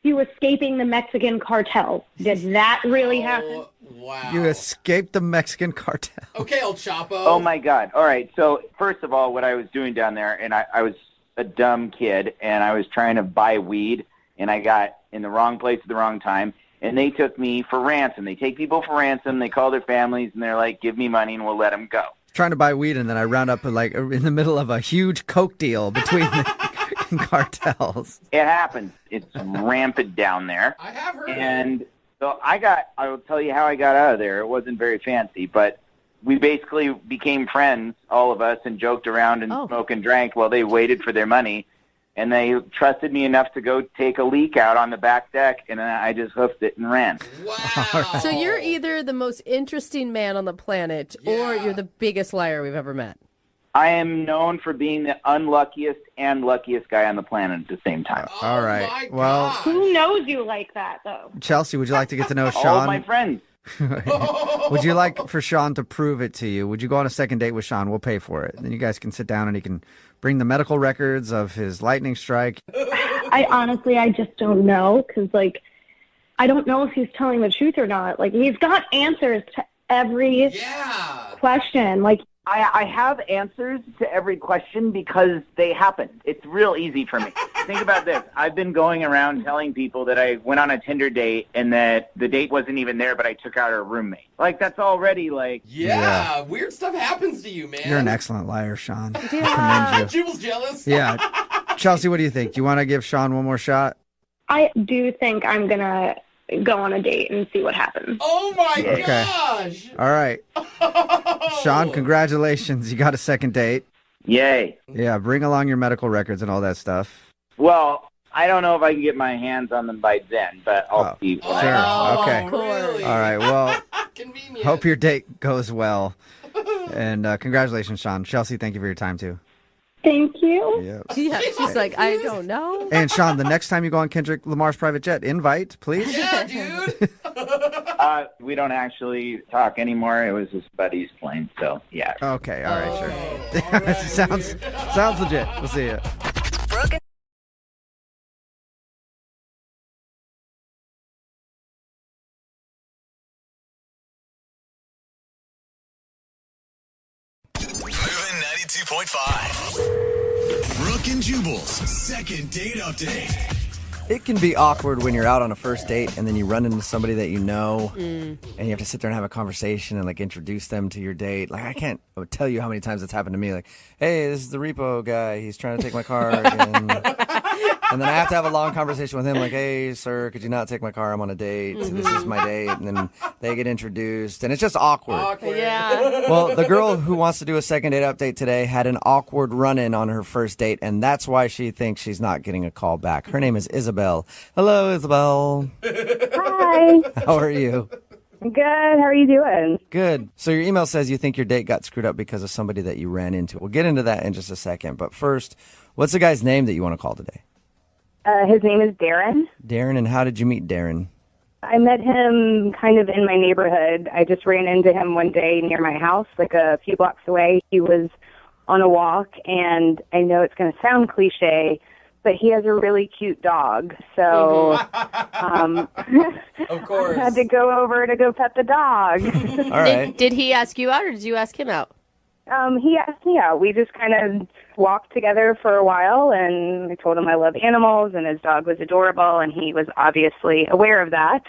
you escaping the Mexican cartel? Did that really happen? Wow. You escaped the Mexican cartel. Okay, El Chapo. Oh, my God. All right. So, first of all, what I was doing down there, and I was a dumb kid, and I was trying to buy weed, and I got in the wrong place at the wrong time, and they took me for ransom. They take people for ransom. They call their families, and they're like, give me money, and we'll let them go. Trying to buy weed, and then I round up like in the middle of a huge coke deal between the cartels. It happens. It's rampant down there. I have heard. And so I will tell you how I got out of there. It wasn't very fancy, but we basically became friends, all of us, and joked around and smoked and drank while they waited for their money. And they trusted me enough to go take a leak out on the back deck, and then I just hoofed it and ran. Wow. So you're either the most interesting man on the planet, or you're the biggest liar we've ever met. I am known for being the unluckiest and luckiest guy on the planet at the same time. All right. Well, Who knows you like that, though? Chelsea, would you like to get to know Sean? All of my friends. Would you like for Sean to prove it to you? Would you go on a second date with Sean? We'll pay for it. Then you guys can sit down and he can bring the medical records of his lightning strike. I just don't know, because, like, I don't know if he's telling the truth or not. Like, he's got answers to every question. Like, I have answers to every question because they happened. It's real easy for me. Think about this. I've been going around telling people that I went on a Tinder date and that the date wasn't even there, but I took out her roommate. Like, that's already, like... Yeah, weird stuff happens to you, man. You're an excellent liar, Sean. I commend you. Jubal's jealous. Yeah. Chelsea, what do you think? Do you want to give Sean one more shot? I do think I'm going to go on a date and see what happens. Oh, my Okay. gosh. All right. Sean, congratulations. You got a second date. Yay. Yeah, bring along your medical records and all that stuff. Well, I don't know if I can get my hands on them by then, but I'll see. Sure. Okay. Really? All right. Well, Convenient. hope your date goes well. And congratulations, Sean. Chelsea, thank you for your time, too. Thank you. Yeah. Yeah, she's like, I don't know. And Sean, the next time you go on Kendrick Lamar's private jet, invite, please. Yeah, dude. We don't actually talk anymore. It was his buddy's plane, so yeah. Okay. All right. Sure. Sounds legit. We'll see you. Brooke and Moving 92.5. Brooke and Jubal's second date update. It can be awkward when you're out on a first date and then you run into somebody that you know and you have to sit there and have a conversation and like introduce them to your date. Like, I can't tell you how many times it's happened to me. Like, hey, this is the repo guy. He's trying to take my car. And then I have to have a long conversation with him. Like, hey, sir, could you not take my car? I'm on a date. This is my date. And then they get introduced and it's just awkward. Yeah. Well, the girl who wants to do a second date update today had an awkward run-in on her first date, and that's why she thinks she's not getting a call back. Her name is Isabel. Hello, Isabel. Hi. How are you? Good. How are you doing? Good. So your email says you think your date got screwed up because of somebody that you ran into. We'll get into that in just a second. But first, what's the guy's name that you want to call today? His name is Darren. Darren, and how did you meet Darren? I met him kind of in my neighborhood. I just ran into him one day near my house, like a few blocks away. He was on a walk, and I know it's going to sound cliche, but he has a really cute dog. So of course. I had to go over to go pet the dog. All right. Did he ask you out, or did you ask him out? He asked me out. We just kind of walked together for a while, and I told him I love animals, and his dog was adorable, and he was obviously aware of that.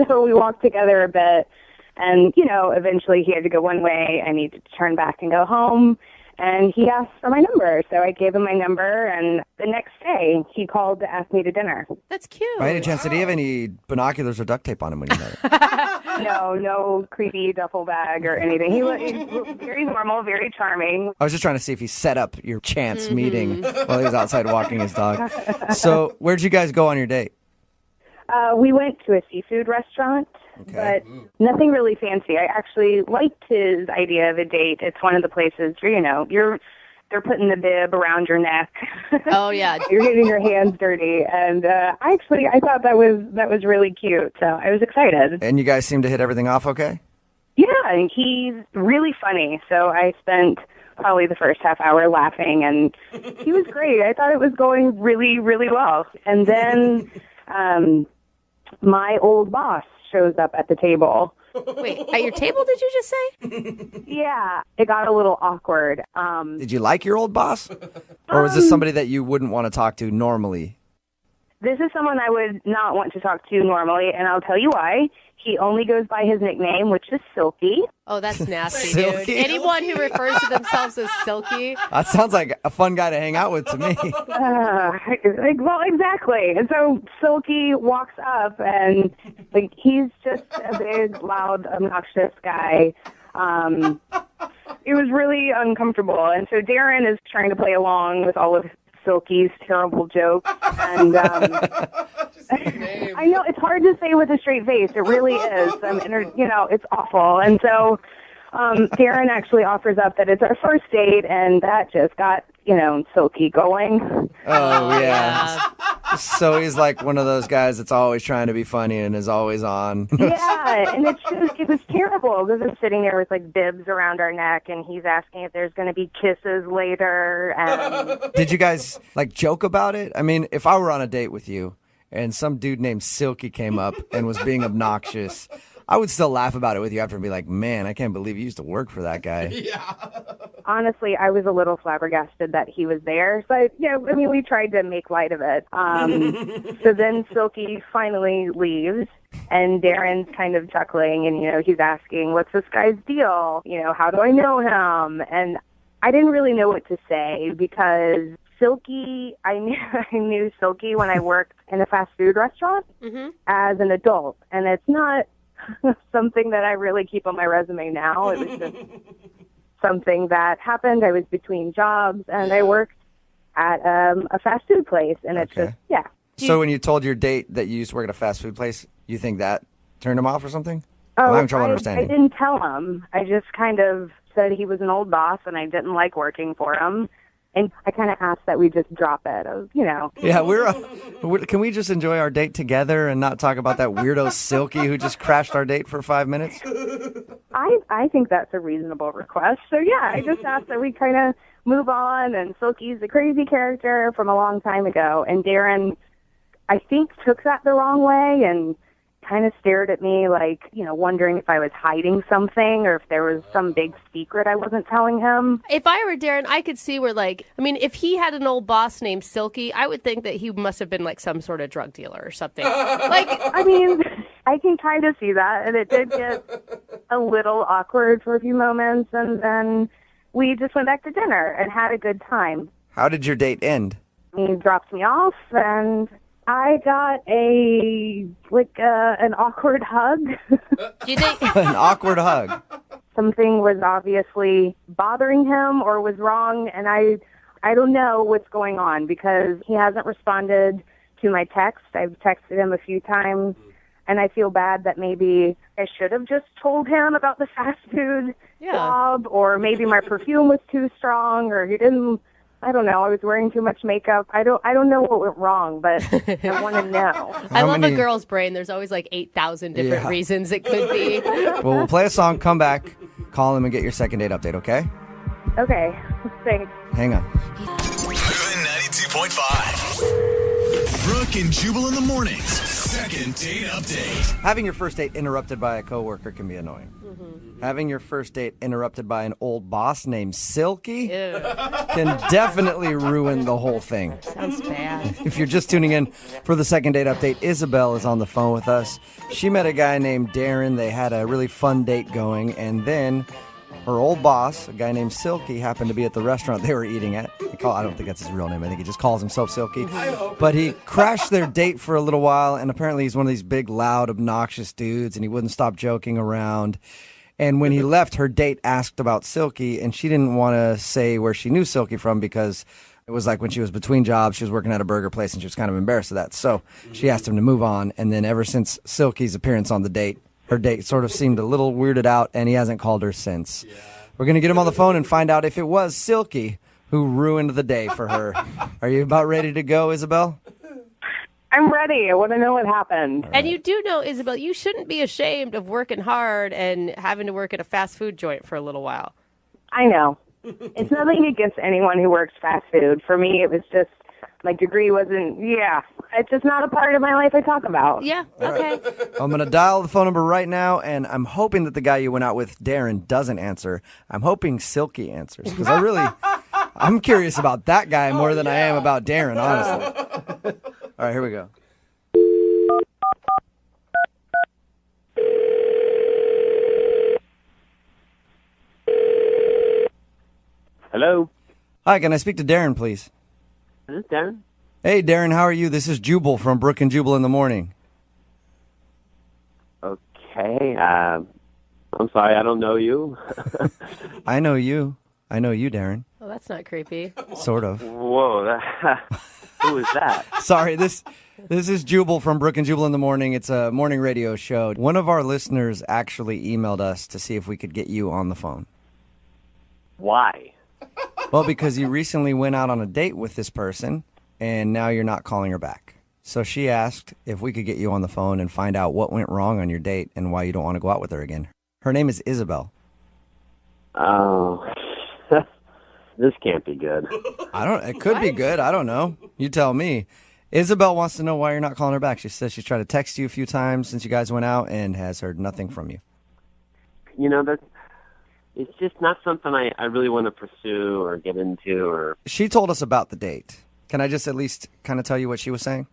So we walked together a bit, and, eventually he had to go one way. I needed to turn back and go home, and he asked for my number. So I gave him my number, and the next day he called to ask me to dinner. That's cute. By any chance, did he have any binoculars or duct tape on him when you met him? No creepy duffel bag or anything. He was very normal, very charming. I was just trying to see if he set up your chance meeting while he was outside walking his dog. So where'd you guys go on your date? We went to a seafood restaurant, but nothing really fancy. I actually liked his idea of a date. It's one of the places where, they're putting the bib around your neck. Oh, yeah. You're getting your hands dirty. And I thought that was really cute. So I was excited. And you guys seem to hit everything off okay? Yeah, and he's really funny. So I spent probably the first half hour laughing, and he was great. I thought it was going really, really well. And then my old boss shows up at the table. Wait, at your table, did you just say? Yeah, it got a little awkward. Did you like your old boss? Or was this somebody that you wouldn't want to talk to normally? This is someone I would not want to talk to normally, and I'll tell you why. He only goes by his nickname, which is Silky. Oh, that's nasty, Silky? dude. Anyone who refers to themselves as Silky. That sounds like a fun guy to hang out with to me. Well, exactly. And so Silky walks up, and he's just a big, loud, obnoxious guy. It was really uncomfortable, and so Darren is trying to play along with all of Silky's terrible jokes, and I know it's hard to say with a straight face. It really is. It's awful. And so Darren actually offers up that it's our first date, and that just got Silky going. Oh yeah. So he's like one of those guys that's always trying to be funny and is always on. Yeah, and it was terrible because I'm sitting there with bibs around our neck, and he's asking if there's going to be kisses later. And Did you guys joke about it? I mean, if I were on a date with you and some dude named Silky came up and was being obnoxious, I would still laugh about it with you after and be like, man, I can't believe you used to work for that guy. Yeah. Honestly, I was a little flabbergasted that he was there. But, we tried to make light of it. So then Silky finally leaves, and Darren's kind of chuckling, and, he's asking, what's this guy's deal? How do I know him? And I didn't really know what to say because Silky, I knew Silky when I worked in a fast food restaurant as an adult. And it's not something that I really keep on my resume now. It was just something that happened. I was between jobs, and I worked at a fast food place, and it's just, yeah. So when you told your date that you used to work at a fast food place, you think that turned him off or something? Oh, I'm having trouble I understanding. didn't tell him. I just kind of said he was an old boss, and I didn't like working for him. And I kind of asked that we just drop it. Yeah, can we just enjoy our date together and not talk about that weirdo Silky who just crashed our date for 5 minutes? I think that's a reasonable request. So, yeah, I just asked that we kind of move on. And Silky's a crazy character from a long time ago. And Darren, I think, took that the wrong way and kind of stared at me wondering if I was hiding something or if there was some big secret I wasn't telling him. If I were Darren, I could see where, if he had an old boss named Silky, I would think that he must have been some sort of drug dealer or something. I can kind of see that, and it did get a little awkward for a few moments, and then we just went back to dinner and had a good time. How did your date end? He dropped me off, and I got an awkward hug. Do you think an awkward hug? Something was obviously bothering him or was wrong, and I don't know what's going on because he hasn't responded to my text. I've texted him a few times, and I feel bad that maybe I should have just told him about the fast food job, or maybe my perfume was too strong, or he didn't I don't know. I was wearing too much makeup. I don't know what went wrong, but I want to know. I love a girl's brain. There's always like 8,000 different reasons it could be. Well, we'll play a song, come back, call him, and get your second date update, okay? Okay. Thanks. Hang on. Moving 92.5. Brooke and Jubal in the mornings. Second date update. Having your first date interrupted by a coworker can be annoying. Having your first date interrupted by an old boss named Silky can definitely ruin the whole thing. Sounds bad. If you're just tuning in for the second date update, Isabel is on the phone with us. She met a guy named Darren. They had a really fun date going, and then her old boss, a guy named Silky, happened to be at the restaurant they were eating at. I don't think that's his real name. I think he just calls himself Silky. But he crashed their date for a little while, and apparently he's one of these big, loud, obnoxious dudes, and he wouldn't stop joking around. And when he left, her date asked about Silky, and she didn't want to say where she knew Silky from because it was like when she was between jobs, she was working at a burger place, and she was kind of embarrassed of that. So she asked him to move on, and then ever since Silky's appearance on the date, her date sort of seemed a little weirded out, and he hasn't called her since. We're going to get him on the phone and find out if it was Silky who ruined the day for her. Are you about ready to go, Isabel? I'm ready. I want to know what happened. Right. And you do know, Isabel, you shouldn't be ashamed of working hard and having to work at a fast food joint for a little while. I know. It's nothing against anyone who works fast food. For me, it was just, my degree wasn't, it's just not a part of my life I talk about. Yeah, okay. I'm going to dial the phone number right now, and I'm hoping that the guy you went out with, Darren, doesn't answer. I'm hoping Silky answers, because I'm curious about that guy more than I am about Darren, honestly. All right, here we go. Hello? Hi, can I speak to Darren, please? Is this Darren? Hey, Darren, how are you? This is Jubal from Brooke and Jubal in the morning. Okay, I'm sorry, I don't know you. I know you. I know you, Darren. Well, that's not creepy. Sort of. Whoa, who is that? Sorry, this is Jubal from Brooke and Jubal in the morning. It's a morning radio show. One of our listeners actually emailed us to see if we could get you on the phone. Why? Well, because you recently went out on a date with this person, and now you're not calling her back. So she asked if we could get you on the phone and find out what went wrong on your date and why you don't want to go out with her again. Her name is Isabel. Oh, this can't be good. It could be good. I don't know. You tell me. Isabel wants to know why you're not calling her back. She says she's tried to text you a few times since you guys went out and has heard nothing from you. You know, it's just not something I really want to pursue or get into. She told us about the date. Can I just at least kind of tell you what she was saying?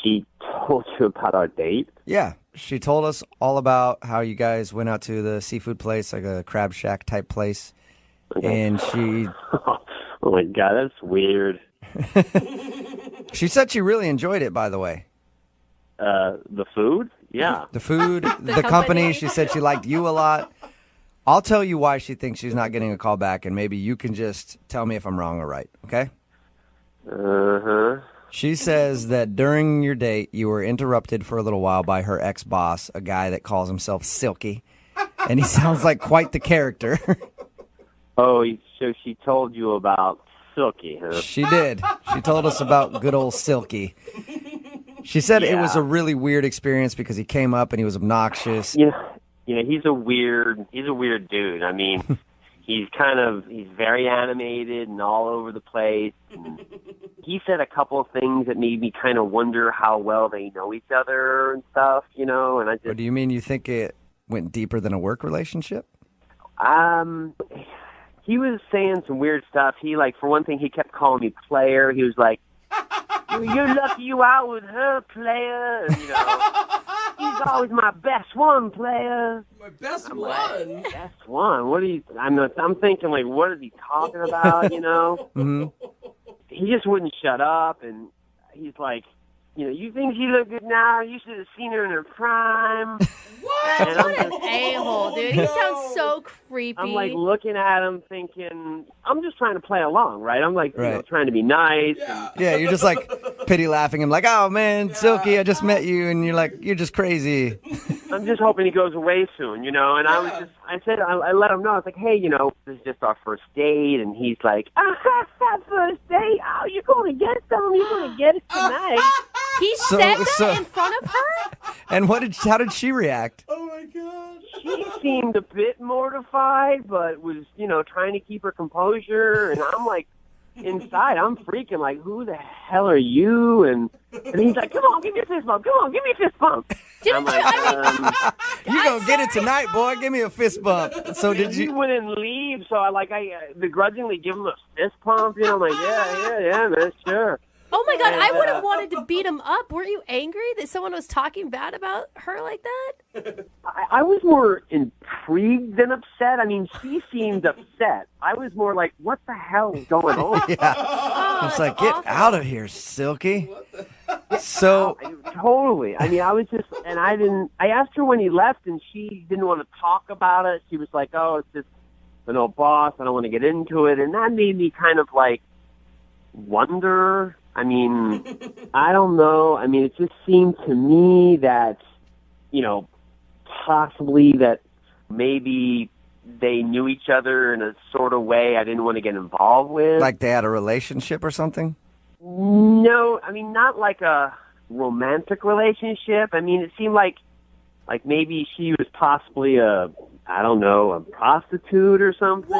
She told you about our date? Yeah. She told us all about how you guys went out to the seafood place, like a crab shack type place. Okay. And she... Oh, my God, that's weird. She said she really enjoyed it, by the way. The food? Yeah. The food, the company. She said she liked you a lot. I'll tell you why she thinks she's not getting a call back, and maybe you can just tell me if I'm wrong or right, okay? Uh-huh. She says that during your date, you were interrupted for a little while by her ex-boss, a guy that calls himself Silky, and he sounds like quite the character. Oh, so she told you about Silky, huh? She did. She told us about good old Silky. She said it was a really weird experience because he came up and he was obnoxious. Yeah, he's a weird dude. I mean, he's very animated and all over the place. And he said a couple of things that made me kind of wonder how well they know each other and stuff, and I just... What do you mean you think it went deeper than a work relationship? He was saying some weird stuff. He, for one thing, he kept calling me player. He was like, you're lucky you out with her, player. And, he's always my best one, player. My best one? Like, best one? What are you... I'm thinking, what is he talking about, Mm-hmm. He just wouldn't shut up, and he's like, you think she looked good now? You should have seen her in her prime. What? And What an a-hole, dude. He sounds so creepy. I'm like looking at him thinking, I'm just trying to play along, right? I'm like Right. trying to be nice. Yeah, you're just like pity laughing him, like, oh man, Silky, I just met you, and you're like, you're just crazy. I'm just hoping he goes away soon, and I let him know, I was like, hey, this is just our first date, and he's like, first date? Oh, you're going to get some? You're going to get it tonight. He said that in front of her? And how did she react? Oh my god. She seemed a bit mortified, but was, trying to keep her composure, and I'm like, inside, I'm freaking like, who the hell are you? And he's like, come on, give me a fist bump. Come on, give me a fist bump. I'm like, you gonna get it tonight, boy. Give me a fist bump. So did you? He wouldn't leave, so I begrudgingly give him a fist pump. I'm like, yeah, man, sure. Oh my God, I would have wanted to beat him up. Weren't you angry that someone was talking bad about her like that? I was more intrigued than upset. I mean, she seemed upset. I was more like, what the hell is going on? Yeah. It's like, get out of here, Silky. So totally. I mean, I was just, and I asked her when he left, and she didn't want to talk about it. She was like, oh, it's just an old boss. I don't want to get into it. And that made me kind of like wonder. I mean, I don't know. I mean, it just seemed to me that, possibly that maybe they knew each other in a sort of way I didn't want to get involved with. Like they had a relationship or something? No, I mean, not like a romantic relationship. I mean, it seemed like maybe she was possibly a prostitute or something.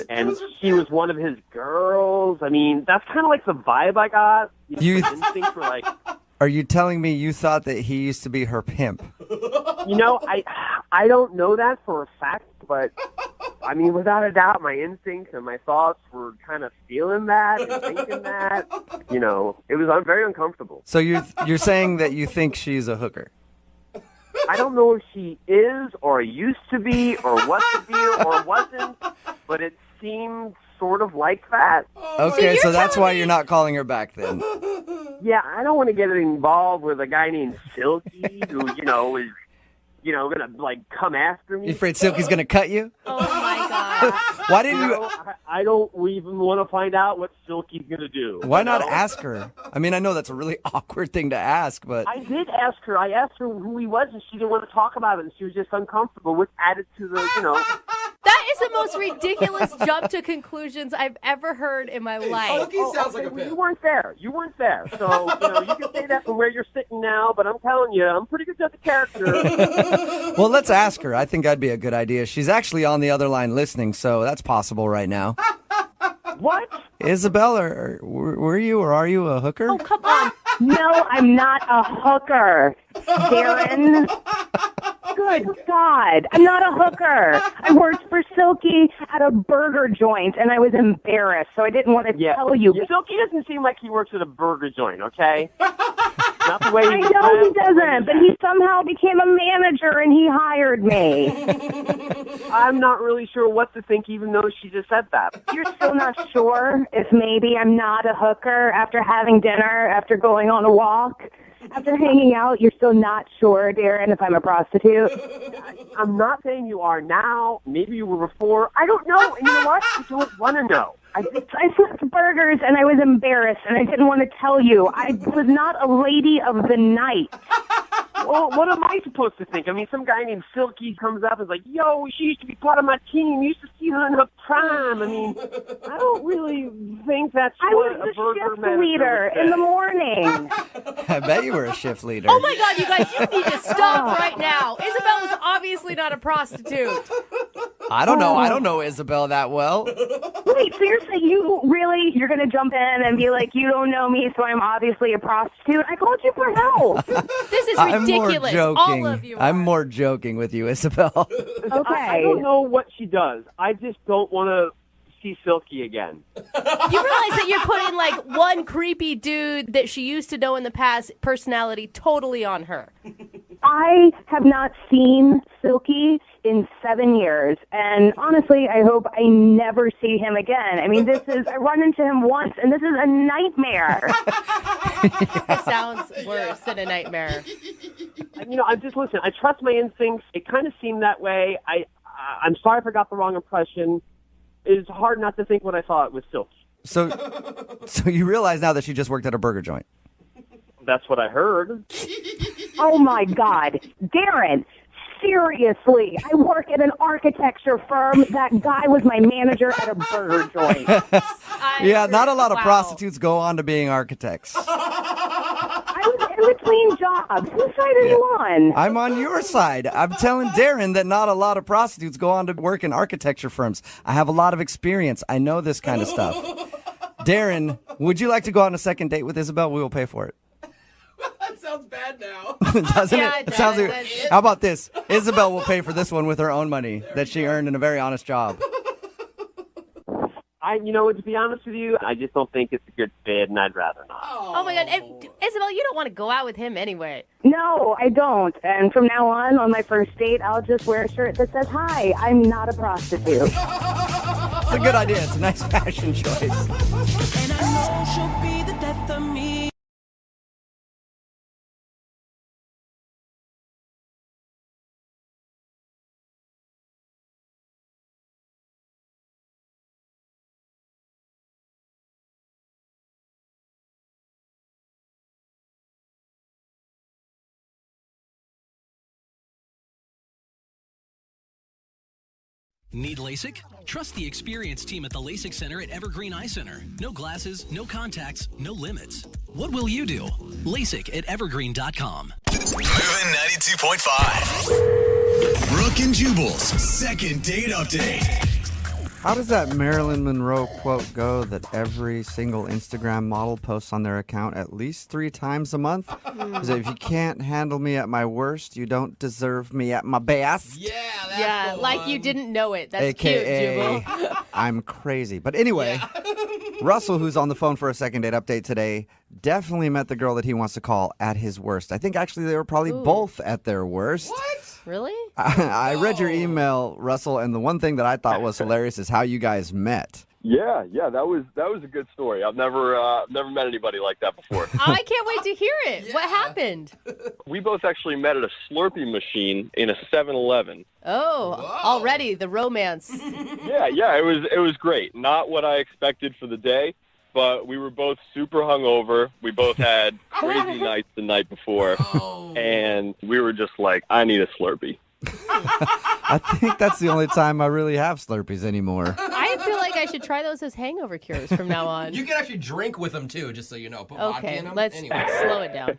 And she was one of his girls. I mean, that's kind of like the vibe I got. My instincts were like... Are you telling me you thought that he used to be her pimp? I don't know that for a fact, but I mean, without a doubt, my instincts and my thoughts were kind of feeling that and thinking that. It was very uncomfortable. So you're saying that you think she's a hooker? I don't know if she is or used to be or what the deal or wasn't, but it seemed sort of like that. Okay, so that's why you're not calling her back then. Yeah, I don't want to get involved with a guy named Silky who, is, going to, come after me. You afraid Silky's going to cut you? Oh, my God. Why didn't you... I don't even want to find out what Silky's going to do. Why not ask her? I mean, I know that's a really awkward thing to ask, but... I did ask her. I asked her who he was, and she didn't want to talk about it, and she was just uncomfortable, which added to the, That is the most ridiculous jump to conclusions I've ever heard in my life. Silky sounds like a pimp. You weren't there. So, you can say that from where you're sitting now, but I'm telling you, I'm pretty good at the character. Well, let's ask her. I think that'd be a good idea. She's actually on the other line listening, so that's possible right now. What? Isabel, or were you or are you a hooker? Oh, come on. No, I'm not a hooker, Darren. Good God. I'm not a hooker. I worked for Silky at a burger joint, and I was embarrassed, so I didn't want to tell you. Silky doesn't seem like he works at a burger joint, okay? Not the way I know he doesn't, but he somehow became a manager, and he hired me. I'm not really sure what to think, even though she just said that. You're still not sure if maybe I'm not a hooker after having dinner, after going on a walk? After hanging out, you're still not sure, Darren, if I'm a prostitute? I'm not saying you are now. Maybe you were before. I don't know. And you know what? I don't want to know. I flipped burgers, and I was embarrassed, and I didn't want to tell you. I was not a lady of the night. Well, what am I supposed to think? I mean, some guy named Silky comes up and is like, yo, she used to be part of my team. You used to see her in her prime. I mean, I don't really think that's what a burger manager leader in the morning. I bet you were a shift leader. Oh, my God, you guys, you need to stop right now. Isabel is obviously not a prostitute. I don't know. I don't know Isabel that well. Wait, so you're saying you're going to jump in and be like, you don't know me, so I'm obviously a prostitute? I called you for help. This is ridiculous. All of you are. I'm more joking with you, Isabel. Okay. I don't know what she does. I just don't want to see Silky again. You realize that you're putting one creepy dude that she used to know in the past personality totally on her. I have not seen Silky in 7 years, and honestly, I hope I never see him again. I mean, I run into him once, and this is a nightmare. It sounds worse than a nightmare. I just listen. I trust my instincts. It kind of seemed that way. I'm sorry if I got the wrong impression. It's hard not to think what I thought was Silky. So you realize now that she just worked at a burger joint. That's what I heard. Oh, my God. Darren, seriously, I work at an architecture firm. That guy was my manager at a burger joint. Yeah, not a lot of prostitutes go on to being architects. I was in between jobs. Whose side are you on? I'm on your side. I'm telling Darren that not a lot of prostitutes go on to work in architecture firms. I have a lot of experience. I know this kind of stuff. Darren, would you like to go on a second date with Isabel? We will pay for it. That sounds bad now. Doesn't Yeah, it? it Sounds does. like, how about this? Isabel will pay for this one with her own money that she earned in a very honest job. To be honest with you, I just don't think it's a good fit, and I'd rather not. Oh my God. Isabel, you don't want to go out with him anyway. No, I don't. And from now on my first date, I'll just wear a shirt that says, "Hi, I'm not a prostitute." It's a good idea. It's a nice fashion choice. And I know she'll be the death of me. Need LASIK? Trust the experienced team at the LASIK Center at Evergreen Eye Center. No glasses, no contacts, no limits. What will you do? LASIK at evergreen.com. Moving 92.5. Brooke and Jubal's second date update. How does that Marilyn Monroe quote go that every single Instagram model posts on their account at least 3 times a month? Because if you can't handle me at my worst, you don't deserve me at my best. Yeah, like you didn't know it. That's AKA, cute, Jubal. I'm crazy. But anyway, Russell, who's on the phone for a second date update today, definitely met the girl that he wants to call at his worst. I think actually they were probably both at their worst. What? Really? I read your email, Russell, and the one thing that I thought was hilarious is how you guys met. Yeah, that was a good story. I've never met anybody like that before. I can't wait to hear it. What happened? We both actually met at a Slurpee machine in a 7-Eleven. Oh, already the romance. Yeah, it was great. Not what I expected for the day, but we were both super hungover. We both had crazy nights the night before, and we were just like, I need a Slurpee. I think that's the only time I really have Slurpees anymore. I feel like I should try those as hangover cures from now on. You can actually drink with them too, just so you know. Put vodka Okay, in them. let's Anyway. slow it down.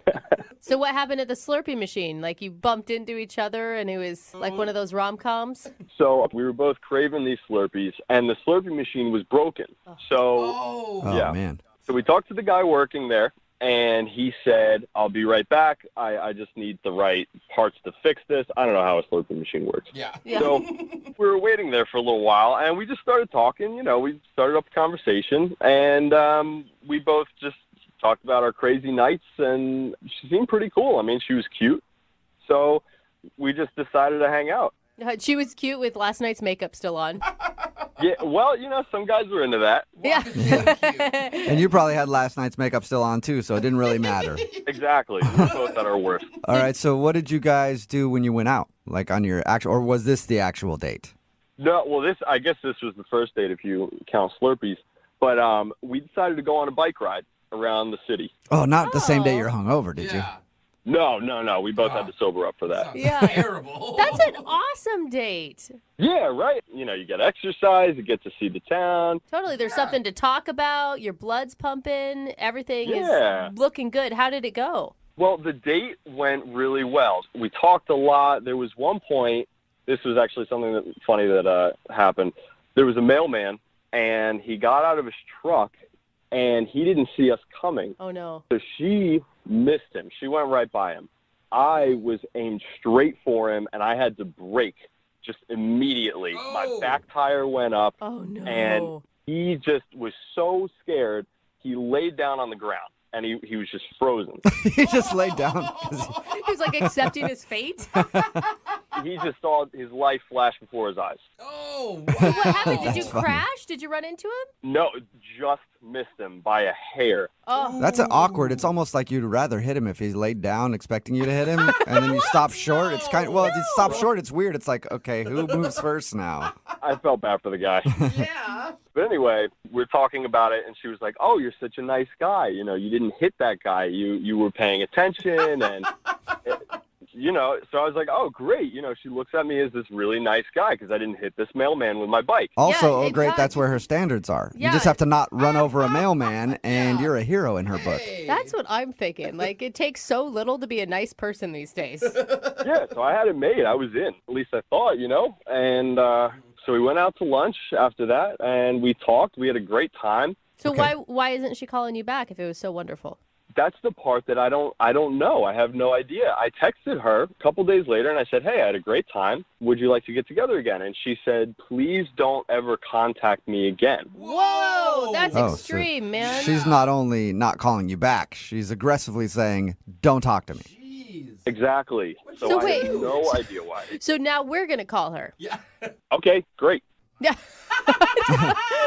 So what happened at the Slurpee machine? Like you bumped into each other and it was like one of those rom-coms? So we were both craving these Slurpees, and the Slurpee machine was broken. So, yeah. Oh, man. So we talked to the guy working there, and he said, I'll be right back. I just need the right parts to fix this. I don't know how a Slurpee machine works. Yeah. So we were waiting there for a little while, and we just started talking. You know, we started up a conversation, and we both just talked about our crazy nights, and she seemed pretty cool. I mean, she was cute. So we just decided to hang out. She was cute with last night's makeup still on. Yeah, well, you know, some guys were into that. Yeah. And you probably had last night's makeup still on, too, so it didn't really matter. Exactly. We were both at our worst. All right, so what did you guys do when you went out? Like on your actual, or was this the actual date? No, well, I guess this was the first date if you count Slurpees. But we decided to go on a bike ride around the city. Oh, not the same day you're hungover, did you? No. We both had to sober up for that. Yeah. Terrible. That's an awesome date. Yeah, right. You know, you get exercise, you get to see the town. Totally. There's something to talk about. Your blood's pumping. Everything Yeah. is looking good. How did it go? Well, the date went really well. We talked a lot. There was one point, this was actually something funny that happened. There was a mailman, and he got out of his truck, and he didn't see us coming. Oh, no. So she missed him. She went right by him. I was aimed straight for him, and I had to brake just immediately. My back tire went up, and he just was so scared, he laid down on the ground, and he was just frozen. He just laid down. He was like accepting his fate. He just saw his life flash before his eyes. Oh, What happened? Did you That's funny. crash? Did you run into him? No, just missed him by a hair. Oh. That's awkward. It's almost like you'd rather hit him if he's laid down expecting you to hit him, and then you stop short. It's kind of, well, if you stop short, it's weird. It's like, okay, who moves first now? I felt bad for the guy. yeah. But anyway, we're talking about it, and she was like, "Oh, you're such a nice guy. You know, you didn't hit that guy. You were paying attention, and you know." So I was like, "Oh, great." You know, she looks at me as this really nice guy because I didn't hit this mailman with my bike. Also, Yeah, oh, great, does. that's where her standards are. You Yeah. just have to not run over a mailman, and you're a hero in her book. That's what I'm thinking. Like, it takes so little to be a nice person these days. Yeah, so I had it made. I was in. At least I thought, you know. And so we went out to lunch after that, and we talked. We had a great time. So why isn't she calling you back if it was so wonderful? That's the part that I don't know. I have no idea. I texted her a couple days later, and I said, "Hey, I had a great time. Would you like to get together again?" And she said, "Please don't ever contact me again." Whoa, that's Oh, so extreme, man. She's not only not calling you back, she's aggressively saying, don't talk to me. Exactly. So So I wait. have no idea why. So now we're going to call her. Yeah. Okay, great. Yeah.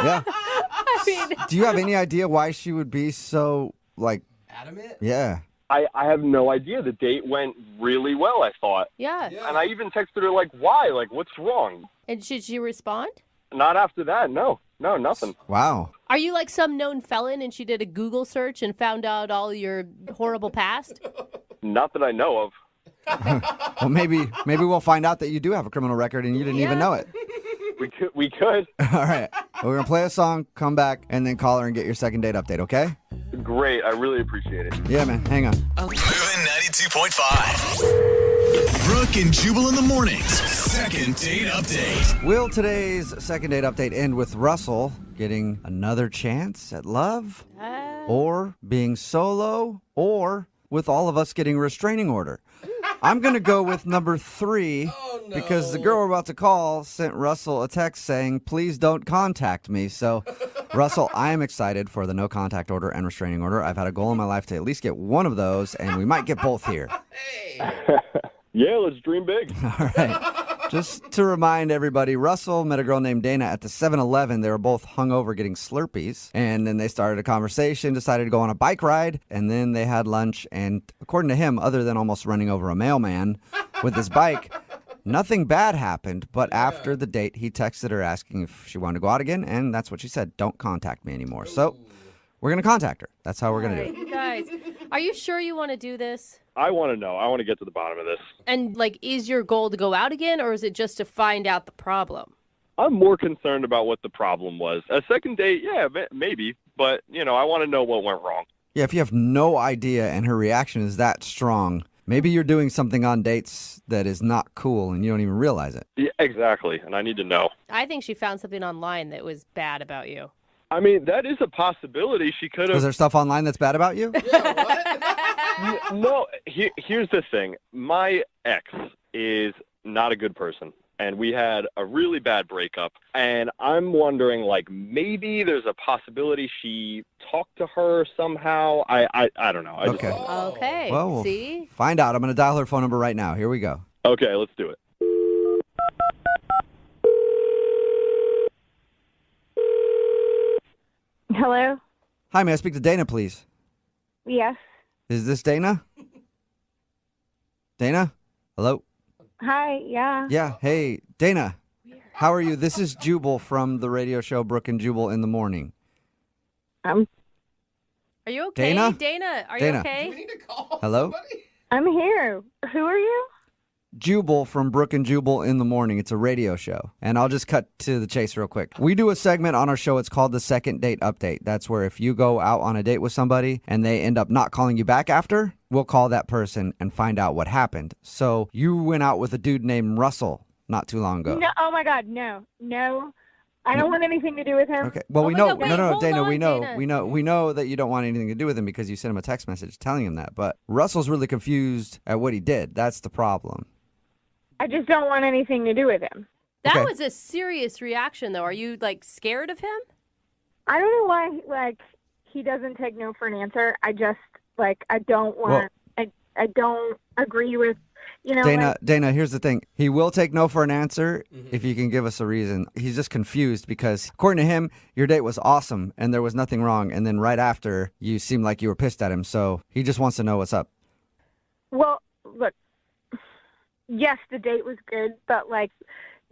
Yeah. I mean, Do you have any idea why she would be so, like, Adamant? yeah. I have no idea. The date went really well, I thought. yeah. And I even texted her, like, why? Like, what's wrong? And should she respond? Not after that, no. No, nothing. Wow. Are you like some known felon and she did a Google search and found out all your horrible past? Not that I know of. Well, maybe we'll find out that you do have a criminal record and you didn't even know it. We could. All right. Well, we're going to play a song, come back, and then call her and get your second date update, okay? Great. I really appreciate it. Yeah, man. Hang on. Moving 92.5. Brooke and Jubal in the mornings. Second date update. Will today's second date update end with Russell getting another chance at love? Or being solo? Or with all of us getting a restraining order? I'm going to go with number 3 because the girl we're about to call sent Russell a text saying, please don't contact me. So, Russell, I am excited for the no contact order and restraining order. I've had a goal in my life to at least get one of those, and we might get both here. Yeah, let's dream big. All right. Just to remind everybody, Russell met a girl named Dana at the 7-Eleven. They were both hungover getting Slurpees. And then they started a conversation, decided to go on a bike ride, and then they had lunch. And according to him, other than almost running over a mailman with his bike, nothing bad happened. But after the date, he texted her asking if she wanted to go out again. And that's what she said. Don't contact me anymore. So we're going to contact her. That's how we're going to do it. You guys, are you sure you want to do this? I want to know. I want to get to the bottom of this. And, like, is your goal to go out again, or is it just to find out the problem? I'm more concerned about what the problem was. A second date, yeah, maybe. But, you know, I want to know what went wrong. Yeah, if you have no idea and her reaction is that strong, maybe you're doing something on dates that is not cool and you don't even realize it. Yeah, exactly. And I need to know. I think she found something online that was bad about you. I mean, that is a possibility. She could Was have... there stuff online that's bad about you? No, here's the thing. My ex is not a good person, and we had a really bad breakup, and I'm wondering, like, maybe there's a possibility she talked to her somehow. I don't know. Okay. Okay, Well, we'll see? find out. I'm going to dial her phone number right now. Here we go. Okay, let's do it. Hello? Hi, may I speak to Dana, please? Yes. Is this Dana? Dana? Hello? Hi, yeah. Yeah, hey, Dana. How are you? This is Jubal from the radio show Brooke and Jubal in the Morning. Are you okay? Dana? Dana, are Dana. you okay? Hello? I'm here. Who are you? Jubal from Brooke and Jubal in the Morning. It's a radio show. And I'll just cut to the chase real quick. We do a segment on our show. It's called the Second Date Update. That's where if you go out on a date with somebody and they end up not calling you back after, we'll call that person and find out what happened. So you went out with a dude named Russell not too long ago. No, oh my God, no. I don't want anything to do with him. Okay. Well, we my know. God, wait, no, hold Dana. on, We know. Dana. We know that you don't want anything to do with him because you sent him a text message telling him that. But Russell's really confused at what he did. That's the problem. I just don't want anything to do with him. That Okay. was a serious reaction, though. Are you, like, scared of him? I don't know why, he doesn't take no for an answer. I just, I don't want... I don't agree with, Dana, here's the thing. He will take no for an answer if you can give us a reason. He's just confused because, according to him, your date was awesome and there was nothing wrong. And then right after, you seemed like you were pissed at him. So he just wants to know what's up. Well, look, yes, the date was good, but like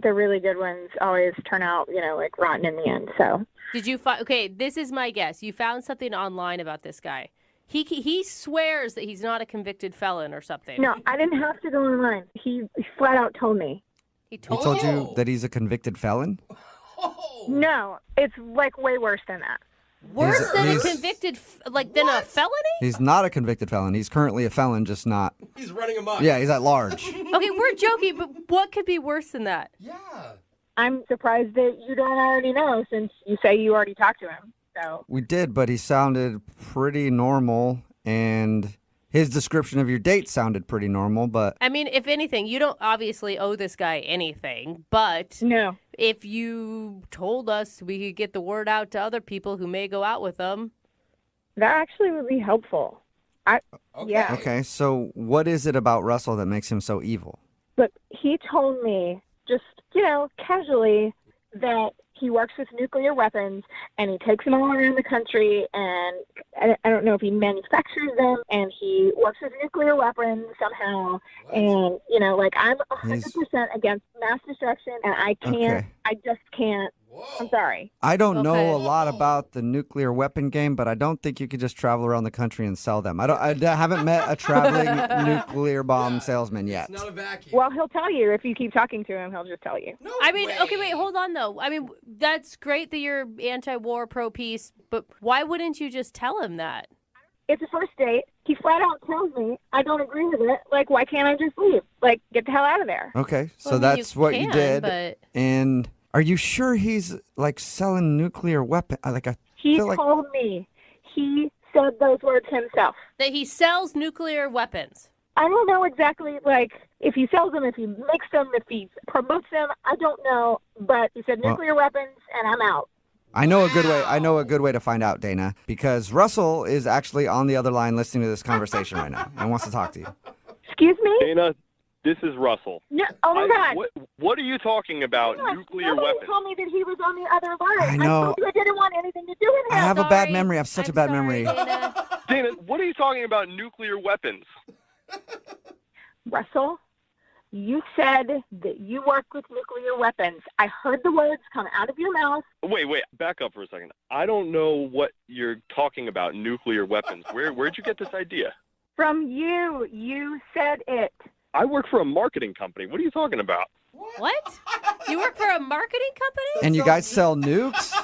the really good ones always turn out, like rotten in the end. So Did you find? Okay, this is my guess. You found something online about this guy. He swears that he's not a convicted felon or something. no, I didn't have to go online. He flat out told me. He He told you that he's a convicted felon? No, it's like way worse than that. Worse than a he's- convicted, than a felony? He's not a convicted felon. He's currently a felon, just not. He's running amok. Yeah, he's at large. Okay, we're joking, but what could be worse than that? I'm surprised that you don't already know since you say you already talked to him. So We did, but he sounded pretty normal, and his description of your date sounded pretty normal, but I mean, if anything, you don't obviously owe this guy anything, but no. If you told us we could get the word out to other people who may go out with him. That actually would be helpful. Yeah. Okay, so what is it about Russell that makes him so evil? Look, he told me just, casually that he works with nuclear weapons and he takes them all around the country and I don't know if he manufactures them and he works with nuclear weapons somehow. And, I'm 100% against mass destruction and I just can't. I'm sorry. I don't know a lot about the nuclear weapon game, but I don't think you could just travel around the country and sell them. I haven't met a traveling nuclear bomb salesman yet. Not a vacuum. Well, he'll tell you. If you keep talking to him, he'll just tell you. Okay, wait, hold on, though. I mean, that's great that you're anti-war, pro-peace, but why wouldn't you just tell him that? It's a first date. He flat out tells me I don't agree with it. Like, why can't I just leave? Like, get the hell out of there. Okay, so Well, I mean, that's you what can, you did. but- And are you sure he's, selling nuclear weapon? He feel like... told me. He said those words himself. That he sells nuclear weapons. I don't know exactly, if he sells them, if he makes them, if he promotes them. I don't know. But he said nuclear weapons, and I'm out. I know a good way to find out, Dana, because Russell is actually on the other line listening to this conversation right now and wants to talk to you. Excuse me? Dana, this is Russell. No, oh my God. What are you talking about? Nuclear Nobody weapons? told me that he was on the other line. I know. told you I didn't want anything to do with I him. have a bad memory. I have such a bad memory. Dana, what are you talking about? Nuclear weapons? Russell, you said that you work with nuclear weapons. I heard the words come out of your mouth. Wait, back up for a second. I don't know what you're talking about, nuclear weapons. Where'd you get this idea? From you. You said it. I work for a marketing company. What are you talking about? What? You work for a marketing company? And you guys sell nukes?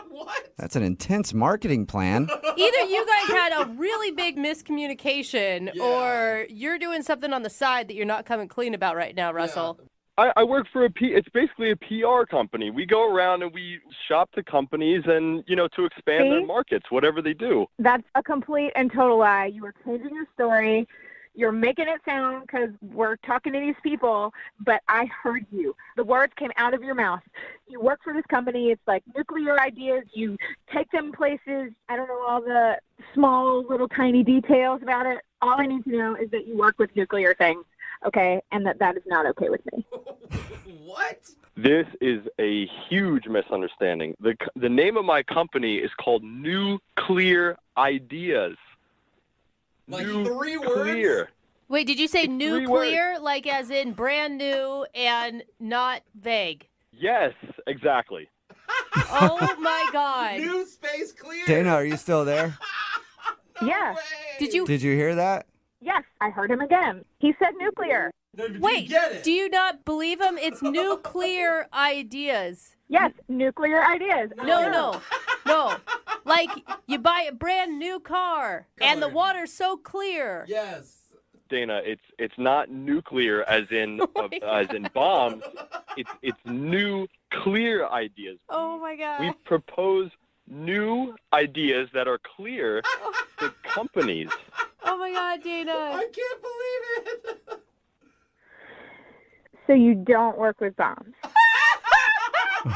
What? That's an intense marketing plan. Either you guys had a really big miscommunication or you're doing something on the side that you're not coming clean about right now, Russell. I work for it's basically a PR company. We go around and we shop to companies and, to expand their markets, whatever they do. That's a complete and total lie. You were changing your story. You're making it sound because we're talking to these people, but I heard you. The words came out of your mouth. You work for this company. It's like nuclear ideas. You take them places. I don't know all the small, little, tiny details about it. All I need to know is that you work with nuclear things, okay, and that is not okay with me. What? This is a huge misunderstanding. The name of my company is called Nuclear Ideas. Like 3 words? Wait, did you say It's 3 nuclear, like as in brand new and not vague? Yes, exactly. Oh, my God. New space clear. Dana, are you still there? Yeah. Did you hear that? Yes, I heard him again. He said nuclear. Wait, do you not believe him? It's nuclear ideas. Yes, nuclear ideas. No. Like you buy a brand new car and the water's so clear. Yes. Dana, it's not nuclear as in bombs. It's new clear ideas. Oh my God. We propose new ideas that are clear to companies. Oh my God, Dana. I can't believe it. So you don't work with bombs?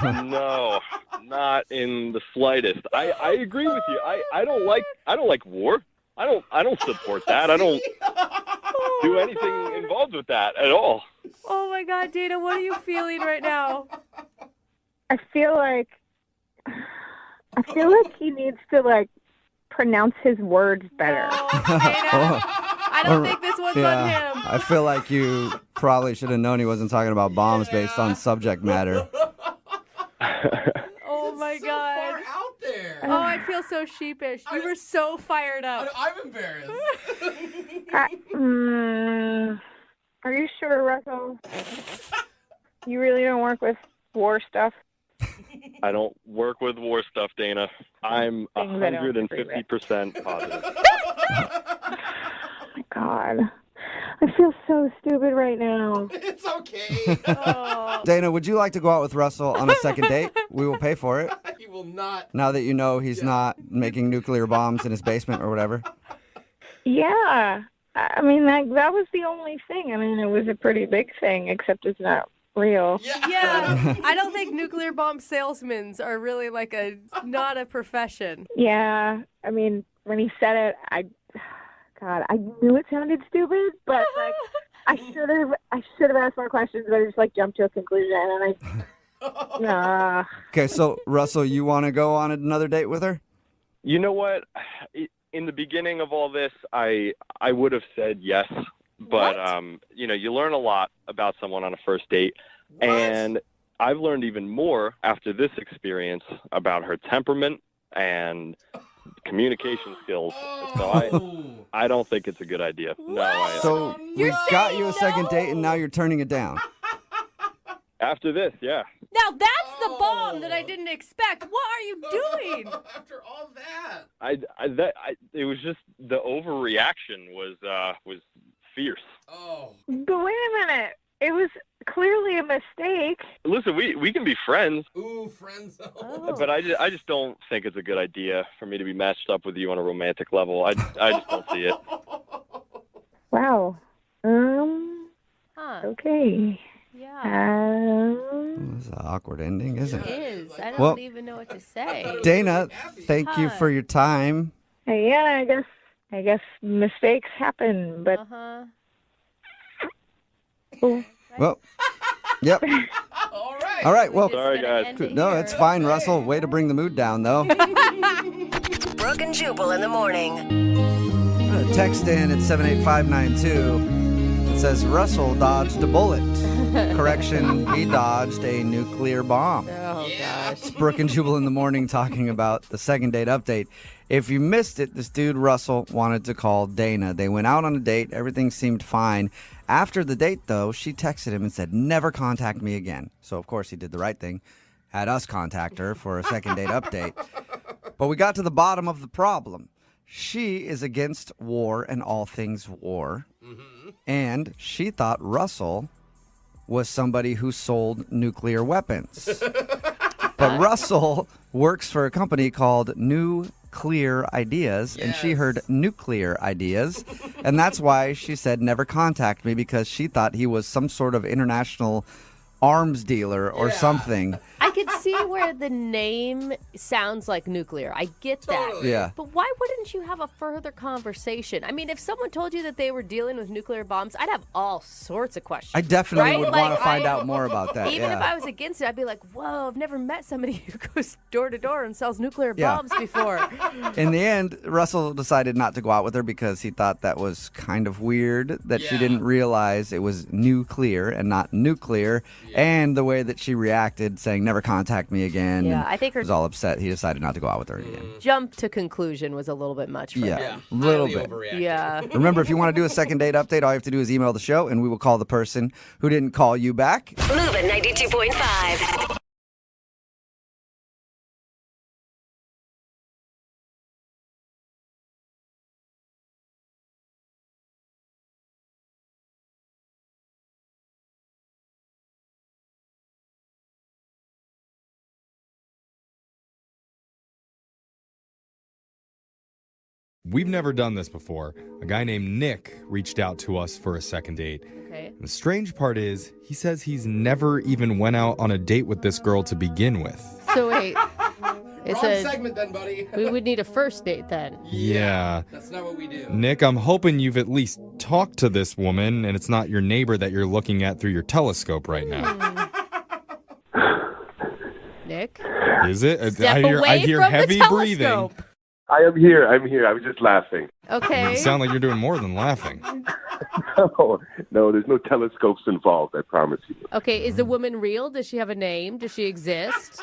No, not in the slightest. I agree with you. I don't like war. I don't support that. I don't do anything involved with that at all. Oh my God, Dana, what are you feeling right now? I feel like he needs to like pronounce his words better. I don't think this one's on him. I feel like you probably should have known he wasn't talking about bombs based on subject matter. Oh my God. Far out there. Oh, I feel so sheepish. You were so fired up. I'm embarrassed. Are you sure, Russell? You really don't work with war stuff? I don't work with war stuff, Dana. I'm Things I don't 150% positive. Oh my God. I feel so stupid right now. It's okay. Dana, would you like to go out with Russell on a second date? We will pay for it. He will not. Now that you know he's not making nuclear bombs in his basement or whatever. Yeah. I mean, that was the only thing. I mean, it was a pretty big thing, except it's not real. Yeah. I don't think nuclear bomb salesmen are really like not a profession. Yeah. I mean, when he said it, I knew it sounded stupid, but like I should have asked more questions, but I just like jumped to a conclusion and Okay, so Russell, you want to go on another date with her? You know what? In the beginning of all this, I would have said yes, but you learn a lot about someone on a first date, and I've learned even more after this experience about her temperament and communication skills. So I don't think it's a good idea. So we've got you a second date, and now you're turning it down. After this, yeah. Now that's the bomb that I didn't expect. What are you doing? After all that. It was just the overreaction was fierce. Oh. But wait a minute. It was clearly a mistake. Listen, we can be friends. Ooh, friends. But I just don't think it's a good idea for me to be matched up with you on a romantic level. I just don't see it. Wow. Okay. Yeah. It's an awkward ending, isn't it? It is. I don't even know what to say. Dana, thank you for your time. Yeah, I guess mistakes happen, but Well, yep. All right. Well, sorry, guys. No, it's fine, Russell. Way to bring the mood down, though. Brooke and Jubal in the morning. Text in at 78592. It says Russell dodged a bullet. Correction, he dodged a nuclear bomb. Oh, gosh. It's Brooke and Jubal in the morning talking about the second date update. If you missed it, this dude, Russell, wanted to call Dana. They went out on a date. Everything seemed fine. After the date, though, she texted him and said, never contact me again. So, of course, he did the right thing. Had us contact her for a second date update. But we got to the bottom of the problem. She is against war and all things war. Mm-hmm. And she thought Russell was somebody who sold nuclear weapons. But Russell works for a company called Nuclear Ideas, and she heard nuclear ideas, and that's why she said never contact me, because she thought he was some sort of international arms dealer or something. I could see where the name sounds like nuclear. I get that. Yeah. But why wouldn't you have a further conversation? I mean, if someone told you that they were dealing with nuclear bombs, I'd have all sorts of questions. I definitely right? would Like, want to find out more about that. Even if I was against it, I'd be like, whoa, I've never met somebody who goes door to door and sells nuclear bombs before. In the end, Russell decided not to go out with her because he thought that was kind of weird, that she didn't realize it was nuclear and not nuclear, and the way that she reacted, saying never contact me again. Yeah, and I think her was all upset. He decided not to go out with her again. jump to conclusion was a little bit much for him. A little bit. Yeah. Remember, if you want to do a second date update, all you have to do is email the show, and we will call the person who didn't call you back. Moving 92.5. We've never done this before. A guy named Nick reached out to us for a second date. Okay. The strange part is, he says he's never even went out on a date with this girl to begin with. So wait, It's Wrong segment then, buddy. We would need a first date then. Yeah. That's not what we do. Nick, I'm hoping you've at least talked to this woman and it's not your neighbor that you're looking at through your telescope right now. Nick? Is it? Step I away hear from the heavy breathing. telescope. I am here. I was just laughing. Okay. You sound like you're doing more than laughing. No, there's no telescopes involved, I promise you. Okay, is the woman real? Does she have a name? Does she exist?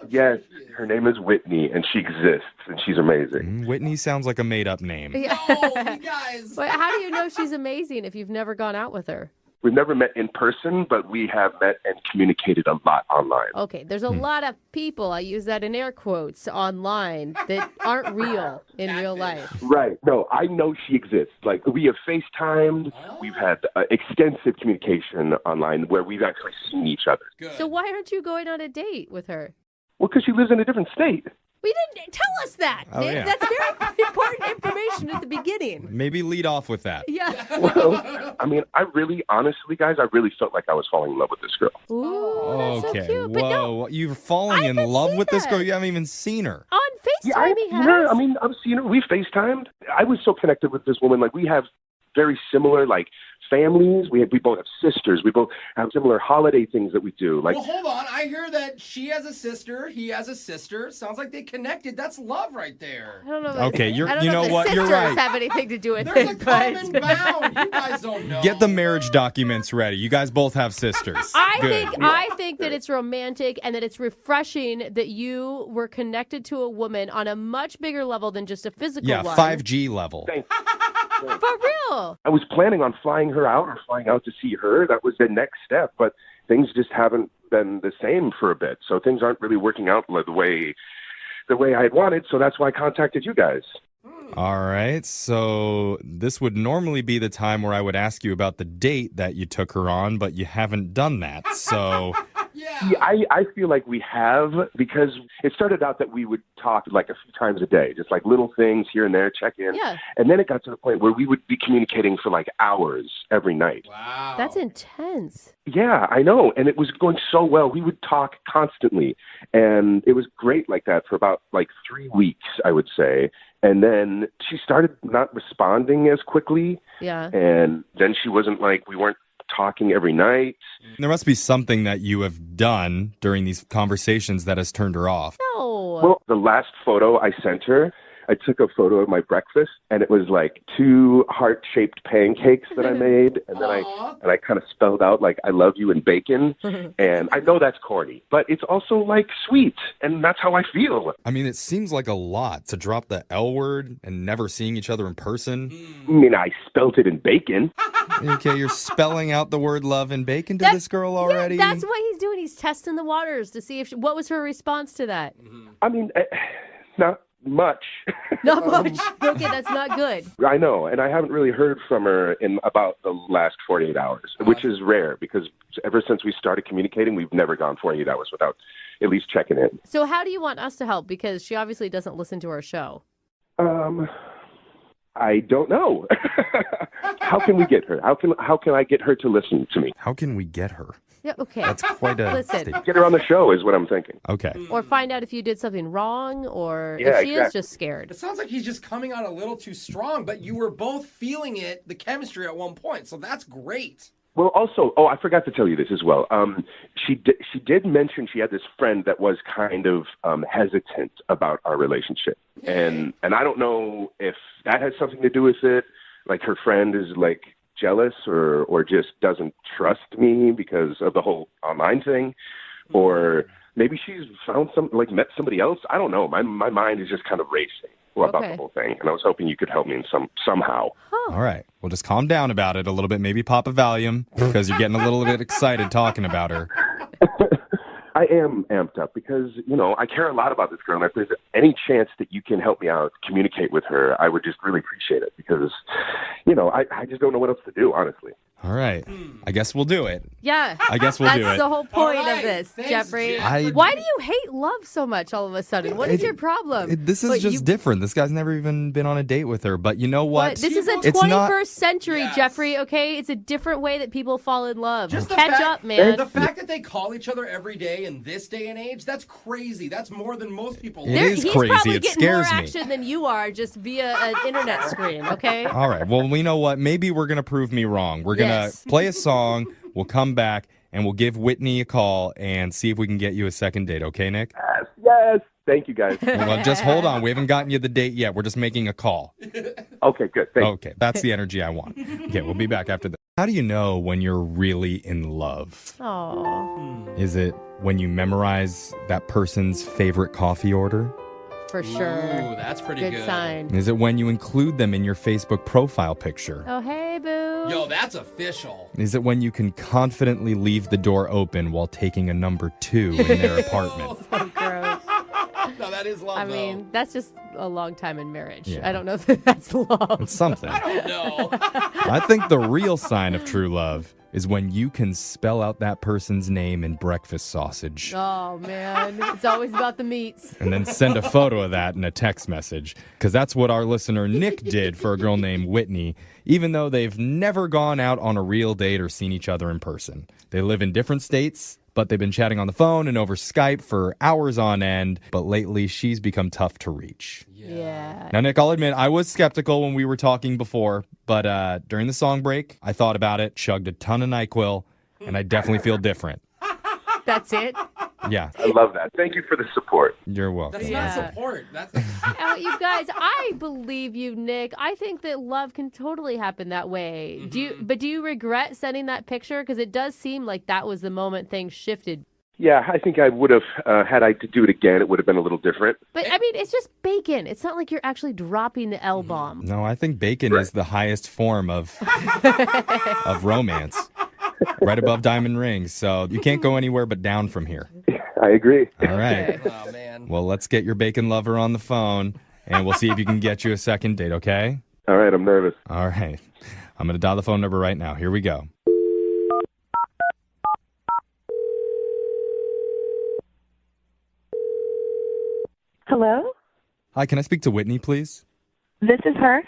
Yes, her name is Whitney, and she exists, and she's amazing. Whitney sounds like a made-up name. Yeah. Oh, you guys. But how do you know she's amazing if you've never gone out with her? We've never met in person, but we have met and communicated a lot online. Okay, there's a lot of people, I use that in air quotes, online that aren't real in real life. Right. No, I know she exists. Like, we have FaceTimed. We've had extensive communication online where we've actually seen each other. So why aren't you going on a date with her? Well, because she lives in a different state. We didn't tell us that, Oh, Nick. yeah. That's very important information at the beginning. Maybe lead off with that. Yeah. Well, I mean, honestly, guys, I really felt like I was falling in love with this girl. Ooh, that's Okay, so cute. But no, whoa. You're falling in love with this girl? You haven't even seen her. on FaceTime Yeah, I've he seen has. her. I mean, I've seen her. We FaceTimed. I was so connected with this woman. Like, we have very similar, like, families. We both have sisters. We both have similar holiday things that we do. Like, Well, hold on. I hear that she has a sister. He has a sister. Sounds like they connected. That's love right there. I don't know. Okay, I don't you know know if the what? You're sisters right. have anything to do with There's a it, common but bound. You guys don't know. Get the marriage documents ready. You guys both have sisters. I think that it's romantic and that it's refreshing that you were connected to a woman on a much bigger level than just a physical Yeah, one. 5G level. For real. I was planning on flying her out or flying out to see her. That was the next step. But things just haven't been the same for a bit. So things aren't really working out the way I had wanted. So that's why I contacted you guys. All right. So this would normally be the time where I would ask you about the date that you took her on, but you haven't done that. So Yeah, I feel like we have, because it started out that we would talk like a few times a day, just like little things here and there, check in. Yeah. And then it got to the point where we would be communicating for like hours every night. Wow. That's intense. Yeah, I know. And it was going so well. We would talk constantly. And it was great like that for about like 3 weeks, I would say. And then she started not responding as quickly. Yeah. And then she wasn't like, we weren't talking every night. there must be something that you have done during these conversations that has turned her off. No. Well, the last photo I sent her, I took a photo of my breakfast, and it was like 2 heart-shaped pancakes that I made, and then I kind of spelled out like "I love you" and bacon. And I know that's corny, but it's also like sweet, and that's how I feel. I mean, it seems like a lot to drop the L word and never seeing each other in person. I mean, I spelt it in bacon. Okay, you're spelling out the word love and bacon to this girl already? Yeah, that's what he's doing. He's testing the waters to see if what was her response to that. I mean, not much. Not much. Okay, that's not good. I know, and I haven't really heard from her in about the last 48 hours, which is rare because ever since we started communicating, we've never gone 48 hours without at least checking in. So how do you want us to help? Because she obviously doesn't listen to our show. I don't know. How can we get her? How can I get her to listen to me? How can we get her? Yeah, okay. That's quite a Listen. statement. Get her on the show is what I'm thinking. Okay. Or find out if you did something wrong or Yeah, if she is exactly. just scared. It sounds like he's just coming on a little too strong, but you were both feeling it, the chemistry at one point, so that's great. Well, also, I forgot to tell you this as well. She did mention she had this friend that was kind of hesitant about our relationship, and I don't know if that has something to do with it. Like her friend is like jealous or just doesn't trust me because of the whole online thing, or maybe she's found met somebody else. I don't know. My mind is just kind of racing about the whole thing, and I was hoping you could help me in somehow. All right. Well, just calm down about it a little bit. Maybe pop a Valium because you're getting a little bit excited talking about her. I am amped up because, I care a lot about this girl, and if there's any chance that you can help me out, communicate with her, I would just really appreciate it because, I just don't know what else to do, honestly. All right. I guess we'll do it. Yeah. I guess we'll do it. That's the whole point All right. of this, Thanks, Jeffrey. Jeff. Why do you hate love so much all of a sudden? What is your problem? This is What, just you- different. This guy's never even been on a date with her. But you know what? This is a It's 21st not- century, Jeffrey, okay? It's a different way that people fall in love. Just the Catch fact- up, man. The fact that they call each other every day in this day and age, that's crazy. That's more than most people. It is He's crazy. probably It getting more scares me. action than you are just via an internet screen, okay? All right. Well, you know what? Maybe we're going to prove me wrong. We're going to Yes. play a song. We'll come back and we'll give Whitney a call and see if we can get you a second date. Okay, Nick? Yes. Thank you, guys. Well, just hold on. We haven't gotten you the date yet. We're just making a call. Okay, good. Thanks. Okay. That's the energy I want. Okay. We'll be back after this. How do you know when you're really in love? Oh, Is it when you memorize that person's favorite coffee order? for sure. Ooh, that's pretty good. sign. Is it when you include them in your Facebook profile picture? Oh, hey, boo. Yo, that's official. Is it when you can confidently leave the door open while taking a number 2 in their apartment? So gross. No, that is love, I mean, that's just a long time in marriage. Yeah. I don't know if that's love. It's something. I don't know. I think the real sign of true love is when you can spell out that person's name in breakfast sausage Oh, man. It's always about the meats. and then send a photo of that in a text message. Because that's what our listener Nick did for a girl named Whitney, even though they've never gone out on a real date or seen each other in person. They live in different states, but they've been chatting on the phone and over Skype for hours on end. But lately, she's become tough to reach. Yeah. Now, Nick, I'll admit, I was skeptical when we were talking before, but during the song break, I thought about it, chugged a ton of NyQuil, and I definitely feel different. That's it? Yeah, I love that. Thank you for the support. you're welcome. That's Yeah. not support. That's You guys, I believe you, Nick. I think that love can totally happen that way. Do you regret sending that picture? Because it does seem like that was the moment things shifted. Yeah, I think I would have, had I to do it again, it would have been a little different. But, I mean, it's just bacon. It's not like you're actually dropping the L-bomb. No, I think bacon is the highest form of romance, right above diamond rings. So you can't go anywhere but down from here. I agree. All right. oh man. Well, let's get your bacon lover on the phone, and we'll see if you can get you a second date, okay? All right, I'm nervous. All right. I'm going to dial the phone number right now. Here we go. Hello? Hi, can I speak to Whitney, please? This is her.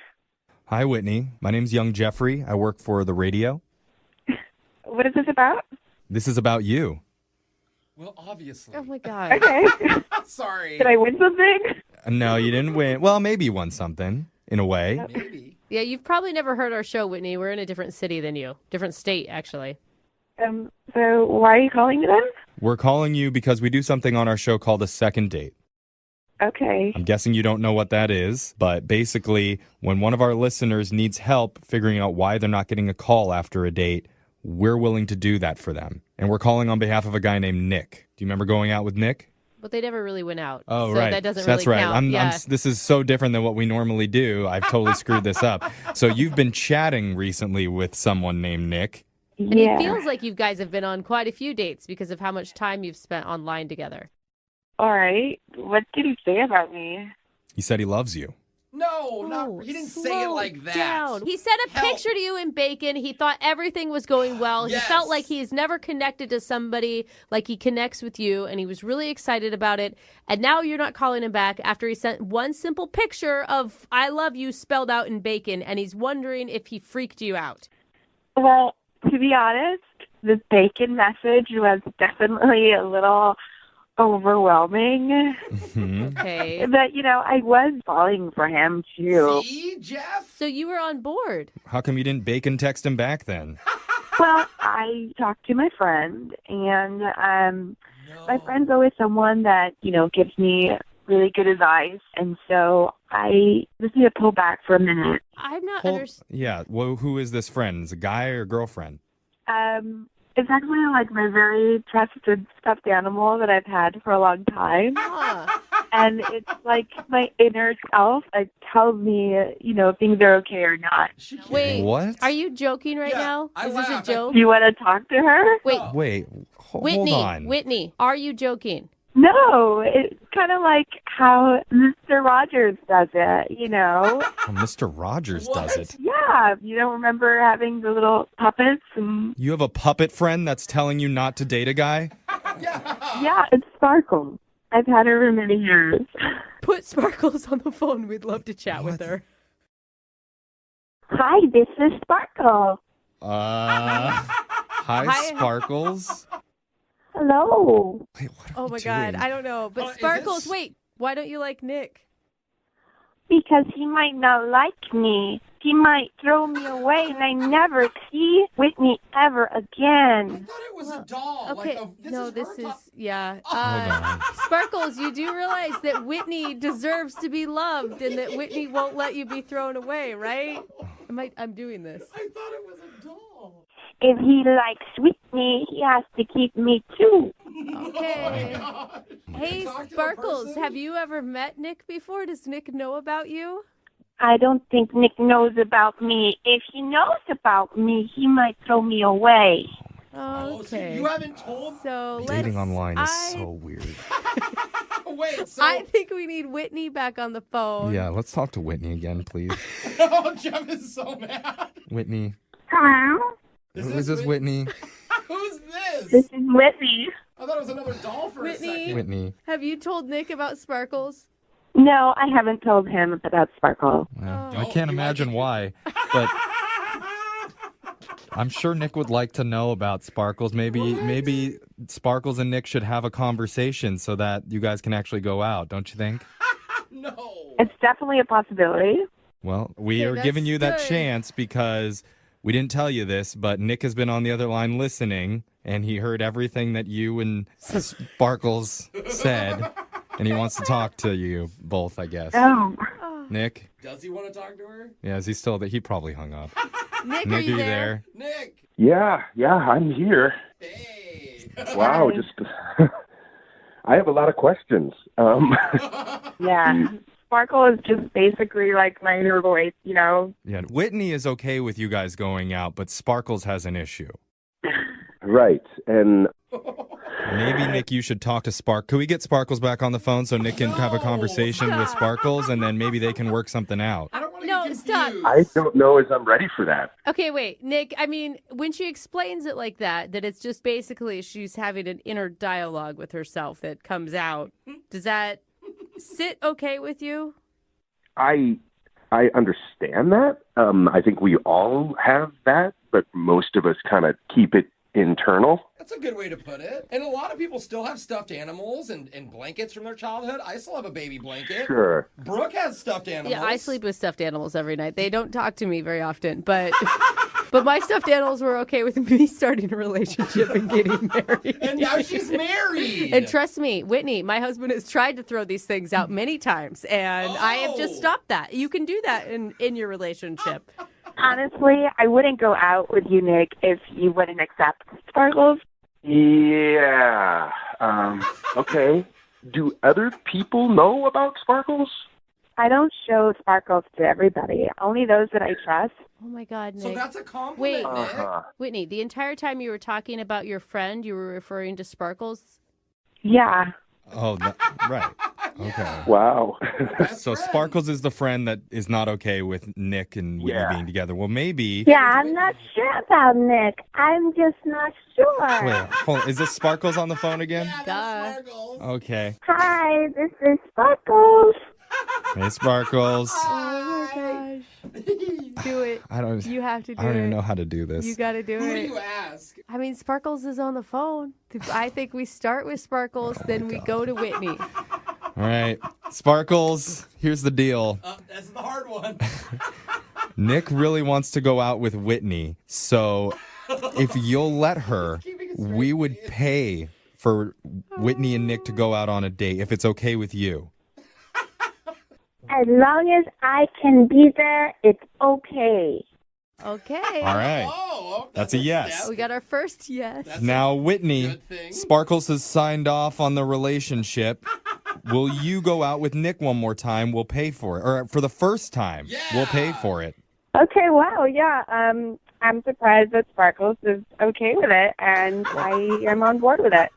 Hi, Whitney. My name's Young Jeffrey. I work for the radio. What is this about? This is about you. Well, obviously. Oh, my God. Okay. Sorry. Did I win something? No, you didn't win. Well, maybe you won something, in a way. Maybe. Yeah, you've probably never heard our show, Whitney. We're in a different city than you. Different state, actually. So why are you calling me then? We're calling you because we do something on our show called a second date. Okay. I'm guessing you don't know what that is, but basically, when one of our listeners needs help figuring out why they're not getting a call after a date, we're willing to do that for them. And we're calling on behalf of a guy named Nick. Do you remember going out with Nick? But they never really went out. Oh, so right. that doesn't That's really right. count. Yeah. This is so different than what we normally do. I've totally screwed this up. So you've been chatting recently with someone named Nick. And it feels like you guys have been on quite a few dates because of how much time you've spent online together. All right. What did he say about me? He said he loves you. No, he didn't say it like that. Down. He sent a picture to you in bacon. He thought everything was going well. Yes. He felt like he's never connected to somebody like he connects with you, and he was really excited about it. And now you're not calling him back after he sent one simple picture of I love you spelled out in bacon, and he's wondering if he freaked you out. Well, to be honest, the bacon message was definitely a little overwhelming. Okay. But, I was falling for him, too. See, Jeff? So you were on board. How come you didn't bacon text him back then? Well, I talked to my friend, and my friend's always someone that, gives me really good advice. And so I just need to pull back for a minute. I'm not Yeah. Well, who is this friend? Is it a guy or a girlfriend? It's actually like my very trusted stuffed animal that I've had for a long time. And it's like my inner self tells me, if things are okay or not. Wait, What? are you joking right now? Is this a joke? You want to talk to her? Wait, Wait, hold Whitney, on. Whitney, are you joking? No, it's kind of like how Mr. Rogers does it, Oh, Mr. Rogers does it. Yeah, you don't remember having the little puppets and... You have a puppet friend that's telling you not to date a guy? Yeah, it's Sparkle. I've had her for many years. Put Sparkles on the phone. We'd love to chat with her. Hi, this is Sparkle. Hi, Sparkles. Hello. Oh my God, I don't know. But Sparkles, wait, why don't you like Nick? Because he might not like me. He might throw me away and I never see Whitney ever again. It was a doll. Okay, this is yeah. on. Sparkles, you do realize that Whitney deserves to be loved and that Whitney won't let you be thrown away, right? I'm doing this. I thought it was a doll. If he likes Whitney, he has to keep me too. Okay. Hey, Sparkles, have you ever met Nick before? Does Nick know about you? I don't think Nick knows about me. If he knows about me, he might throw me away. Okay. You haven't told? So Dating online is so weird. Wait, so... I think we need Whitney back on the phone. Yeah, let's talk to Whitney again, please. Oh, Jeff is so mad. Whitney. Hello? Is this Whitney? Who's this? This is Whitney. I thought it was another doll for a second. Whitney. Have you told Nick about Sparkles? No, I haven't told him about Sparkle. I can't imagine why, but I'm sure Nick would like to know about Sparkles. Maybe Sparkles and Nick should have a conversation so that you guys can actually go out, don't you think? No. It's definitely a possibility. Well, we are that's giving you that good. chance because we didn't tell you this, but Nick has been on the other line listening, and he heard everything that you and Sparkles said, and he wants to talk to you both, I guess. Oh. Nick? Does he want to talk to her? Yeah, is he still there? He probably hung up. Nick, Nick, are you there? Nick. Yeah, I'm here. Hey. Wow, just I have a lot of questions. Yeah. Sparkle is just basically like my inner voice, you know? Yeah, Whitney is okay with you guys going out, but Sparkles has an issue. Right, and Maybe, Nick, you should talk to Spark. Could we get Sparkles back on the phone so Nick can have a conversation with Sparkles, and then maybe they can work something out? No, stop. I don't know if I'm ready for that. Okay, wait, Nick, I mean, when she explains it like that it's just basically she's having an inner dialogue with herself that comes out, does that sit okay with you? I understand that. I think we all have that, but most of us kind of keep it internal. That's a good way to put it. And a lot of people still have stuffed animals and blankets from their childhood. I still have a baby blanket. Sure. Brooke has stuffed animals. Yeah, I sleep with stuffed animals every night. They don't talk to me very often, but my stuffed animals were okay with me starting a relationship and getting married. And now she's married. And trust me, Whitney, my husband has tried to throw these things out many times, and I have just stopped that. You can do that in your relationship. Honestly, I wouldn't go out with you, Nick, if you wouldn't accept Sparkles. Yeah. Okay. Do other people know about Sparkles? I don't show Sparkles to everybody, only those that I trust. Oh my God, Nick. So that's a compliment, Wait, Nick. Whitney, the entire time you were talking about your friend, you were referring to Sparkles? Yeah. Oh, right. Okay. Wow. So Sparkles is the friend that is not okay with Nick and Whitney being together. Well, maybe... Yeah, I'm not sure about Nick. I'm just not sure. Wait, hold on. Is this Sparkles on the phone again? Duh. Okay. Hi, this is Sparkles. Hey, Sparkles. Oh my gosh. Do it. You have to do it. I don't even know how to do this. You got to do Who it. do you ask? I mean, Sparkles is on the phone. I think we start with Sparkles, then we go to Whitney. All right. Sparkles, here's the deal. That's the hard one. Nick really wants to go out with Whitney, so if you'll let her, we would pay for Whitney and Nick to go out on a date, if it's okay with you. As long as I can be there, it's okay. Okay. All right. That's a yes. We got our first yes. Now, Whitney, Sparkles has signed off on the relationship. Will you go out with Nick one more time? We'll pay for it. Or for the first time, we'll pay for it. Okay, wow, yeah. I'm surprised that Sparkles is okay with it, and I am on board with it.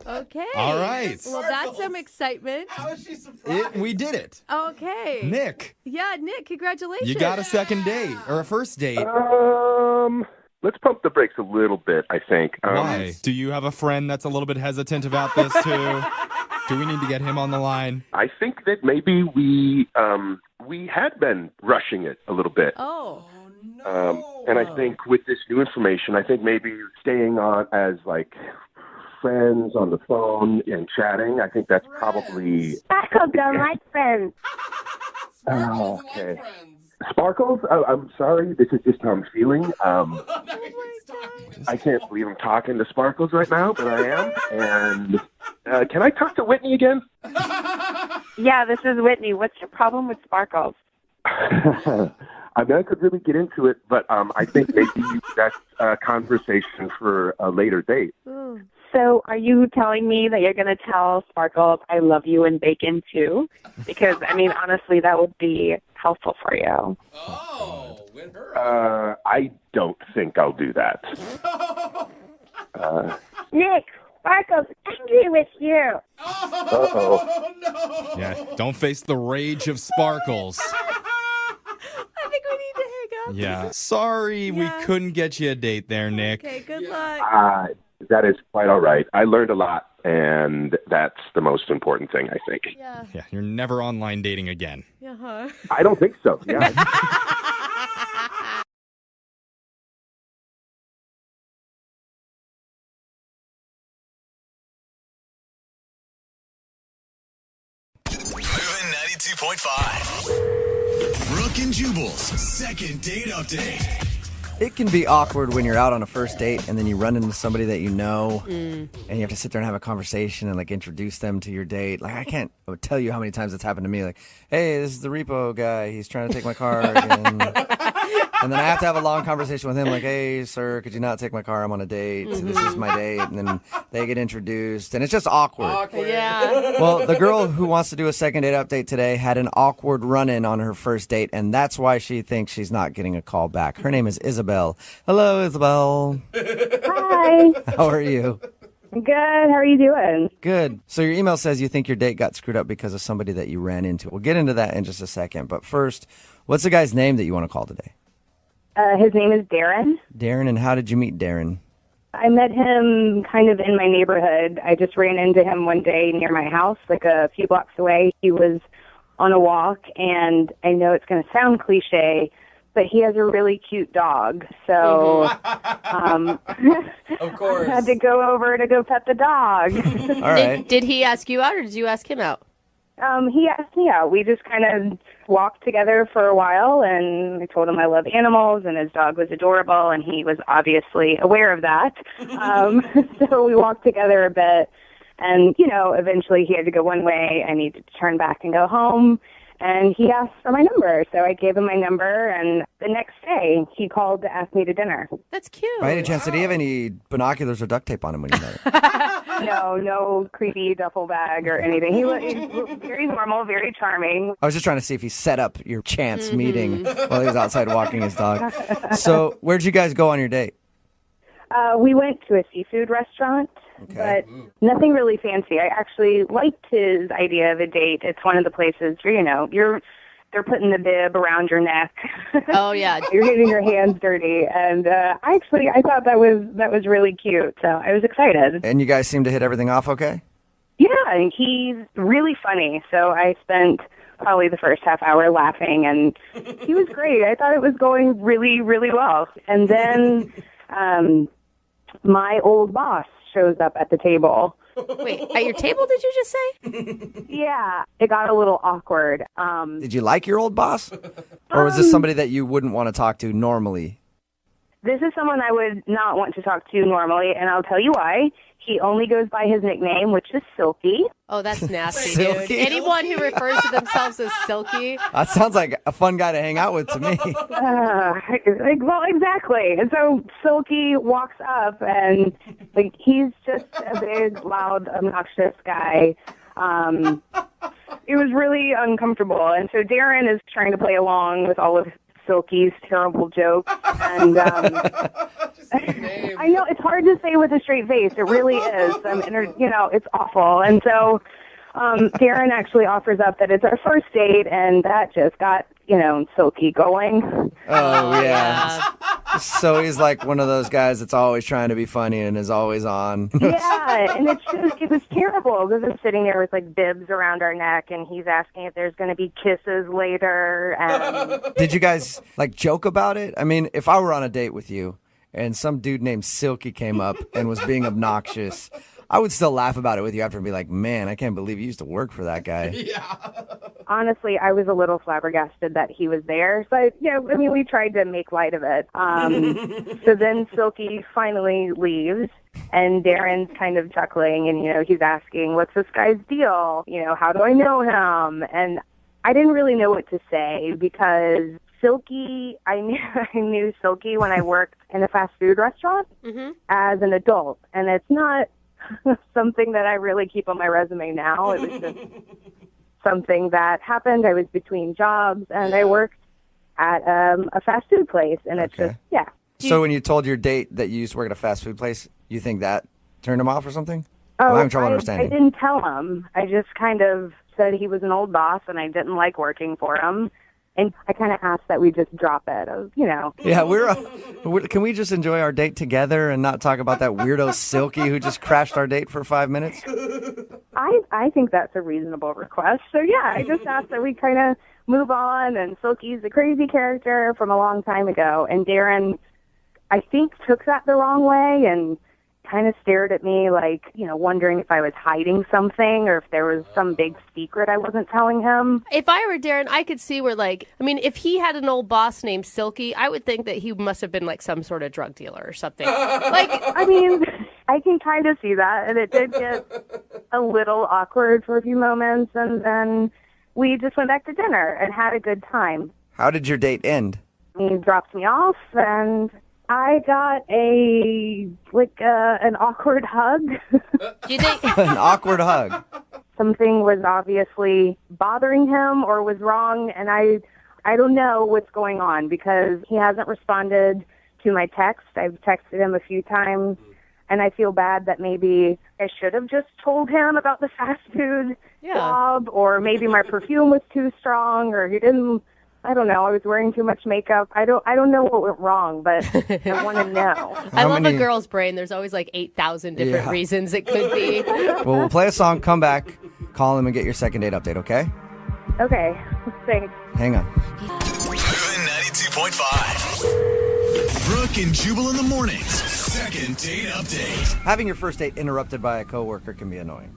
Okay. All right. Well, that's some excitement. How is she surprised? We did it. Okay. Nick, Yeah, Nick, congratulations. you got a second date or a first date. Let's pump the brakes a little bit, I think. Why? Do you have a friend that's a little bit hesitant about this too? Do we need to get him on the line? I think that maybe we had been rushing it a little bit. Oh. And I think with this new information, I think maybe staying on as like friends on the phone and chatting, I think that's probably... Sparkles don't like friends. Oh, okay. Sparkles, I'm sorry. This is just how I'm feeling. I can't believe I'm talking to Sparkles right now, but I am. And can I talk to Whitney again? Yeah, this is Whitney. What's your problem with Sparkles? I mean, I could really get into it, but I think maybe that's a conversation for a later date. So are you telling me that you're going to tell Sparkles I love you and bacon too? Because, I mean, honestly, that would be helpful for you. Oh, win her. I don't think I'll do that. Nick, Sparkles angry with you. Uh-oh. No. Yeah, don't face the rage of Sparkles. I think we need to hang up. Yeah. Sorry we couldn't get you a date there, Nick. Okay, good luck. That is quite all right. I learned a lot, and that's the most important thing, I think. Yeah. Yeah, you're never online dating again. Uh-huh. I don't think so. Yeah. Moving 92.5. Brooke and Jubal's second date update. It can be awkward when you're out on a first date and then you run into somebody that you know and you have to sit there and have a conversation and like introduce them to your date. Like I would tell you how many times it's happened to me. Like, hey, this is the repo guy. He's trying to take my car again. And then I have to have a long conversation with him like, hey, sir, could you not take my car? I'm on a date. So this is my date. And then they get introduced and it's just awkward. Yeah. Well, the girl who wants to do a second date update today had an awkward run-in on her first date, and that's why she thinks she's not getting a call back. Her name is Isabel. Hello, Isabel. Hi. How are you? Good. How are you doing? Good. So your email says you think your date got screwed up because of somebody that you ran into. We'll get into that in just a second. But first, what's the guy's name that you want to call today? His name is Darren. Darren, and how did you meet Darren? I met him kind of in my neighborhood. I just ran into him one day near my house, like a few blocks away. He was on a walk, and I know it's going to sound cliche, but he has a really cute dog. So Of course. I had to go over to go pet the dog. All right. Did he ask you out or did you ask him out? He asked me out. We just kind of walked together for a while, and I told him I love animals, and his dog was adorable, and he was obviously aware of that. So we walked together a bit, and, eventually he had to go one way. I needed to turn back and go home, and he asked for my number. So I gave him my number, and the next day he called to ask me to dinner. That's cute. By any chance, did he have any binoculars or duct tape on him when you met him? No creepy duffel bag or anything. He was very normal, very charming. I was just trying to see if he set up your chance meeting while he was outside walking his dog. So where'd you guys go on your date? We went to a seafood restaurant, but nothing really fancy. I actually liked his idea of a date. It's one of the places where, they're putting the bib around your neck. Oh, yeah. You're getting your hands dirty. And I thought that was really cute. So I was excited. And you guys seem to hit everything off okay? Yeah, and he's really funny. So I spent probably the first half hour laughing, and he was great. I thought it was going really, really well. And then my old boss shows up at the table. Wait, at your table, did you just say? Yeah, it got a little awkward. Did you like your old boss? Or was this somebody that you wouldn't want to talk to normally? This is someone I would not want to talk to normally, and I'll tell you why. He only goes by his nickname, which is Silky. Oh, that's nasty, Silky? dude. Anyone who refers to themselves as Silky. That sounds like a fun guy to hang out with to me. Well, exactly. And so Silky walks up, and he's just a big, loud, obnoxious guy. It was really uncomfortable. And so Darren is trying to play along with all of Silky's terrible joke. And I know it's hard to say with a straight face. It really is. It's awful. And so Darren actually offers up that it's our first date, and that just got, Silky going. Oh, yeah. So he's like one of those guys that's always trying to be funny and is always on. Yeah, and it was terrible because I'm sitting there with like bibs around our neck, and he's asking if there's going to be kisses later. And Did you guys joke about it? I mean, if I were on a date with you and some dude named Silky came up and was being obnoxious, I would still laugh about it with you after and be like, man, I can't believe you used to work for that guy. honestly, I was a little flabbergasted that he was there. So, we tried to make light of it. So then Silky finally leaves, and Darren's kind of chuckling, and, he's asking, what's this guy's deal? How do I know him? And I didn't really know what to say because Silky, I knew Silky when I worked in a fast food restaurant as an adult, and it's not something that I really keep on my resume now. It was just something that happened. I was between jobs, and I worked at a fast food place, and it's just, So when you told your date that you used to work at a fast food place, you think that turned him off or something? Oh, I'm having trouble understanding. I didn't tell him. I just kind of said he was an old boss, and I didn't like working for him. And I kind of asked that we just drop it. Yeah, can we just enjoy our date together and not talk about that weirdo Silky who just crashed our date for 5 minutes? I think that's a reasonable request. So, I just asked that we kind of move on. And Silky's a crazy character from a long time ago. And Darren, I think, took that the wrong way and kind of stared at me like, wondering if I was hiding something or if there was some big secret I wasn't telling him. If I were Darren, I could see where, if he had an old boss named Silky, I would think that he must have been some sort of drug dealer or something. I can kind of see that, and it did get a little awkward for a few moments, and then we just went back to dinner and had a good time. How did your date end? He dropped me off, and I got an awkward hug. You think an awkward hug? Something was obviously bothering him or was wrong, and I don't know what's going on because he hasn't responded to my text. I've texted him a few times, and I feel bad that maybe I should have just told him about the fast food job, or maybe my perfume was too strong, or he didn't. I don't know. I was wearing too much makeup. I don't know what went wrong, but I want to know. I love a girl's brain. There's always 8,000 different reasons it could be. Well, we'll play a song, come back, call him, and get your second date update, okay? Okay. Thanks. Hang on. Moving 92.5. Brooke and Jubal in the mornings. Second date update. Having your first date interrupted by a coworker can be annoying.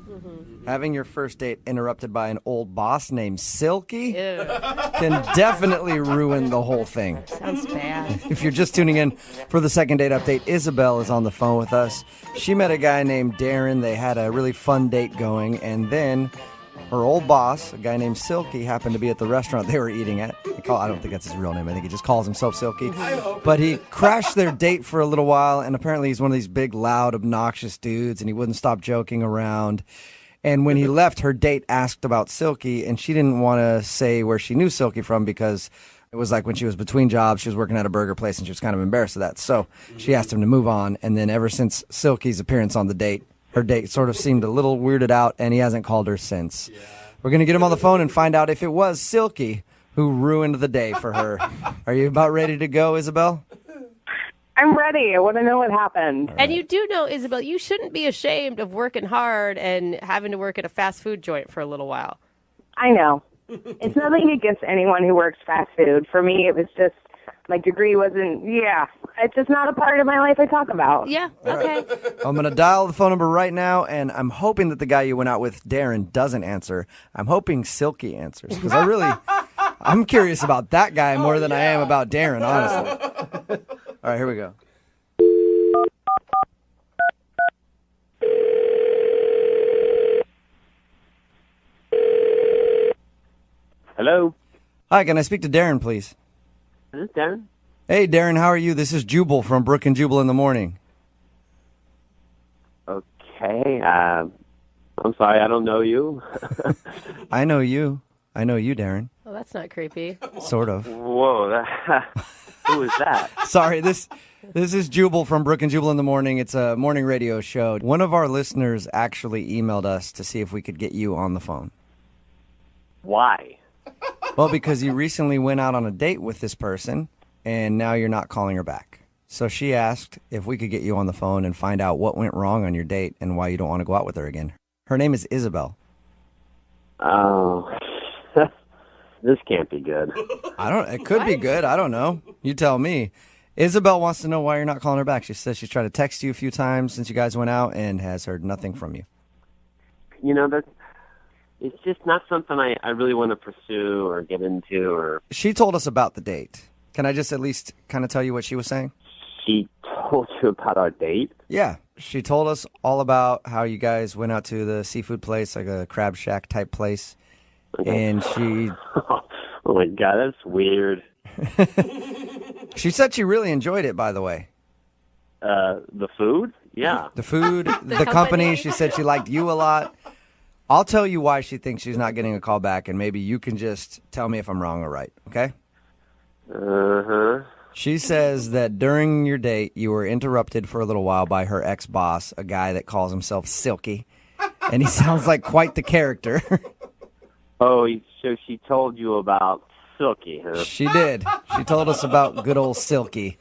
Having your first date interrupted by an old boss named Silky can definitely ruin the whole thing. Sounds bad. If you're just tuning in for the second date update, Isabel is on the phone with us. She met a guy named Darren. They had a really fun date going, and then her old boss, a guy named Silky, happened to be at the restaurant they were eating at. I don't think that's his real name. I think he just calls himself Silky. But he crashed their date for a little while, and apparently he's one of these big, loud, obnoxious dudes, and he wouldn't stop joking around. And when he left, her date asked about Silky, and she didn't want to say where she knew Silky from because it was when she was between jobs, she was working at a burger place, and she was kind of embarrassed of that. So she asked him to move on, and then ever since Silky's appearance on the date, her date sort of seemed a little weirded out, and he hasn't called her since. We're going to get him on the phone and find out if it was Silky who ruined the day for her. Are you about ready to go, Isabel? I'm ready. I want to know what happened. And you do know, Isabel, you shouldn't be ashamed of working hard and having to work at a fast food joint for a little while. I know. It's nothing against anyone who works fast food. For me, it was just my degree wasn't, it's just not a part of my life I talk about. Yeah, okay. I'm going to dial the phone number right now, and I'm hoping that the guy you went out with, Darren, doesn't answer. I'm hoping Silky answers, because I'm curious about that guy more than I am about Darren, honestly. All right, here we go. Hello? Hi, can I speak to Darren, please? Is this Darren? Hey, Darren, how are you? This is Jubal from Brooke and Jubal in the morning. Okay. I'm sorry, I don't know you. I know you. I know you, Darren. Oh, that's not creepy. Sort of. Whoa, who is that? Sorry, this is Jubal from Brooke and Jubal in the Morning. It's a morning radio show. One of our listeners actually emailed us to see if we could get you on the phone. Why? Well, because you recently went out on a date with this person, and now you're not calling her back. So she asked if we could get you on the phone and find out what went wrong on your date and why you don't want to go out with her again. Her name is Isabel. Oh, this can't be good. It could be good. I don't know. You tell me. Isabel wants to know why you're not calling her back. She says she's tried to text you a few times since you guys went out and has heard nothing from you. You know, it's just not something I really want to pursue or get into. Or She told us about the date. Can I just at least kind of tell you what she was saying? She told you about our date? Yeah. She told us all about how you guys went out to the seafood place, like a crab shack type place. Okay. And she... Oh, my God, that's weird. She said she really enjoyed it, by the way. The food? Yeah. The food, the company. She said she liked you a lot. I'll tell you why she thinks she's not getting a call back, and maybe you can just tell me if I'm wrong or right, okay? Uh-huh. She says that during your date, you were interrupted for a little while by her ex-boss, a guy that calls himself Silky, and he sounds like quite the character. Oh, so she told you about Silky, huh? She did. She told us about good old Silky.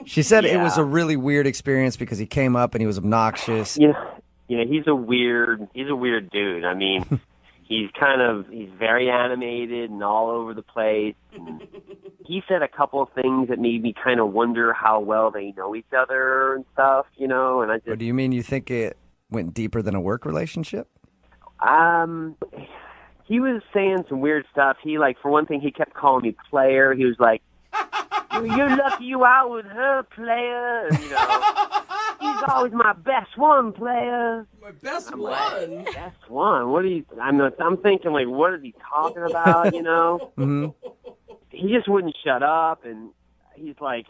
She said it was a really weird experience because he came up and he was obnoxious. Yeah, he's a weird dude. I mean, he's very animated and all over the place. And he said a couple of things that made me kind of wonder how well they know each other and stuff, and I just... What do you mean you think it went deeper than a work relationship? He was saying some weird stuff. He, for one thing, he kept calling me player. He was like, you're lucky you out with her, player. And, he's always my best one, player. My best one? Like, best one? What are you... I'm thinking, what is he talking about, Mm-hmm. He just wouldn't shut up, and he's like,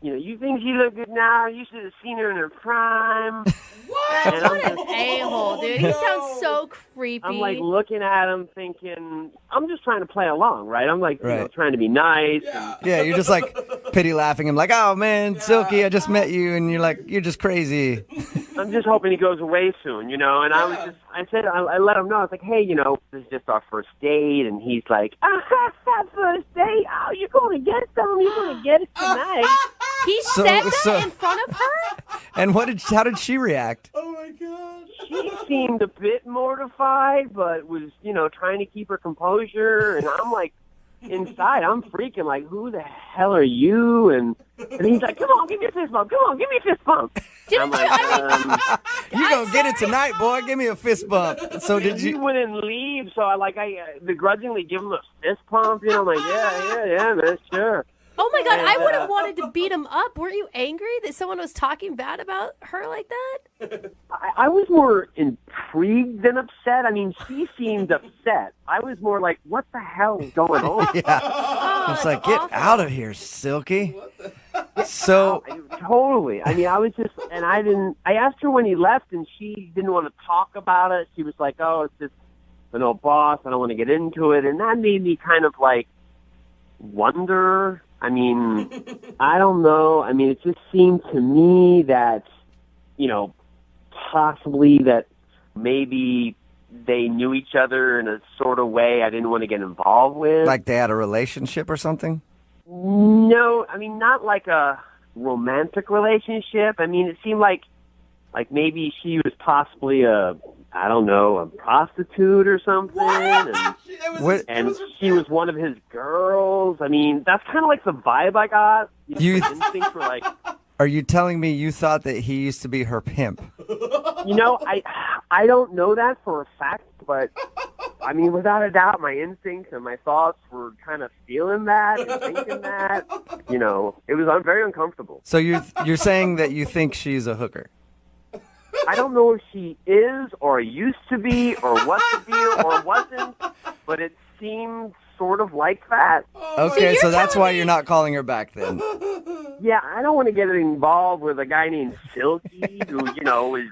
you think she look good now? You should have seen her in her prime. What? What an a-hole, dude. He sounds so creepy. I'm looking at him thinking, I'm just trying to play along, right? I'm Right. trying to be nice. Yeah, you're just pity laughing him oh man, Silky, I just met you, and you're just crazy. I'm just hoping he goes away soon, and I let him know, I was like, hey, this is just our first date, and he's like, first date? Oh, you're going to get some, you're going to get it tonight. He said that in front of her? And how did she react? Oh my God. She seemed a bit mortified, but was, trying to keep her composure, and I'm inside, I'm freaking who the hell are you? And he's like, come on, give me a fist bump. Come on, give me a fist bump. I'm like, you gonna get it tonight, boy. Give me a fist bump. So did you? He wouldn't leave, so I begrudgingly give him a fist pump. I'm like, yeah, man, sure. Oh my God, I would have wanted to beat him up. Weren't you angry that someone was talking bad about her like that? I was more intrigued than upset. I mean, she seemed upset. I was more like, what the hell is going on? Yeah. It's get out of here, Silky. So totally. I mean, I was just, and I asked her when he left, and she didn't want to talk about it. She was like, oh, it's just an old boss. I don't want to get into it. And that made me kind of wonder. I mean, I don't know. I mean, it just seemed to me that, possibly that maybe they knew each other in a sort of way I didn't want to get involved with. Like they had a relationship or something? No, I mean, not like a romantic relationship. I mean, it seemed like maybe she was possibly a prostitute or something. And she was one of his girls. I mean, that's kind of the vibe I got. You instincts were Are you telling me you thought that he used to be her pimp? I don't know that for a fact, but I mean, without a doubt, my instincts and my thoughts were kind of feeling that and thinking that. It was very uncomfortable. So you're saying that you think she's a hooker? I don't know if she is or used to be or what the deal or wasn't, but it seemed sort of like that. Okay, so that's why you're not calling her back then. Yeah, I don't want to get involved with a guy named Silky who, is, going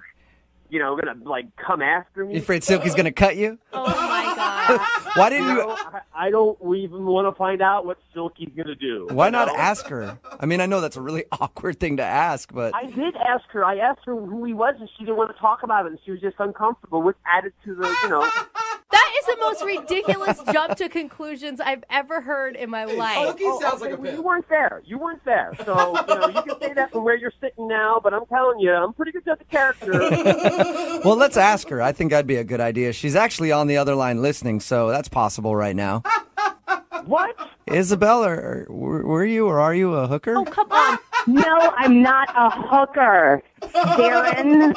to, come after me. You afraid Silky's going to cut you? Oh, my God. Why didn't you? I don't even want to find out what Silky's going to do. Why not ask her? I mean, I know that's a really awkward thing to ask, but I did ask her. I asked her who he was, and she didn't want to talk about it, and she was just uncomfortable, which added to the, That is the most ridiculous jump to conclusions I've ever heard in my life. Sounds like a well, you weren't there. You weren't there. So, you can say that from where you're sitting now, but I'm telling you, I'm pretty good at the character. Well, let's ask her. I think that'd be a good idea. She's actually on the other line listening, so that's possible right now. What? Isabel, or were you or are you a hooker? Oh, come on. No, I'm not a hooker, Darren.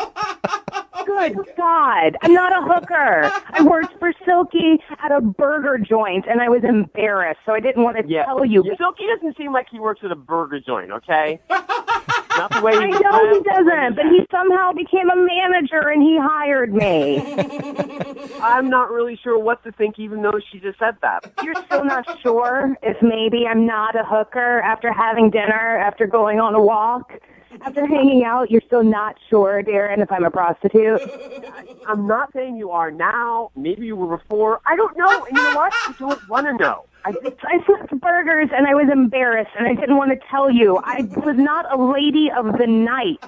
Good God. I'm not a hooker. I worked for Silky at a burger joint, and I was embarrassed, so I didn't want to tell you. Silky doesn't seem like he works at a burger joint, okay? Not the way I know he doesn't, but he somehow became a manager, and he hired me. I'm not really sure what to think, even though she just said that. You're still not sure if maybe I'm not a hooker after having dinner, after going on a walk? After hanging out, you're still not sure, Darren, if I'm a prostitute? I'm not saying you are now. Maybe you were before. I don't know. And you know what? I don't want to know. I flipped burgers, and I was embarrassed, and I didn't want to tell you. I was not a lady of the night.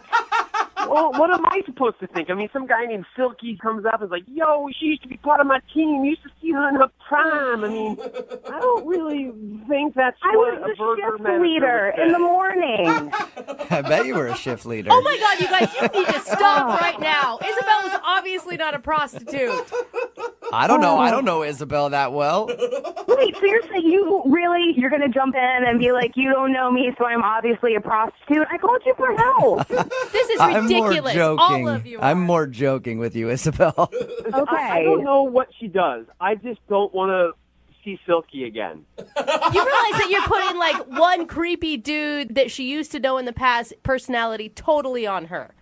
Well, what am I supposed to think? I mean, some guy named Silky comes up and is like, yo, she used to be part of my team. You used to see her in her prime. I mean, I don't really think that's what a burger shift leader in the morning. I bet you were a shift leader. Oh my God, you guys, you need to stop right now. Isabel was obviously not a prostitute. I don't know. I don't know Isabel that well. Wait, so you're saying you're going to jump in and be like, you don't know me, so I'm obviously a prostitute? I called you for help. This is I'm ridiculous. more joking. All of you I'm more joking with you, Isabel. Okay. I don't know what she does. I just don't want to see Silky again. You realize that you're putting like one creepy dude that she used to know in the past personality totally on her.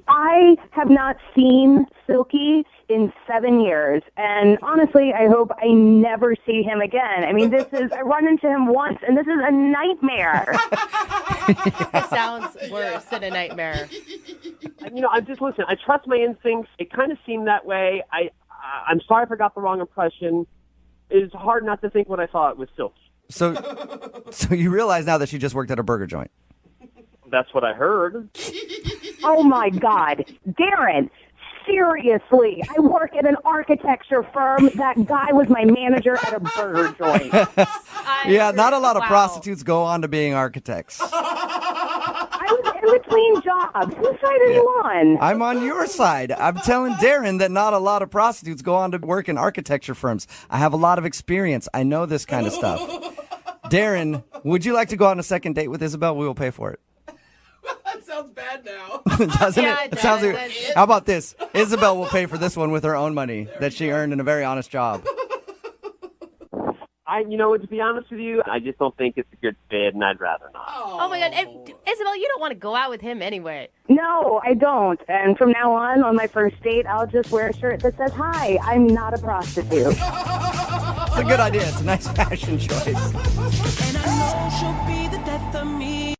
I have not seen Silky in 7 years, and honestly, I hope I never see him again. I mean, I run into him once, and this is a nightmare. It sounds worse than a nightmare. I just listen. I trust my instincts. It kind of seemed that way. I'm sorry if I got the wrong impression. It's hard not to think what I thought with Silky. So you realize now that she just worked at a burger joint. That's what I heard. Oh, my God. Darren, seriously, I work at an architecture firm. That guy was my manager at a burger joint. Yeah, not a lot of prostitutes go on to being architects. I was in between jobs. Whose side are you on? I'm on your side. I'm telling Darren that not a lot of prostitutes go on to work in architecture firms. I have a lot of experience. I know this kind of stuff. Darren, would you like to go on a second date with Isabel? We will pay for it. That sounds bad now. Doesn't Yeah, it? it Sounds does. like, how about this? Isabel will pay for this one with her own money that she earned in a very honest job. To be honest with you, I just don't think it's a good fit, and I'd rather not. Oh my God. And, Isabel, you don't want to go out with him anyway. No, I don't. And from now on my first date, I'll just wear a shirt that says, "Hi, I'm not a prostitute." It's a good idea. It's a nice fashion choice. And I know she'll be the death of me.